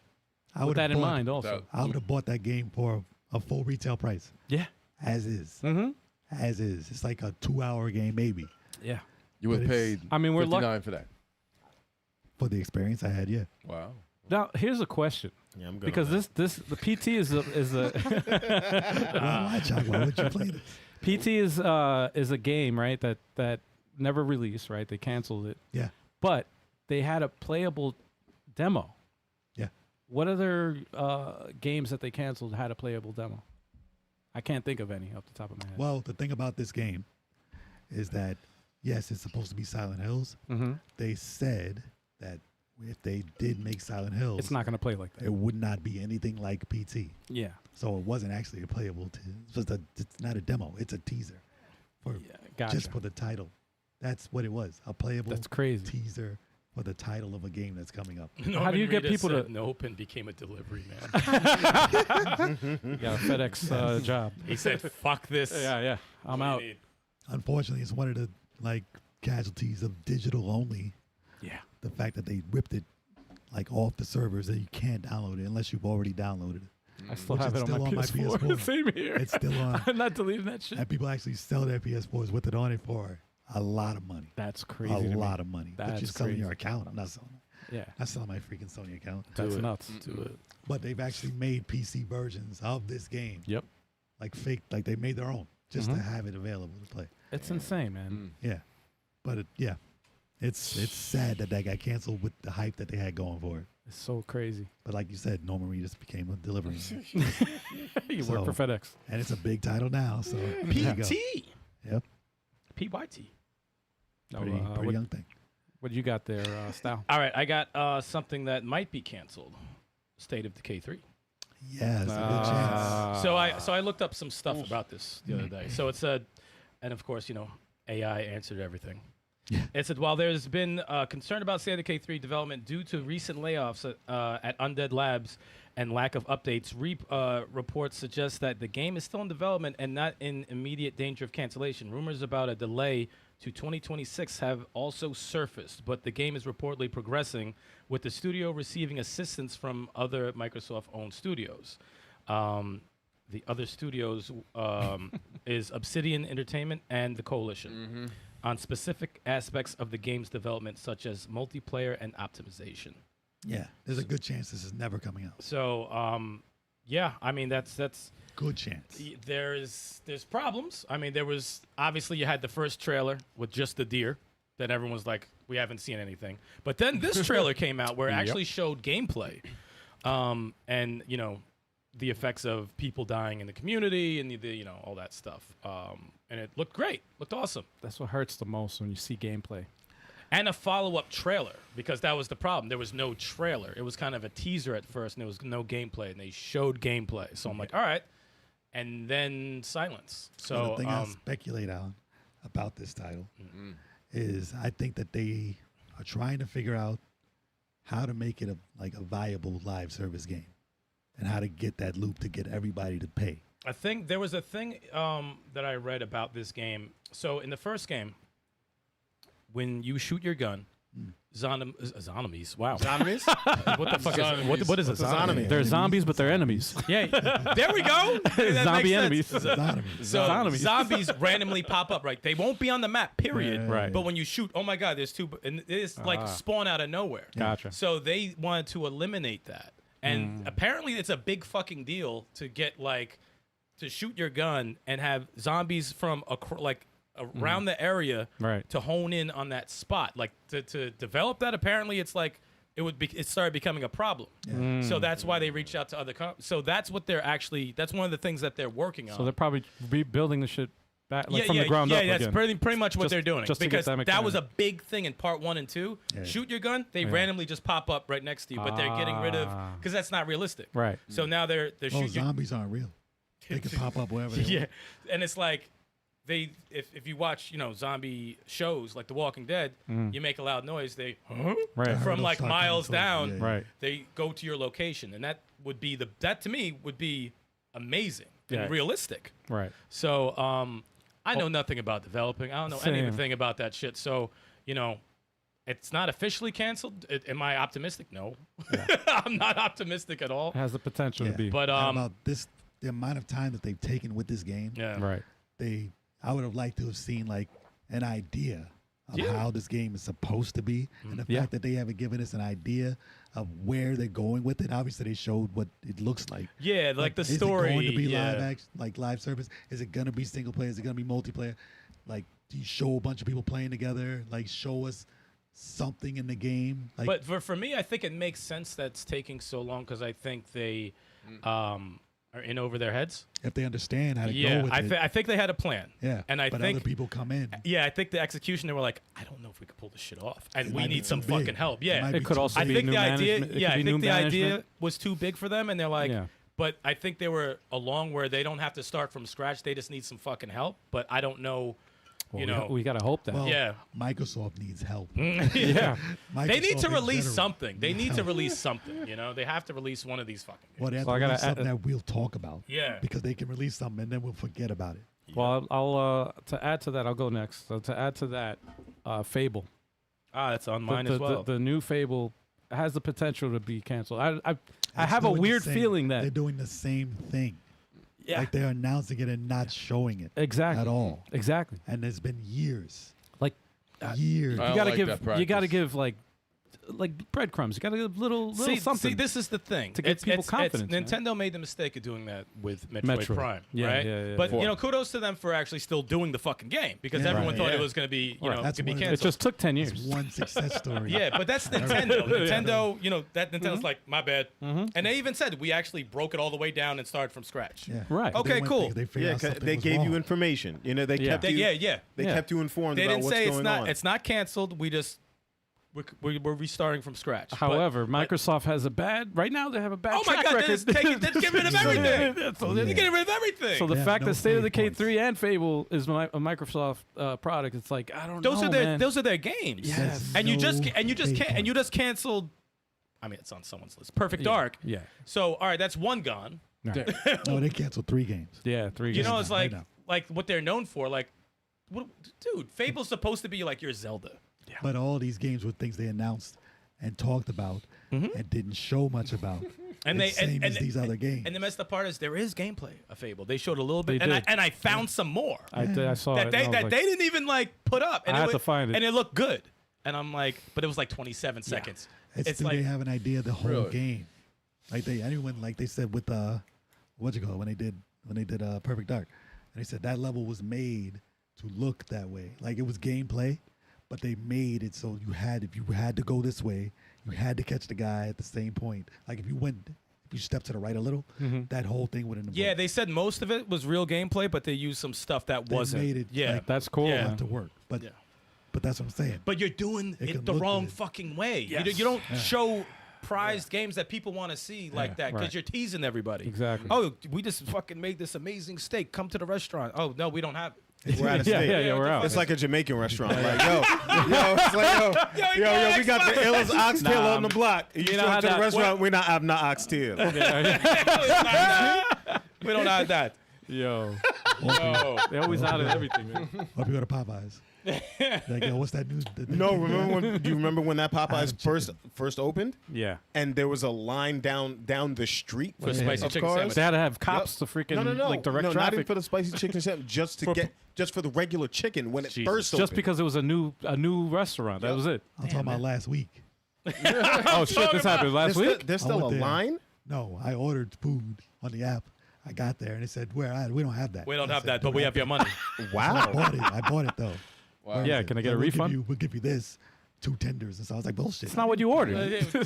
I with would that have in bought, mind also. I would have bought that game for a full retail price, Yeah. as is. Mm-hmm. As is. It's like a 2-hour game, maybe. Yeah. You would But have it's- paid I mean, we're lucky. $59 for that. For the experience I had, yeah. Wow. Now here's a question Yeah, I'm good. because on the PT is a Why, Chuck? Why would you play this? PT is a game, right? That never released, right? They canceled it, Yeah. but they had a playable demo. Yeah. What other games that they canceled had a playable demo? I can't think of any off the top of my head. Well, the thing about this game is that, yes, it's supposed to be Silent Hills. Mm-hmm. They said that if they did make Silent Hills, It's not going to play like that. it would not be anything like PT. Yeah. So it wasn't actually a playable. It's not a demo. It's a teaser for Gotcha. just for the title. That's what it was. A playable That's crazy. teaser for the title of a game that's coming up. How do you get people to- nope and became a delivery man? You got a FedEx job. He said, "Fuck this." Yeah. I'm What do you out. need? Unfortunately, it's one of the casualties of digital only. Yeah. The fact that they ripped it off the servers that you can't download it unless you've already downloaded it. I still Which have is it on my still on my PS4. PS4. Same here. It's still on. I'm not deleting that shit. And people actually sell their PS4s with it on it for a lot of money. That's crazy. A to me. lot of money. But That's you're selling crazy. your account. I'm not selling it. Yeah. I'm selling my freaking Sony account. That's it. nuts. Do it. But they've actually made PC versions of this game. Yep. Fake, they made their own just Mhm. to have it available to play. It's insane, man. Yeah. But it's sad that got canceled with the hype that they had going for it. It's so crazy. But like you said, Norman Reedus became a delivery man. You So- work for FedEx. And it's a big title now. So there you go. PT. Yep. PYT. Pretty what, young thing. what you got there, Stal? All right, I got something that might be canceled. State of Decay 3. Yeah, it's a good chance. So I looked up some stuff about this the other day. So it said, and of course, AI answered everything. Yeah. It said, while there's been concern about State of Decay 3 development due to recent layoffs at Undead Labs and lack of updates, reports suggest that the game is still in development and not in immediate danger of cancellation. Rumors about a delay to 2026 have also surfaced, but the game is reportedly progressing, with the studio receiving assistance from other Microsoft-owned studios. The other studios is Obsidian Entertainment and the Coalition on specific aspects of the game's development, such as multiplayer and optimization. Yeah, there's a good chance this is never coming out. So, yeah, I mean that's Good chance. there's problems. I mean, there was obviously you had the first trailer with just the deer. Then everyone's like, we haven't seen anything. But then this trailer came out where it actually showed gameplay, and the effects of people dying in the community and the all that stuff. And it looked great, looked awesome. That's what hurts the most when you see gameplay. And a follow-up trailer, because that was the problem. There was no trailer. It was kind of a teaser at first, and there was no gameplay, and they showed gameplay. So I'm like, all right. And then silence. Well, So the thing I speculate on about this title is I think that they are trying to figure out how to make it a viable live service game and how to get that loop to get everybody to pay. I think there was a thing that I read about this game. So in the first game, when you shoot your gun, Zonomies. Wow. Zombies? What the fuck is what is a What's a zombie? zombie? They're zombies, but they're enemies. Yeah, there we go. That Zombie makes enemies. sense. So Zonomies. zombies randomly pop up, right? They won't be on the map, period. Right. But when you shoot, oh my God, there's two, and it's like spawn out of nowhere. Gotcha. So they wanted to eliminate that, and apparently it's a big fucking deal to get like to shoot your gun and have zombies from around the area Right. to hone in on that spot, like to develop that. Apparently, it's like it started becoming a problem. So that's why they reached out to other so that's what they're actually. That's one of the things that they're working on. So they're probably rebuilding the shit back from the ground yeah, up that's again. pretty much what Just- they're doing. just to get Because that that was a mechanic. big thing in part 1 and 2. Shoot your gun, they randomly just pop up right next to you, but they're getting rid of because that's not realistic. Right. So now they're Oh, shooting. zombies aren't real. They can pop up wherever they Yeah, want. and it's like if you watch zombie shows like The Walking Dead, you make a loud noise, they Right. heard from those like talking miles stories. down, Yeah. Right. they go to your location, and that would be that to me would be amazing Yeah. and realistic. Right. So I know nothing about developing. I don't know Same. anything about that shit. So it's not officially canceled. Am I optimistic? No, I'm not optimistic at all. It has the potential to be. But And about the amount of time that they've taken with this game, yeah, right. I would have liked to have seen like an idea of Yeah. how this game is supposed to be, and the Yeah. fact that they haven't given us an idea of where they're going with it. Obviously, they showed what it looks like. Yeah, like the is story. it going to be yeah. live action, like live service? Is it going to be single player? Is it going to be multiplayer? Like, do you show a bunch of people playing together? Like, show us something in the game. Like, But for me, I think it makes sense that's taking so long because I think they are in over their heads. if they understand how to Yeah, go with it, I think they had a plan. yeah. and I but think other people come in. Yeah, I think the execution, they were like, I don't know if we could pull this shit off, and It we might be need some too big. fucking help. It Yeah, might It be could too also I be think new the idea. management. It Yeah, could I be new think the idea management. was too big for them, and they're like, Yeah. but I think they were along where they don't have to start from scratch. They just need some fucking help. But I don't know. Well, we got to hope that. Well, Yeah. Microsoft needs help. yeah. They need Microsoft to in release general something. They needs need to help. release something. They have to release one of these fucking games. Well, they have So I to gotta release something add- that we'll talk about. Yeah. Because they can release something and then we'll forget about it. Well, I'll to add to that, I'll go next. So to add to that, Fable. That's on mine as well. The new Fable has the potential to be canceled. I It's have a doing the weird same- feeling they're that doing the same thing. yeah. Like they're announcing it and not showing it exactly at all. Exactly. And there's been years. Like Years. I you don't gotta like give that you gotta practice. give like breadcrumbs. You gotta give little something. See, this is the thing. To give people confidence, man. Nintendo made the mistake of doing that with Metroid Prime, Yeah, right? yeah, yeah. But Four. kudos to them for actually still doing the fucking game because Yeah. everyone Right. thought it Yeah. was going to be, Right. That's could be one of the- It canceled. just took 10 years. It's one success story. Yeah, but that's Nintendo. Nintendo, that Nintendo's like, my bad. Mm-hmm. And they even said we actually broke it all the way down and started from scratch. Yeah. Right. But they Okay, went cool. because They figured Yeah, out 'cause something they was gave you wrong. information. They Yeah. kept you. Yeah. They Yeah. kept you informed They about didn't what's say going on. it's not canceled. We're restarting from scratch. But- However, Microsoft has a bad right now. They have a bad oh my track God, record. they're getting rid of everything. So They're they- getting rid of everything. So the They have fact no that State of save Decay points. 3 and Fable is a Microsoft product, it's like I don't those know, are their man. those are their games. Yes. And you No just save canceled. I mean, it's on someone's list. Perfect Dark. Yeah. So all right, that's one gone. Right. No, they canceled 3 games. Yeah, 3 You games. know, it's Right like now. what they're known for. Like, dude, Fable's supposed to be like your Zelda. But all these games were things they announced and talked about and didn't show much about. And It's they same as these other games. And the messed up part is there is gameplay of Fable. They showed a little bit, They and did. I found some more I saw that it. they and I was like, didn't even like put up. And I it had wa- to find it. and it looked good. And I'm like, but it was like 27 seconds. It's do like they have an idea of the whole Really? game? Like they said with what you call it when they did Perfect Dark, and they said that level was made to look that way. Like it was gameplay, but they made it so if you had to go this way, you had to catch the guy at the same point. Like if you step to the right a little, that whole thing wouldn't have yeah, worked. they said most of it was real gameplay, but they used some stuff that They wasn't. made it yeah, like, That's cool. Yeah. man. have to work. But Yeah. but that's what I'm saying. but you're doing It it can the look wrong good. fucking way. Yes. You don't show prized games that people want to see like that because right. you're teasing everybody. Exactly. Oh, we just fucking made this amazing steak. Come to the restaurant. Oh no, we don't have it. We're out of Yeah, state. yeah, we're out. It's like a Jamaican restaurant. Like, it's like, yo, we got the illest oxtail Nah, on the block. You know show how up to the that- restaurant, we not have no oxtail. We don't have that. Yo. No. They're always out of everything, man. Or if you go to Popeyes. Like, yo, what's that news? No, do you remember when that Popeyes first opened? Yeah. And there was a line down the street For spicy of chicken cars? sandwich. They had to have cops to freaking like direct no, not even traffic. for the spicy chicken sandwich, just for the regular chicken when it Jesus. first opened. Just because it was a new restaurant. That was it. I'm talking about last week. Oh shit! This happened last week. There's I still a went there. line. No, I ordered food on the app. I got there and it said, we don't have that. We don't I have said, that, but we have your money. I bought it though. Wow. Yeah, can I get a refund? We'll give you this, 2 tenders. And so I was like, bullshit. It's not what you ordered.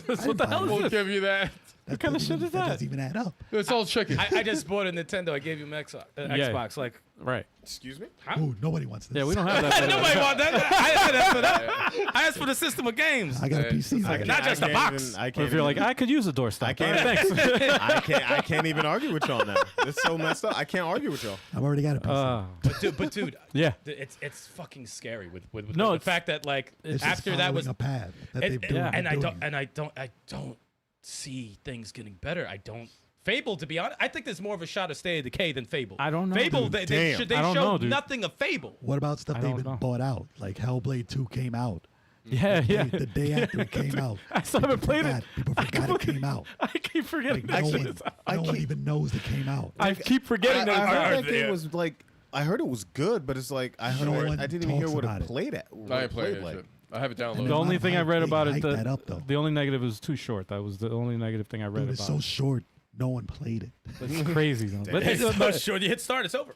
What the hell We'll is this? give you that. What kind of shit is That that? doesn't even add up. It's all chicken. I just bought a Nintendo. I gave you my Xbox. Like, Right. Excuse me. Ooh, nobody wants this. Yeah, we don't have that. nobody want that. I didn't ask for that. I asked for the system of games. I got a PC. Like, not just a box. I Or can't. if you're like, I could use a doorstop. I can't. All right, thanks. I can't even argue with y'all now. It's so messed up. I can't argue with y'all. I've already got a PC. But dude, Yeah. it's fucking scary with No, the it's- fact that like It's after just that was following a path that they've yeah. been doing. I don't see things getting better. I don't. Fable, to be honest, I think there's more of a shot of State of Decay than Fable. I don't know, Fable, dude. they Damn. they I don't showed know, dude. nothing of Fable. What about stuff I they've don't been know. bought out? Like Hellblade 2 came out. Yeah, yeah. The day after it came out. I still haven't played it. People forgot it came out. I keep forgetting Like, that. no one even knows it came out. I keep forgetting I that. it's out. heard that game was like. I heard it was good, but it's like I heard No one I didn't even hear talks what about it it. played at. I ain't playing that shit. I have it downloaded. The only thing I read about it, that up, though. the only negative was too short. That was the only negative thing I read Dude, it's about so short. No one played it. It's crazy, though. But sure, you hit start, it's over.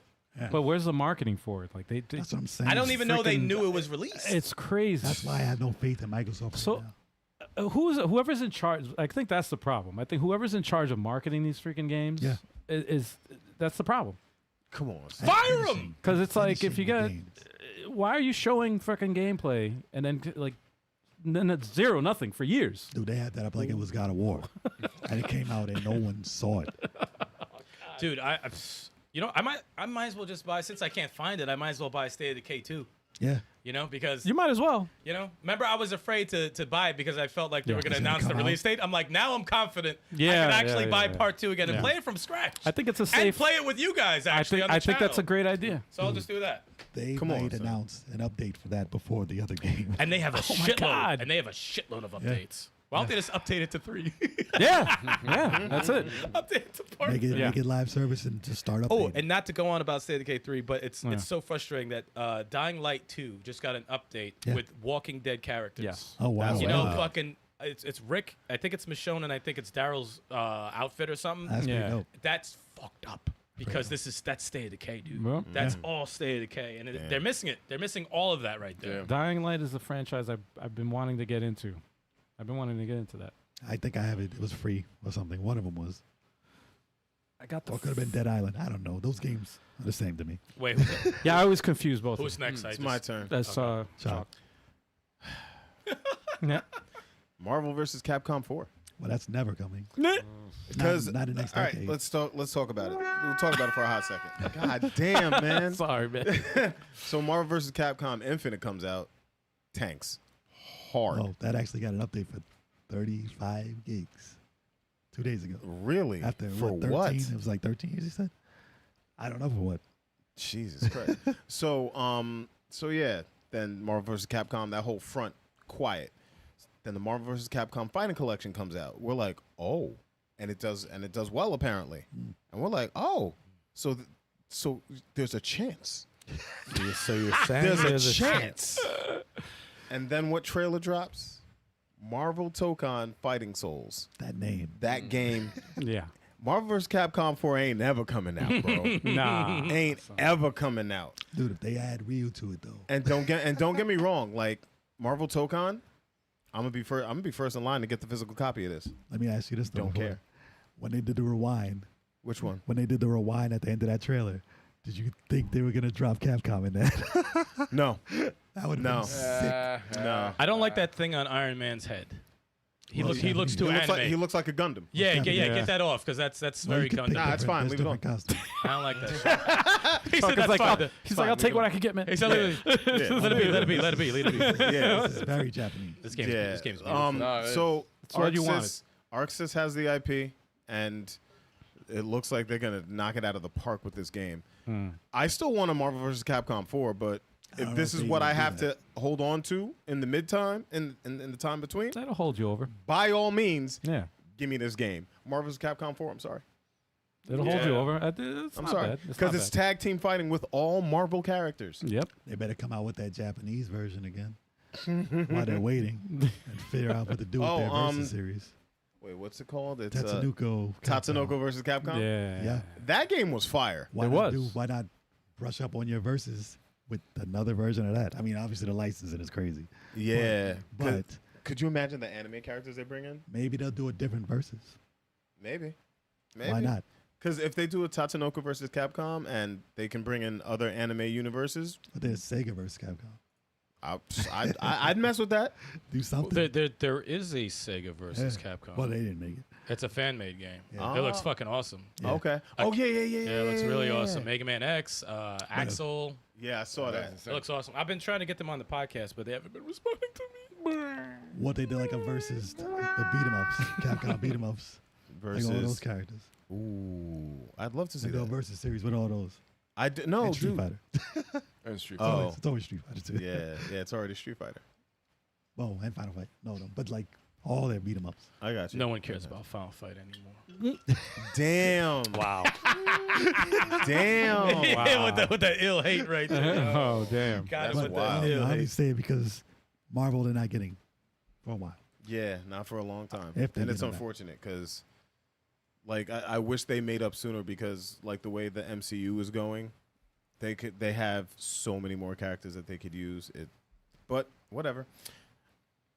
But where's the marketing for it? Like That's what I'm saying. I don't even know they freaking- knew it was released. It's crazy. That's why I have no faith in Microsoft. So- right now. Whoever's in charge, I think that's the problem. I think whoever's in charge of marketing these freaking games Yeah. is that's the problem. Come on. Fire them. Because it's like if Finishing you the got, games. why are you showing freaking gameplay and then like, then it's zero, nothing for years? Dude, they had that up like it was God of War. And it came out and no one saw it. Dude, I might as well just buy, since I can't find it, I might as well buy State of Decay 2. Yeah. You know, because You might as well. remember I was afraid to buy it because I felt like they were going to It's gonna announce the come release date. I'm like, now I'm confident I Yeah, can actually yeah, buy yeah. part 2 again and Yeah. play it from scratch. I think it's a and safe. play it with you guys actually on the I think that's a channel. great idea. So I'll just do that. They Come on, might son. announce an update for that before the other game. And they have a my shitload. God. And they have a shitload of updates. Why don't they just update it to 3? Yeah, yeah, that's it. Update it to part Make it, Yeah. make it live service and just start up. Oh, and not to go on about State of Decay 3, but it's Yeah. so frustrating that Dying Light 2 just got an update Yeah. with Walking Dead characters. Yes. Oh, wow. You know, wow. fucking, it's Rick. I think it's Michonne, and I think it's Daryl's outfit or something. That's Yeah. pretty dope. That's fucked up because that's State of Decay, dude. Well, That's all State of Decay, and they're missing it. They're missing all of that right there. Yeah. Dying Light is a franchise I've been wanting to get into. I've been wanting to get into that. I think I have it. It was free or something. One of them was. I got Or it could have been Dead Island. I don't know. Those games are the same to me. Wait, who's, Yeah, I always confuse both. who's of them. next? It's my turn. That's Choc. yeah. Marvel versus Capcom 4. Well, that's never coming. Because not in next all right, decade. let's talk about it. We'll talk about it for a hot second. God damn, man. Sorry, man. So Marvel versus Capcom Infinite comes out. Tanks. Hard. Oh, that actually got an update for 35 gigs 2 days ago. Really? After for what, 13? what? It was like 13 years, he said? I don't know for what. Jesus Christ. So yeah, then Marvel vs. Capcom, that whole front, quiet. Then the Marvel vs. Capcom Fighting Collection comes out. We're like, oh, and it does well apparently, and we're like, oh, so there's a chance. So you're saying There's a chance. And then what trailer drops? Marvel Tokon Fighting Souls. That name. That game. Yeah. Marvel vs. Capcom 4 ain't never coming out, bro. Nah. Ain't ever coming out. Dude, if they add Ryu to it, though. And don't get me wrong, like Marvel Tokon, I'm gonna be first in line to get the physical copy of this. Let me ask you this, though. Don't care. When they did the rewind, Which one? when they did the rewind at the end of that trailer, did you think they were going to drop Capcom in that? No. That would have No. been sick. No. I don't like that thing on Iron Man's head. He Well, looks he yeah, looks he too He anime. looks like a Gundam. Yeah, Yeah. get that off because that's Well, very you could pick Gundam. Nah, it's fine. there's Leave it on. different costumes. I don't like that shit. He said He's that's like, fine. he's like, I'll take what I can get, man. He said, let it be, let it be, let it be, let it be. Yeah. This is very Japanese. This game's Yeah. beautiful. So what you wanted. Arxis has the IP, and it looks like they're gonna knock it out of the park with this game. Hmm. I still want a Marvel vs. Capcom 4, but I don't if know this if is they what even I do have that. to hold on to in the in the time between, That'll hold you over. by all means, Yeah. give me this game. Marvel vs. Capcom 4. I'm sorry. It'll hold you over. It's I'm not sorry bad. because not it's bad. tag team fighting with all Marvel characters. Yep. They better come out with that Japanese version again while they're waiting and figure out what to do with their versus series. Wait, what's it called? It's Tatsunoko. Tatsunoko versus Capcom. Yeah. Yeah. That game was fire. Why It not was. why not brush up on your verses with another version of that? I mean, obviously the licensing is crazy. Yeah, But could you imagine the anime characters they bring in? maybe they'll do a different versus. Maybe. Why not? Because if they do a Tatsunoko versus Capcom and they can bring in other anime universes, But there's Sega versus Capcom. I'd mess with that. Do something. There is a Sega versus Yeah. Capcom. Well, they didn't make it. It's a fan made game. Yeah. It looks fucking awesome. Yeah. Okay. Oh yeah. Yeah, it looks really awesome. Mega Man X, Axel. Yeah, I saw that. It looks awesome. I've been trying to get them on the podcast, but they haven't been responding to me. What they did like a versus the beat 'em ups, Capcom beat 'em ups, like all those characters. Ooh, I'd love to see They do a that. versus series with all those. No, and Street dude. Fighter. And Street Oh. Fighter. It's always Street Fighter too. Yeah, it's already Street Fighter. Well, and Final Fight. No, but like all their beat 'em ups. I got you. No one cares about Final Fight anymore. Damn. Wow. Damn. with the ill hate right there. Oh, damn. God, That's with wild. the I ill only hate. say it because Marvel they're not getting for a while. Yeah, not for a long time. If they And it's get it back. unfortunate because, like, I wish they made up sooner because, like, the way the MCU is going, they have so many more characters that they could use. But whatever.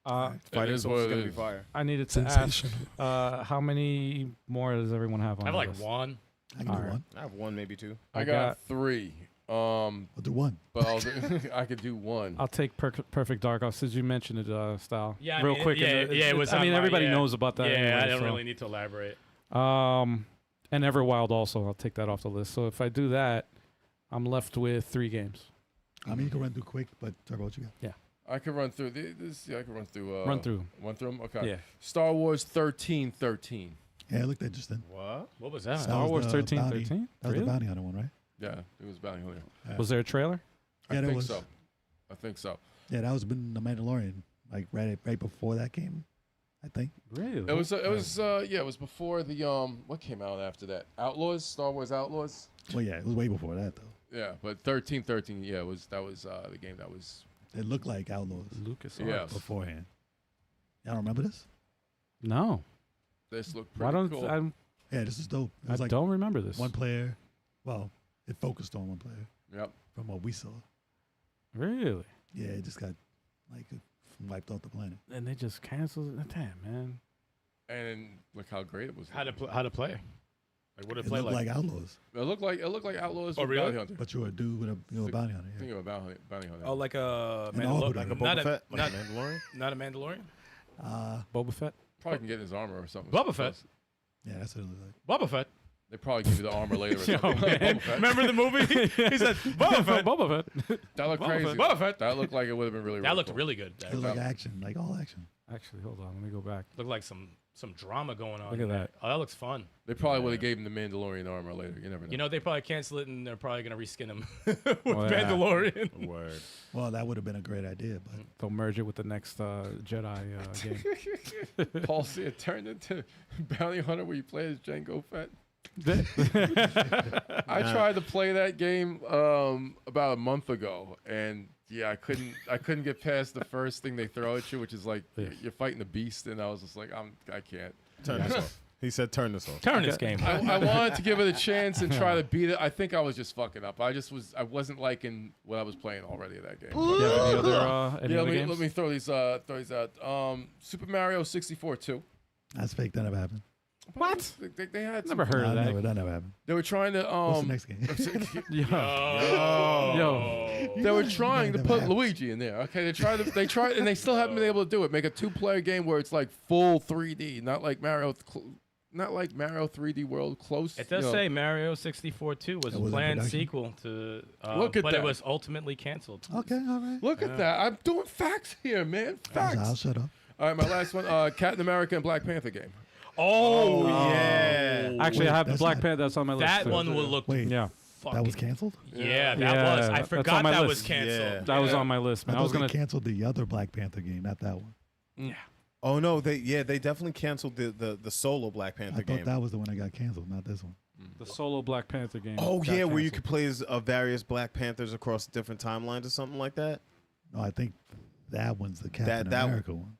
Fighting is Souls what is it gonna be is. fire. I needed to ask, how many more does everyone have on I have the like list? one. I can All do right. one. I have one, maybe two. I I got got- 3. I'll do one. But I could do 1. I'll take Perfect Dark off since you mentioned it, Style. Yeah, I real mean, quick. yeah, and it was. I on mean, my- everybody yeah. knows about that. Yeah, anyway, I don't so. really need to elaborate. And Everwild also. I'll take that off the list. So if I do that, I'm left with 3 games. I mean, you can run through quick, but talk about what you got. I could run through this. Yeah, I could run through. Run through. Run through them. Okay. Yeah. Star Wars 1313. Yeah, it looked interesting. What was that? That Star was Wars the 1313? That was Really? the bounty hunter one, right? Yeah, it was Bounty Hunter. Was there a trailer? I Yeah, there think was. so. I think so. Yeah, that was been the Mandalorian, like right before that game, I think. Really? It was. It was before the What came out after that? Outlaws. Star Wars Outlaws. Well, yeah, it was way before that though. Yeah, but 1313. Yeah, was the game that was. It looked like Outlaws Lucas. Yes. beforehand. Y'all don't remember this? No. This looked Why pretty don't cool. Yeah, this is dope. It I was like don't remember this. one player. Well, it focused on one player Yep. from what we saw. Really? Yeah, it just got like wiped off the planet. And they just canceled it. Damn, man. And look how great it was. How to play? Like what did It it play looked like? like Outlaws, It looked like Outlaws. Oh, with really? Bounty Hunter. but you're a dude with a bounty hunter. Think Yeah. of a Bounty Hunter. Oh, like a And all Mandalorian. of it. Like a Not Boba a- Fett, like not- a Mandalorian. Not a Mandalorian. Boba Fett? Probably can get in his armor or something. Boba Fett. Yeah, that's what it looked like. Boba Fett. They probably give you the armor later. Or Yo, something. man. Boba Fett. Remember the movie? He said Boba Fett. Boba Fett. That looked crazy. Boba Fett. That looked like it would have been really. That really looked cool. really good. It was like action, like all action. Actually, hold on. Let me go back. Looked like some drama going on. Look at in there. that. Oh, that looks fun. They probably would have gave him the Mandalorian armor later. You never know. You know, they probably cancel it and they're probably gonna reskin him with Oh, yeah. Mandalorian. Word. Well, that would have been a great idea, but They'll merge it with the next Jedi game. Paul C. It turned into Bounty Hunter where you play as Jango Fett. I tried to play that game about a month ago, and yeah, I couldn't get past the first thing they throw at you, which is like you're fighting the beast, and I was just like, I can't. Turn this off. He said, "Turn this off." Turn this game. I wanted to give it a chance and try to beat it. I think I was just fucking up. I wasn't liking what I was playing already in that game. But, Any other games? let me throw these out. Super Mario 64 2. that's fake. That never happened. What? They had Never some- heard of that. That never happened. They were trying to What's the next game? Yo. They were trying to Never put happened. Luigi in there. Okay, they tried, and they still haven't been able to do it. Make a 2-player game where it's like full 3D, not like Mario 3D World close. It does say Mario 64 2 was It a was in planned production? sequel to, Look at but that. it was ultimately canceled. Okay, all right. Look at that. I'm doing facts here, man. I'll Facts. shut up. All right, my last one. Captain America and Black Panther game. Oh, yeah. I Actually, I have the that's Black not- Panther. That's on my list. That too. one will look Wait, Yeah, that was canceled. Yeah, that Yeah, was. I that's on forgot my that list. was canceled. Yeah. that was on my list, man. I was thought gonna. they canceled the other Black Panther game, not that one. Oh no, they definitely canceled the solo Black Panther I thought game. that was the one that got canceled, not this one. The solo Black Panther game. Oh got yeah, where you canceled. could play as various Black Panthers across different timelines or something like that. No, I think that one's the Captain that America one.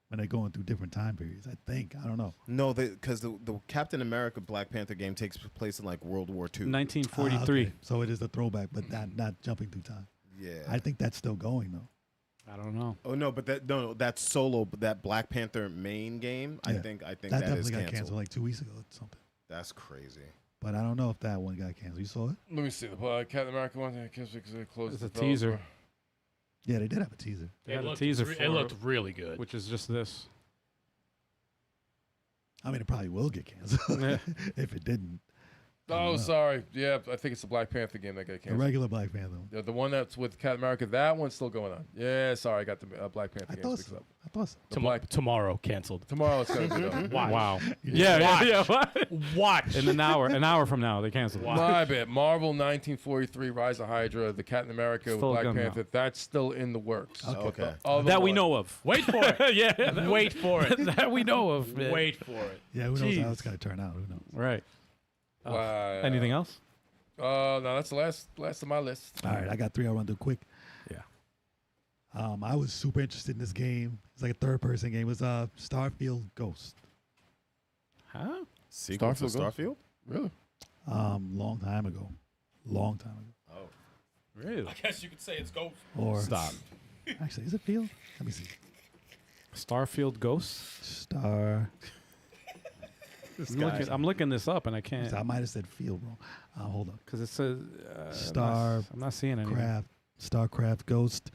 When they're going through different time periods, I think. I don't know. No, because the Captain America Black Panther game takes place in like World War II. 1943. Okay. So it is a throwback, but not jumping through time. Yeah. I think that's still going though. I don't know. Oh no, but that's solo. But that Black Panther main game, I Yeah. think That that definitely is got canceled. canceled like 2 weeks ago or something. That's crazy. But I don't know if that one got canceled. You saw it? Let me see the Captain America one. I guess because they closed It's a the teaser, Yeah, they did have a teaser. They had a looked, teaser for it looked really good. which is just this. I mean, it probably will get canceled Yeah. if it didn't. Oh, sorry. Yeah, I think it's the Black Panther game that got The canceled. regular Black Panther. The one that's with Captain America, that one's still going on. Yeah, sorry, I got the Black Panther I game thought mixed so. up. I thought so. The Black Tomorrow canceled. tomorrow it's gonna be done. Wow. Yeah. Yeah. What? Watch. In an hour from now, they canceled. My bad. Marvel 1943, Rise of Hydra, the Captain America with Still Black coming Panther. That's still in the works. Okay. Other That we one- know of. Wait for it. Yeah. Wait for it. that we know of. Man. Wait for it. Yeah, who knows Jeez. how it's going to turn out? Who knows? Right. Wow. Anything else? No, that's the last of my list. All right, I got 3 I'll run through quick. Yeah. I was super interested in this game. It's like a third-person game. It was Starfield Ghost. Huh? Sequel to Starfield Ghost? Starfield? Really? Long time ago. Long time ago. Really? I guess you could say it's Ghost. Or Stop. Actually, is it Field? Let me see. Starfield Ghosts? Star. I'm looking this up and I can't I might have said Field wrong. Hold up. because it says Starcraft. I'm not seeing anything. Starcraft Ghost.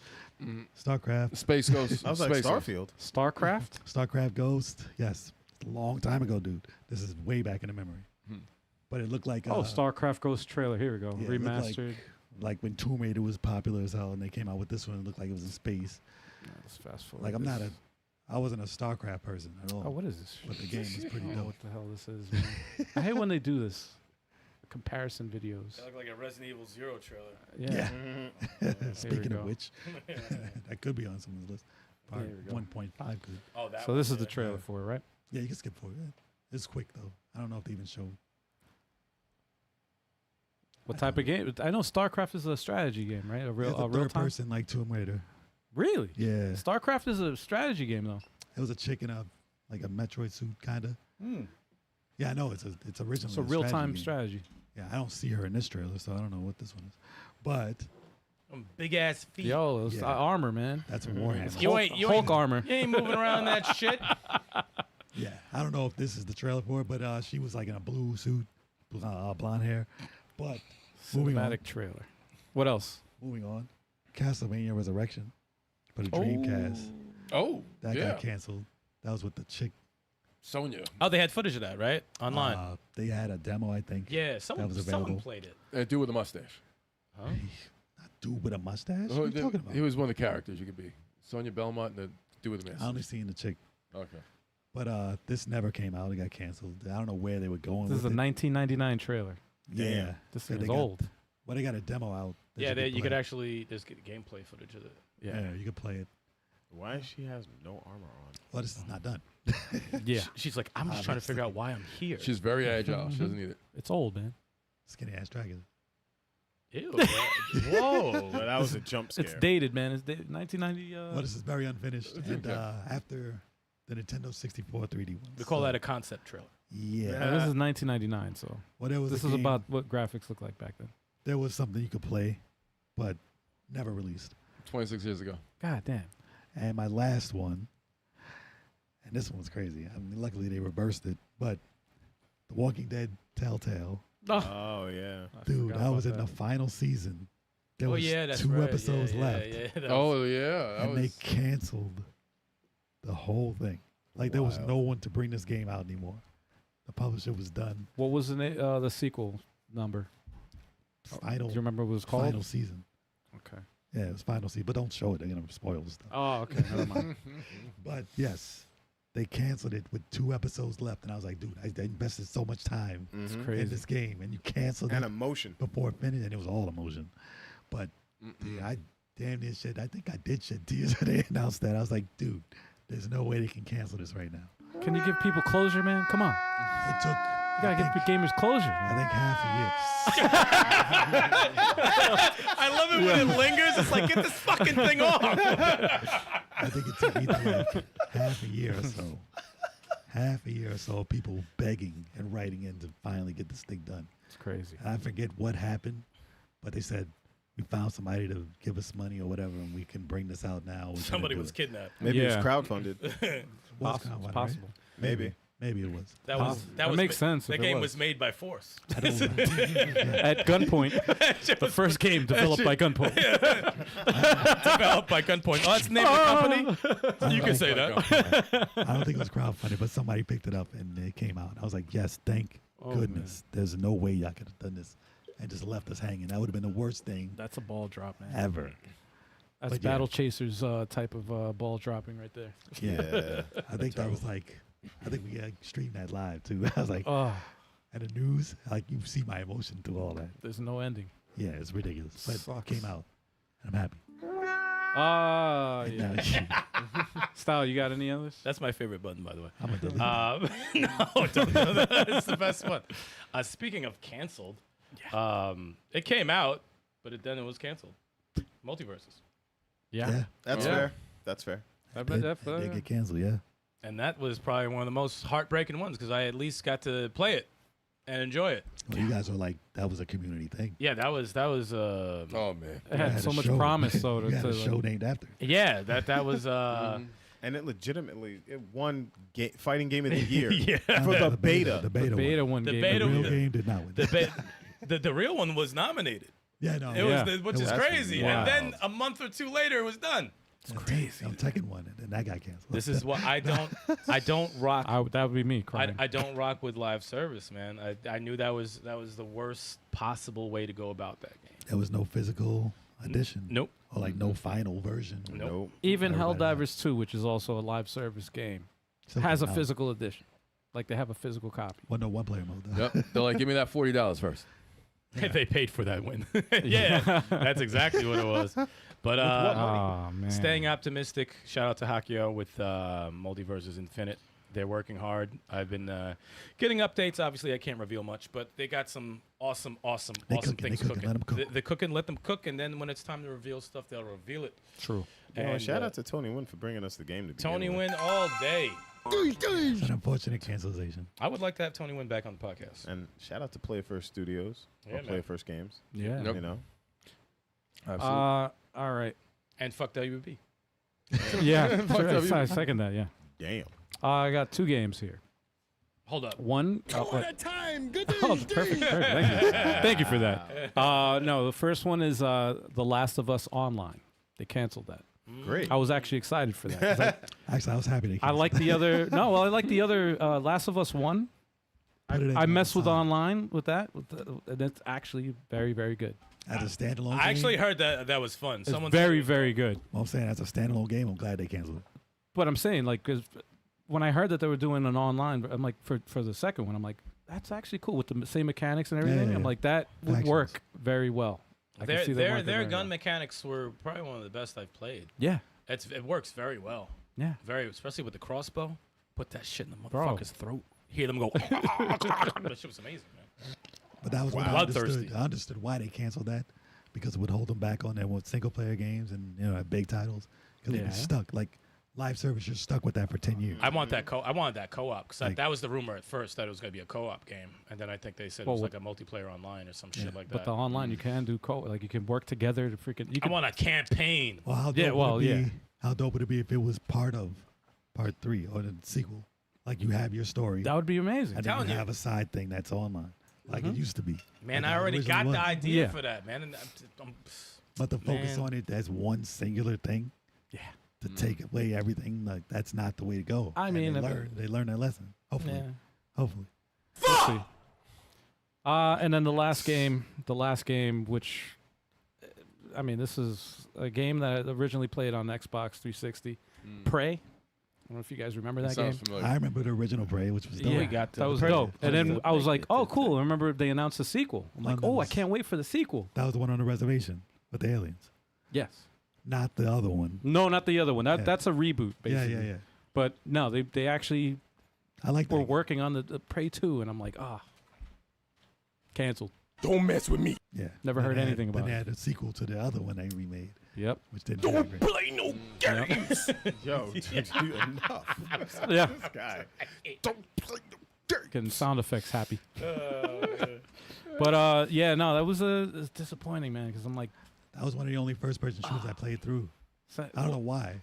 Starcraft. Space Ghost. I was like Space Ghost. Starfield. Starcraft? Starcraft Ghost. Yes. A long time ago, dude. This is way back in the memory. But it looked like Starcraft Ghost trailer. Here we go. yeah, it looked Remastered. like when Tomb Raider was popular as hell and they came out with this one, it looked like it was in space. Let's fast forward. Like I wasn't a StarCraft person at all. Oh, what is this? But the game was I pretty don't know dope. what the hell this is, man. I hate when they do this. Comparison videos. That looked like a Resident Evil 0 trailer. Yeah. Yeah. we Speaking go. of which, that could be on someone's list. Part There we go. 1.5 could. Oh, that So one, this is yeah. the trailer for it, right? Yeah, you can skip forward. Yeah. It's quick though. I don't know if they even showed. What type of game? I know StarCraft is a strategy game, right? A real, It's a real third time. person like Tomb Raider. Really? Yeah, StarCraft is a strategy game, though. it was a chick in a like a Metroid suit, kind of. Yeah, I know it's originally It's a a real strategy time game. strategy. Yeah, I don't see her in this trailer, so I don't know what this one is. But Big ass feet. Yo, it's Yeah. armor, man. that's Warhammer. You ain't Hulk armor. You ain't moving around that shit. Yeah, I don't know if this is the trailer for it, but she was like in a blue suit, blonde hair. But moving on. Cinematic trailer. What else? Moving on, Castlevania Resurrection for the Dreamcast. Oh, That yeah. got canceled. That was with the chick. Sonya. Oh, they had footage of that, right? Online. They had a demo, I think. Yeah, someone was available. played it. And dude with a mustache. Not dude with a mustache. Oh, What are you talking about? He was one of the characters you could be. Sonya Belmont and the dude with the I mask. only seen the chick. Okay. But this never came out. It got canceled. I don't know where they were going This is with a it. 1999 trailer. Yeah. This Yeah, thing they is got- old. Well, they got a demo out. that Yeah, you could play. actually. There's good gameplay footage of it. Yeah, you could play it. Why she has no armor on? Well, this is not done. Yeah. She's like, I'm just trying to figure out why I'm here. She's very agile. She doesn't need it. It's old, man. Skinny ass dragon. Ew. Whoa, that was a jump scare. It's dated, man. It's dated. 1990. Well, this is very unfinished. And after the Nintendo 64 3D one. We call that a concept trailer. Yeah. This is 1999, so Well, there was this a is game- about what graphics look like back then. There was something you could play, but never released. 26 years ago. God damn. And my last one, and this one's crazy. I mean, luckily they reversed it, but The Walking Dead Telltale. Oh yeah. Dude, forgot I was about in the that. final season. There Oh was yeah, that's 2 right. episodes Yeah, left. Yeah, that was- Oh, yeah. That And they was, canceled the whole thing. Like there was no one to bring this game out anymore. The publisher was done. What was the sequel number? Final. Do you remember what it was called? Final season. Okay. Yeah, it was final season. But don't show it. They're gonna spoil the stuff. Oh, okay. Never mind. But yes, they canceled it with 2 episodes left, and I was like, dude, I invested so much time in this game, and you canceled And it emotion. before it finished, and it was all emotion. But dude, I damn near shit. I think I did shit tears when they announced that. I was like, dude, there's no way they can cancel this right now. Can you give people closure, man? Come on. It took. You gotta give the gamers closure. I Man. think half a year. I love it when it lingers. It's like, get this fucking thing off. I think it took me through like half a year or so. Half a year or so of people begging and writing in to finally get this thing done. It's crazy. I forget what happened, but they said we found somebody to give us money or whatever, and we can bring this out now. We're gonna Somebody do was it. kidnapped. Maybe it's Yeah. crowdfunded. Was Possible. crowdfunded, It's right? possible. Maybe. Maybe it was. That was That makes sense That if it game was. was made by force. I don't know. At gunpoint. The first game developed by gunpoint. Developed by gunpoint. Oh, that's the name of the company? You can say that. I don't think it was crowdfunded, but somebody picked it up and it came out. I was like, yes, thank goodness. There's no way y'all could have done this and just left us hanging. That would have been the worst thing That's a ball drop, man. ever. That's But yeah. Battle Chasers type of ball dropping right there. Yeah. I think that was like, I think we streamed that live too. I was like, Oh, and the news, like you see my emotion through all that. there's no ending. Yeah, it's ridiculous. But it Sucks. came out. And I'm happy. Ah, And yeah. now Style, you got any others? That's my favorite button, by the way. I'm a delete. No, don't do that. It's the best one. Speaking of canceled, it came out, but then it was canceled. Multiverses. yeah. That's Yeah. fair. That's fair. I It bet did, that, it did get canceled, yeah. And that was probably one of the most heartbreaking ones because I at least got to play it and enjoy it. Well, you guys were like, that was a community thing. Yeah, that was Oh man. it had You so a much show. promise, though. You had a to, show named after. yeah, that was And it legitimately it won fighting game of the year yeah. for the beta. The beta, beta one. one The game. beta The real one. game did not win. The real one was nominated. Yeah, no. It Yeah. was, which It is was. crazy. Wow. And then a month or two later, it was done. It's crazy. Tekken won, and then that got canceled. This is what I don't rock. That would be me crying. I don't rock with live service, man. I knew that was the worst possible way to go about that game. There was no physical edition. Nope. Or like no final version. Nope. Even Everybody Helldivers 2, which is also a live service game, Still has a came out. physical edition. Like they have a physical copy. Well, no one-player mode, though. Yep. They're like, give me that $40 first. They paid for that win. Yeah, that's exactly what it was. But Oh, man. staying optimistic. Shout out to Hakio with Multiverses Infinite. They're working hard. I've been getting updates. Obviously, I can't reveal much, but they got some awesome They cooking, things they cooking. Let 'em cook. They cooking, let them cook, and then when it's time to reveal stuff, they'll reveal it. True. And, Shout out to Tony Wynn for bringing us the game to begin Tony with. Wynn all day. It's an unfortunate cancellation. I would like to have Tony Wynn back on the podcast. And shout out to Player First Studios Yeah, or man. Player First Games. Yeah. Nope. You know, Absolutely. All right. And fuck WB. Yeah. Fuck sure, W. I second that, yeah. damn. I got 2 games here. Hold up. One. time. Good Oh, perfect. Thank you. Thank you for that. No, the first one is The Last of Us Online. They canceled that. Great. I was actually excited for that. 'cause Actually, I was happy they I canceled like the other. No, well, I like the other Last of Us 1. Put it in I on messed the with side. online with that, and it's actually very, very good. As a standalone I actually game, heard that was fun. It's Someone very, very good. well, I'm saying as a standalone game, I'm glad they canceled it. But I'm saying, like, because when I heard that they were doing an online, I'm like, for the second one, I'm like, that's actually cool with the same mechanics and everything. Yeah, I'm yeah. like, that would Factions. work very well. I can see that working their very gun well. mechanics were probably one of the best I've played. Yeah, It works very well. yeah. Especially with the crossbow. Put that shit in the Bro. motherfucker's throat. Hear them go. That shit was amazing, man. But that was when I Bloodthirsty. understood. I understood why they canceled that, because it would hold them back on their single-player games and big titles. Because they'd Yeah. be stuck. Like live service, you're stuck with that for 10 years. I wanted that co-op because Like- that was the rumor at first that it was going to be a co-op game, and then I think they said it Well, was like a multiplayer online or some shit like But that. the online, you can do like you can work together to freaking. You I can. want a campaign. Well, how dope Yeah, well, would it be? yeah. How dope would it be if it was part of part 3 or the sequel? Like you have your story, That would be amazing. and then telling you you. have a side thing that's online, like it used to be. Man, Like I how it already originally got was. the idea Yeah. for that, man. And I'm But to focus Man. on it as one singular thing, Yeah. to take away everything, like that's not the way to go. I And mean, they learn their lesson. Hopefully, Yeah. hopefully. We'll see. And then the last game, which, I mean, this is a game that I originally played on Xbox 360. Prey. don't know if you guys remember that Sounds game. familiar. I remember the original Braid, which was dope. Yeah, we got that was the- dope. And then the- I was like, oh, the- cool. I remember they announced the sequel. I'm like, On the- oh, I can't wait for the sequel. That was the one on the reservation with the aliens, Yes. not the other one. No, not the other one. Yeah. That's a reboot, Yeah, basically. yeah. But no, they actually I like that. were game. working on the Prey 2, and I'm like, canceled. Don't mess with me. Yeah. Never heard anything about Then it. they had a sequel to the other one they remade, Yep. which didn't do that great. Play no games. Yo, dude, enough. Yeah. This guy. Don't play no games. Getting sound effects happy. But yeah, no, that was it's disappointing, man, because I'm like, That was one of the only first-person shooters I played through. I don't know why.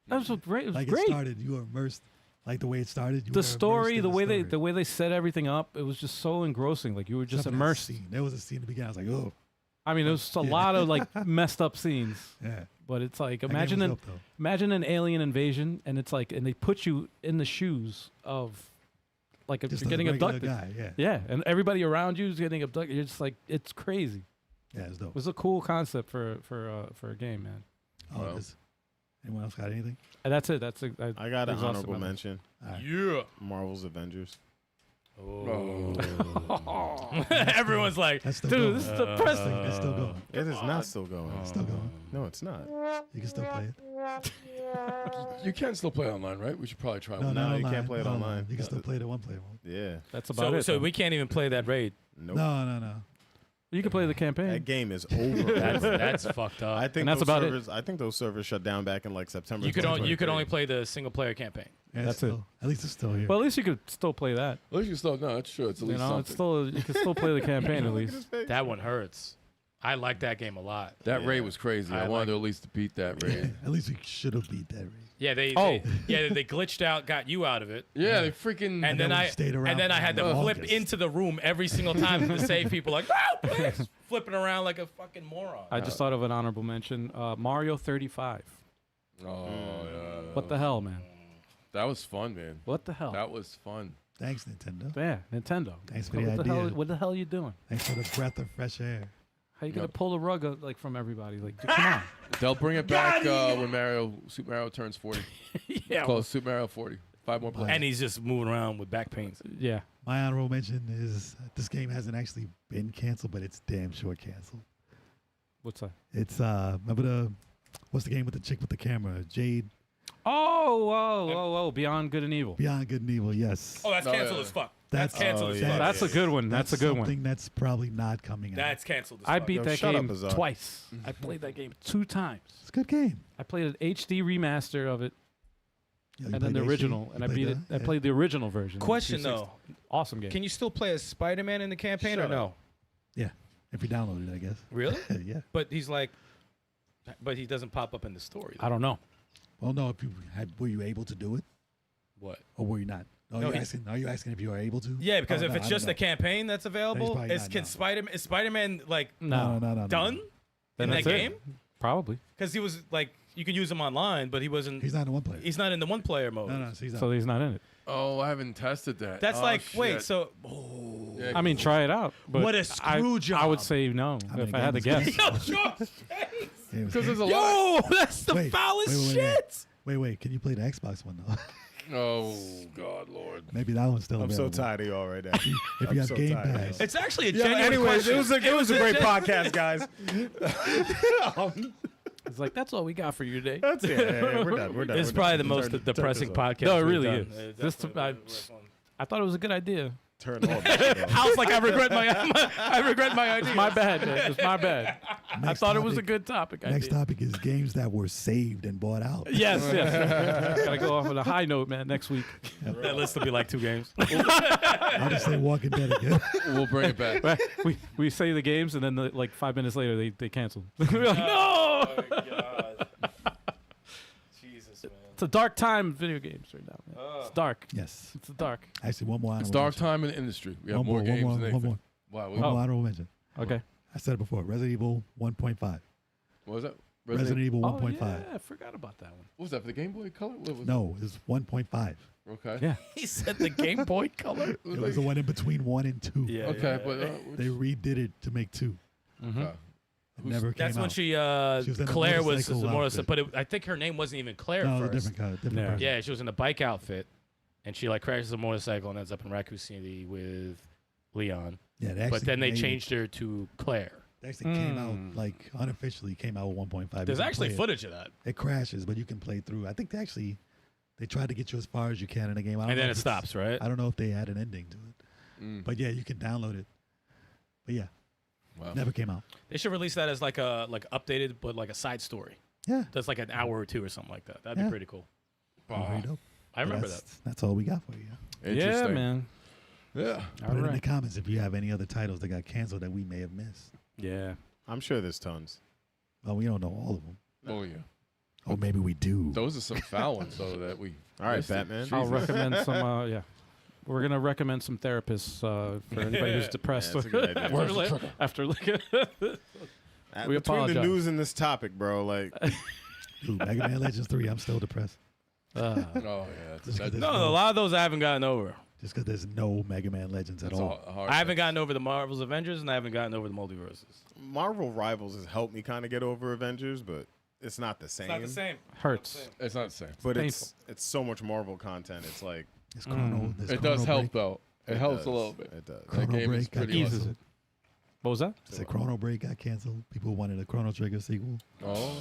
that was great. It was Like great. it started, you were immersed. Like the way it started, you were The immersed story, in the way story. the way they set everything up, it was just so engrossing. Like you were just Except for that immersed. scene. There was a scene at the beginning. I was like, oh, I mean, there was a lot of like messed up scenes, yeah. but it's like That game imagine was an dope, though. imagine an alien invasion, and it's like, and they put you in the shoes of like if Just you're a getting regular abducted. guy, yeah. Yeah, and everybody around you is getting abducted. You're just like, it's crazy. Yeah, it's dope. It was a cool concept for a game, man. Oh, Wow. anyone else got anything? And that's it. That's it. I got an exhausted honorable my list. mention. All right. Yeah. Marvel's Avengers. Everyone's like, That's still Dude, going. this is depressing. It's still going. It is not still going. It's still going. No, it's not. You can still play it. You can still play online, right? We should probably try No, one. no, not you can't online, play it not online. You can still play the one-player mode. Yeah. That's about it. so though. we can't even play that raid. Nope. No. You can play the campaign. That game is over. That's fucked up. I think And that's those about it. servers. I think those servers shut down back in like September. You could only 2023. play the single player campaign. Yeah, That's it. At least it's still here. Well, at least you could still play that. At least you still, no, it's true. It's at You least know, something. it's still you can still play the campaign at least. That one hurts. I like that game a lot. That raid was crazy. I I wanted like- to at least beat that raid. At least we should have beat that raid. Yeah, they glitched out, got you out of it. Yeah, they freaking. And then we I stayed around I had to for flip August. into the room every single time to save people. Like, no, please, flipping around like a fucking moron. I just thought of an honorable mention. Mario 35. Oh, yeah. What the hell, man? That was fun, man. What the hell? That was fun. Thanks, Nintendo. Yeah, Nintendo. Thanks for what the the hell? idea. What the hell are you doing? Thanks for the breath of fresh air. How you gonna Yep. pull the rug like from everybody? Like, dude, come on. They'll bring it back when Super Mario turns 40. Yeah, Call it Super Mario 40. 5 more players. and he's just moving around with back pains. Yeah. My honorable mention is this game hasn't actually been canceled, but it's damn sure canceled. What's that? It's remember what's the game with the chick with the camera? Jade Oh, Beyond Good and Evil. Beyond Good and Evil. Yes. Oh, that's Oh, canceled yeah. as fuck. That's canceled as yeah. fuck. That's a good one. That's a good one. Something that's probably not coming out. That's canceled as I fuck. beat Yo, that shut up, game Azar. twice. I played that game 2 times. It's a good game. I played an HD remaster of it, Yo, you and then played the HD? original, You and I played beat that? it. I Yeah. played the original version. Question 360. though, Awesome game. can you still play as Spider-Man in the campaign Shut or no? Yeah, if you download it, I guess. Really? Yeah. But he's like, but he doesn't pop up in the story. I don't know. Well, no. If you were you able to do it, What? or were you not? No, Are you asking if you are able to? Yeah, because Oh, if no, it's I just don't the campaign that's available, probably is not, can no. Spider-Man like No. No. done Then in that that's it. game? Probably. Because he was like, you could use him online, but he wasn't. He's not in one player. He's not in the one-player mode. No, so he's not. So he's not in it. Oh, I haven't tested that. That's Oh, like, wait, shit. so Yeah, I mean, try it out. But What a I screw would job. say no I mean, if I had to again, guess. yo, Choc, Games- because there's a lot. yo, that's the Wait, foulest wait, wait, shit. Wait. Can you play the Xbox one though? Oh God, Lord. Maybe that one's still I'm so available. tired of y'all right now. If you I'm have so Game tired, Pass, It's actually a Yeah, genuine anyways, question. it was a great gen- podcast, guys. It's like that's all we got for you today. That's it. Yeah, we're done. We're done. It's we're probably done. the most Turn depressing this off. podcast. No, it we've really done. is. It's This- definitely I- the worst one. I thought it was a good idea. Turn all this shit off. I was like, I regret my idea. It's my bad, man. It's my bad. I Next thought it was a topic. good topic. next topic is games that were saved and bought out. Yes. Gotta go off on a high note, man. Next week. That list will be like 2 games. I'll just say Walking Dead again. We'll bring it back. we say the games, and then like 5 minutes later they cancel. We're like, no. Oh my god. Jesus, man. It's a dark time in video games right now, man. It's dark. Yes. It's dark. Actually, one more. It's honorable dark mention. time in the industry. We have One more games one than more. anything. One Wow. more honorable mention. Okay. I said it before. Resident Evil 1.5. What was that? Resident Evil Oh 1.5. yeah, I forgot about that one. What was that for the Game Boy Color? What was No, it's 1.5. it? Okay. Yeah. He said the Game Boy Color. It was It was the like- one in between 1 and 2. Yeah. okay, but They redid it to make 2. Mm-hmm. okay. It never came That's when out. she was in a Claire was the motorcycle motorcycle, outfit. but I think her name wasn't even Claire No, it was a first. different car. Yeah. Yeah, she was in a bike outfit, and she like crashes a motorcycle and ends up in Raccoon City with Leon. Yeah, they But then they made it. changed her to Claire. It actually came out like unofficially came out with 1.5. There's You can actually play it. footage of that, It crashes, but you can play through. I think they tried to get you as far as you can in the game. I don't and know then if it it's- stops, right? I don't know if they had an ending to it, but yeah, you can download it. But yeah, Wow. never came out. They should release that as like a updated, but like a side story. Yeah, That's like an hour or two or something like that. That'd Yeah. be pretty cool. very dope. I remember that's, that. That's all we got for you. Yeah, Interesting. man. Yeah. All Put it in the right. comments if you have any other titles that got canceled that we may have missed. Yeah. I'm sure there's tons. Well, we don't know all of them. Oh yeah. Or maybe we do. Those are some foul ones, though, that we. All right, missed it. Batman. I'll Jesus. recommend some. Yeah. We're gonna recommend some therapists for anybody who's depressed. Yeah, that's a good idea. after looking. We Between apologize. the news and this topic, bro, like Dude, Mega Man Legends 3, I'm still depressed. Oh yeah. Just 'cause there's No, a lot of those I haven't gotten over. just 'cause there's no Mega Man Legends at That's all. a hard I haven't gotten over the Marvel's Avengers, and I haven't gotten over the multiverses. Marvel Rivals has helped me kind of get over Avengers, but it's not the same. Hurts. It's not the same. But Painful. it's so much Marvel content. It's like It's Chrono. there's It does Chrono help Break. though. It helps a little bit. It does. That Chrono game is Break got pretty Eases awesome. it. What was that? It's a Chrono Break got canceled. People wanted a Chrono Trigger sequel. Oh,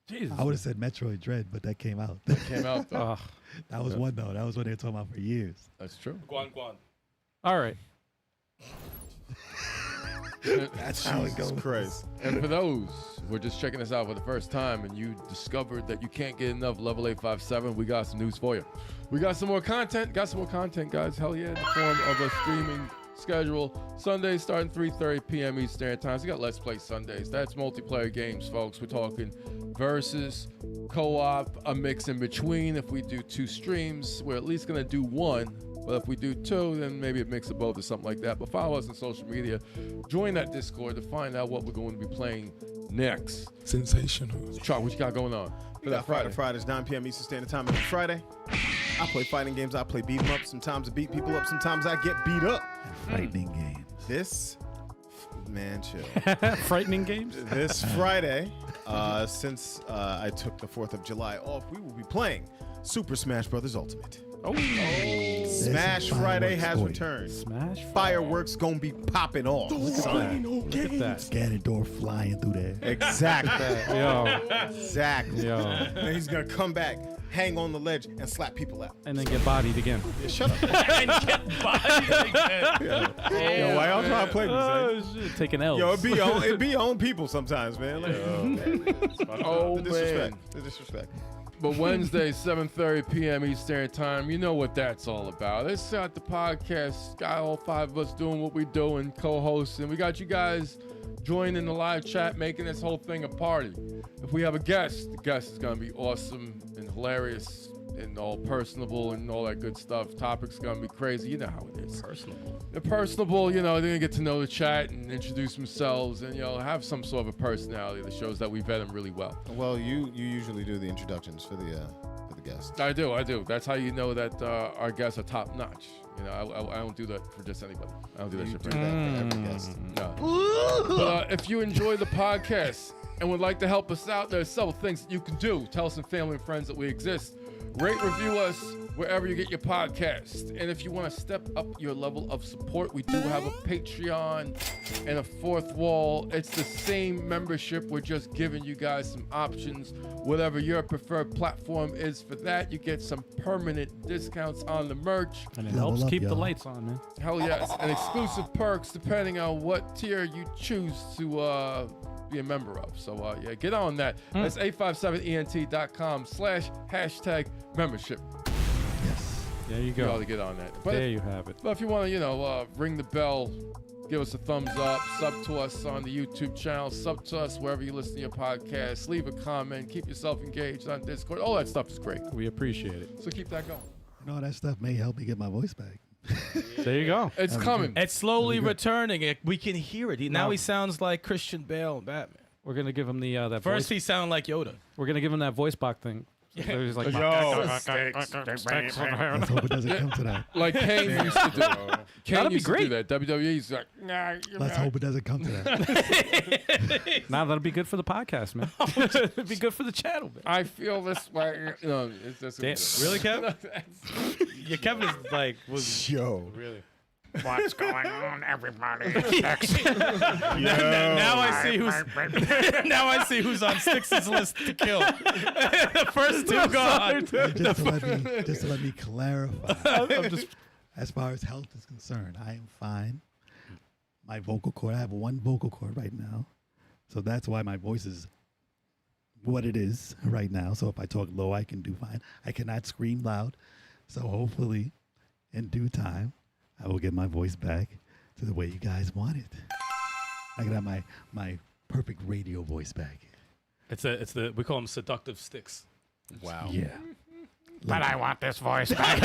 Jesus. I would have said Metroid Dread, but that came out. came out though. Ugh. That was one though. That was what they were talking about for years. That's true. Guan. All right. That's how it goes. Christ. And for those who are just checking us out for the first time and you discovered that you can't get enough Level 857, we got some news for you. We got some more content. Got some more content, guys. Hell yeah. In the form of a streaming schedule. Sundays starting 3:30 p.m. Eastern Standard Time. So we got Let's Play Sundays. That's multiplayer games, folks. We're talking versus, co-op, a mix in between. If we do 2 streams, we're at least going to do 1. But if we do 2, then maybe a mix of both or something like that. But follow us on social media. Join that Discord to find out what we're going to be playing next. Sensational. Choc, what you got going on for that Friday? Fridays, 9 p.m. Eastern Standard Time every Friday. I play fighting games. I play beat 'em up. Sometimes I beat people up. Sometimes I get beat up. Frightening games. This, man, chill. Frightening games. This Friday, since I took the 4th of July off, we will be playing Super Smash Bros. Ultimate. Oh. Smash some Friday fireworks has for you. returned. Smash. Fireworks gonna be popping off. son. Look at that. Ganondorf flying through there. Exactly. Yo. Exactly. Yo. And he's gonna come back, hang on the ledge, and slap people out. And then get bodied again. Yeah, shut up. And get bodied again. Yo, why y'all trying to play me? son? Oh, shit. Taking L's. Yo, it be your own people sometimes, man. Like, Oh, the disrespect. man. The disrespect. But Wednesday, 7:30 p.m. Eastern Time, you know what that's all about. It's got the podcast, got all 5 of us doing what we do and co-hosting. We got you guys joining the live chat, making this whole thing a party. If we have a guest, the guest is going to be awesome and hilarious and all personable and all that good stuff. Topic's going to be crazy. You know how it is. Personable. They're personable, you know, they're going to get to know the chat and introduce themselves and, you know, have some sort of a personality that shows that we vet them really well. Well, you usually do the introductions for the guests. I do. That's how you know that our guests are top notch. You know, I don't do that for just anybody. I don't do that You shit do for that anybody. for every guest. No. But if you enjoy the podcast and would like to help us out, there's several things that you can do. Tell some family and friends that we exist. Rate, review us wherever you get your podcast. And if you want to step up your level of support, we do have a Patreon and a 4th wall. It's the same membership. We're just giving you guys some options. Whatever your preferred platform is for that, you get some permanent discounts on the merch. And it Level helps up, keep the y'all. lights on, man. Hell yes. And exclusive perks depending on what tier you choose to be a member of. So yeah, get on that. That's 857ent.com/membership. Yes. There you You ought go. to get on that. But, There you have it. but if you want to, you know, ring the bell, give us a thumbs up, sub to us on the YouTube channel, sub to us wherever you listen to your podcast, leave a comment, keep yourself engaged on Discord. All that stuff is great. We appreciate it. So keep that going. You know, that stuff may help me get my voice back. There you go. It's coming. It's slowly That'd be good. returning. We can hear it. Now No. he sounds like Christian Bale and Batman. We're gonna give him the that First voice. he sounded like Yoda. We're gonna give him that voice box thing. They're just like, Let's hope it doesn't come to that. Like Kane used to do. Kane That'd be used to great. do that. WWE's like, nah, Let's hope it doesn't come to that. nah, that'll be good for the podcast, man. It'd be good for the channel, man. I feel this way. No, it's just Damn, really, Kev? Yeah, Kevin is like, was Yo. really. What's going on, everybody? Now I see who's now I see who's on Styx's list to kill. The first two gone. Just to let me clarify. As far as health is concerned, I am fine. My vocal cord, I have one vocal cord right now. So that's why my voice is what it is right now. So if I talk low, I can do fine. I cannot scream loud. So hopefully in due time, I will get my voice back to the way you guys want it. I can have my perfect radio voice back. We call them seductive Sticks. Wow. Yeah. But I want this voice back.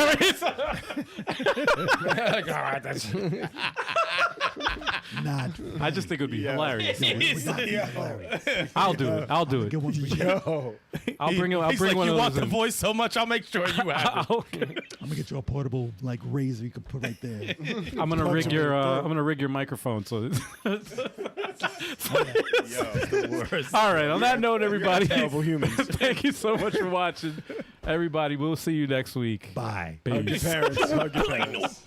Not. I just think it would be hilarious. Hilarious. I'll do it. I'll do it. Get one for you. Yo. I'll bring He's like, one you of want those the in. voice so much, I'll make sure you have it. I'm gonna get you a portable like razor you can put right there. I'm gonna rig your microphone so. All right. On that note, everybody, Terrible humans. thank you so much for watching. Everybody, we'll see you next week. Bye. Hug your parents. Hug your parents.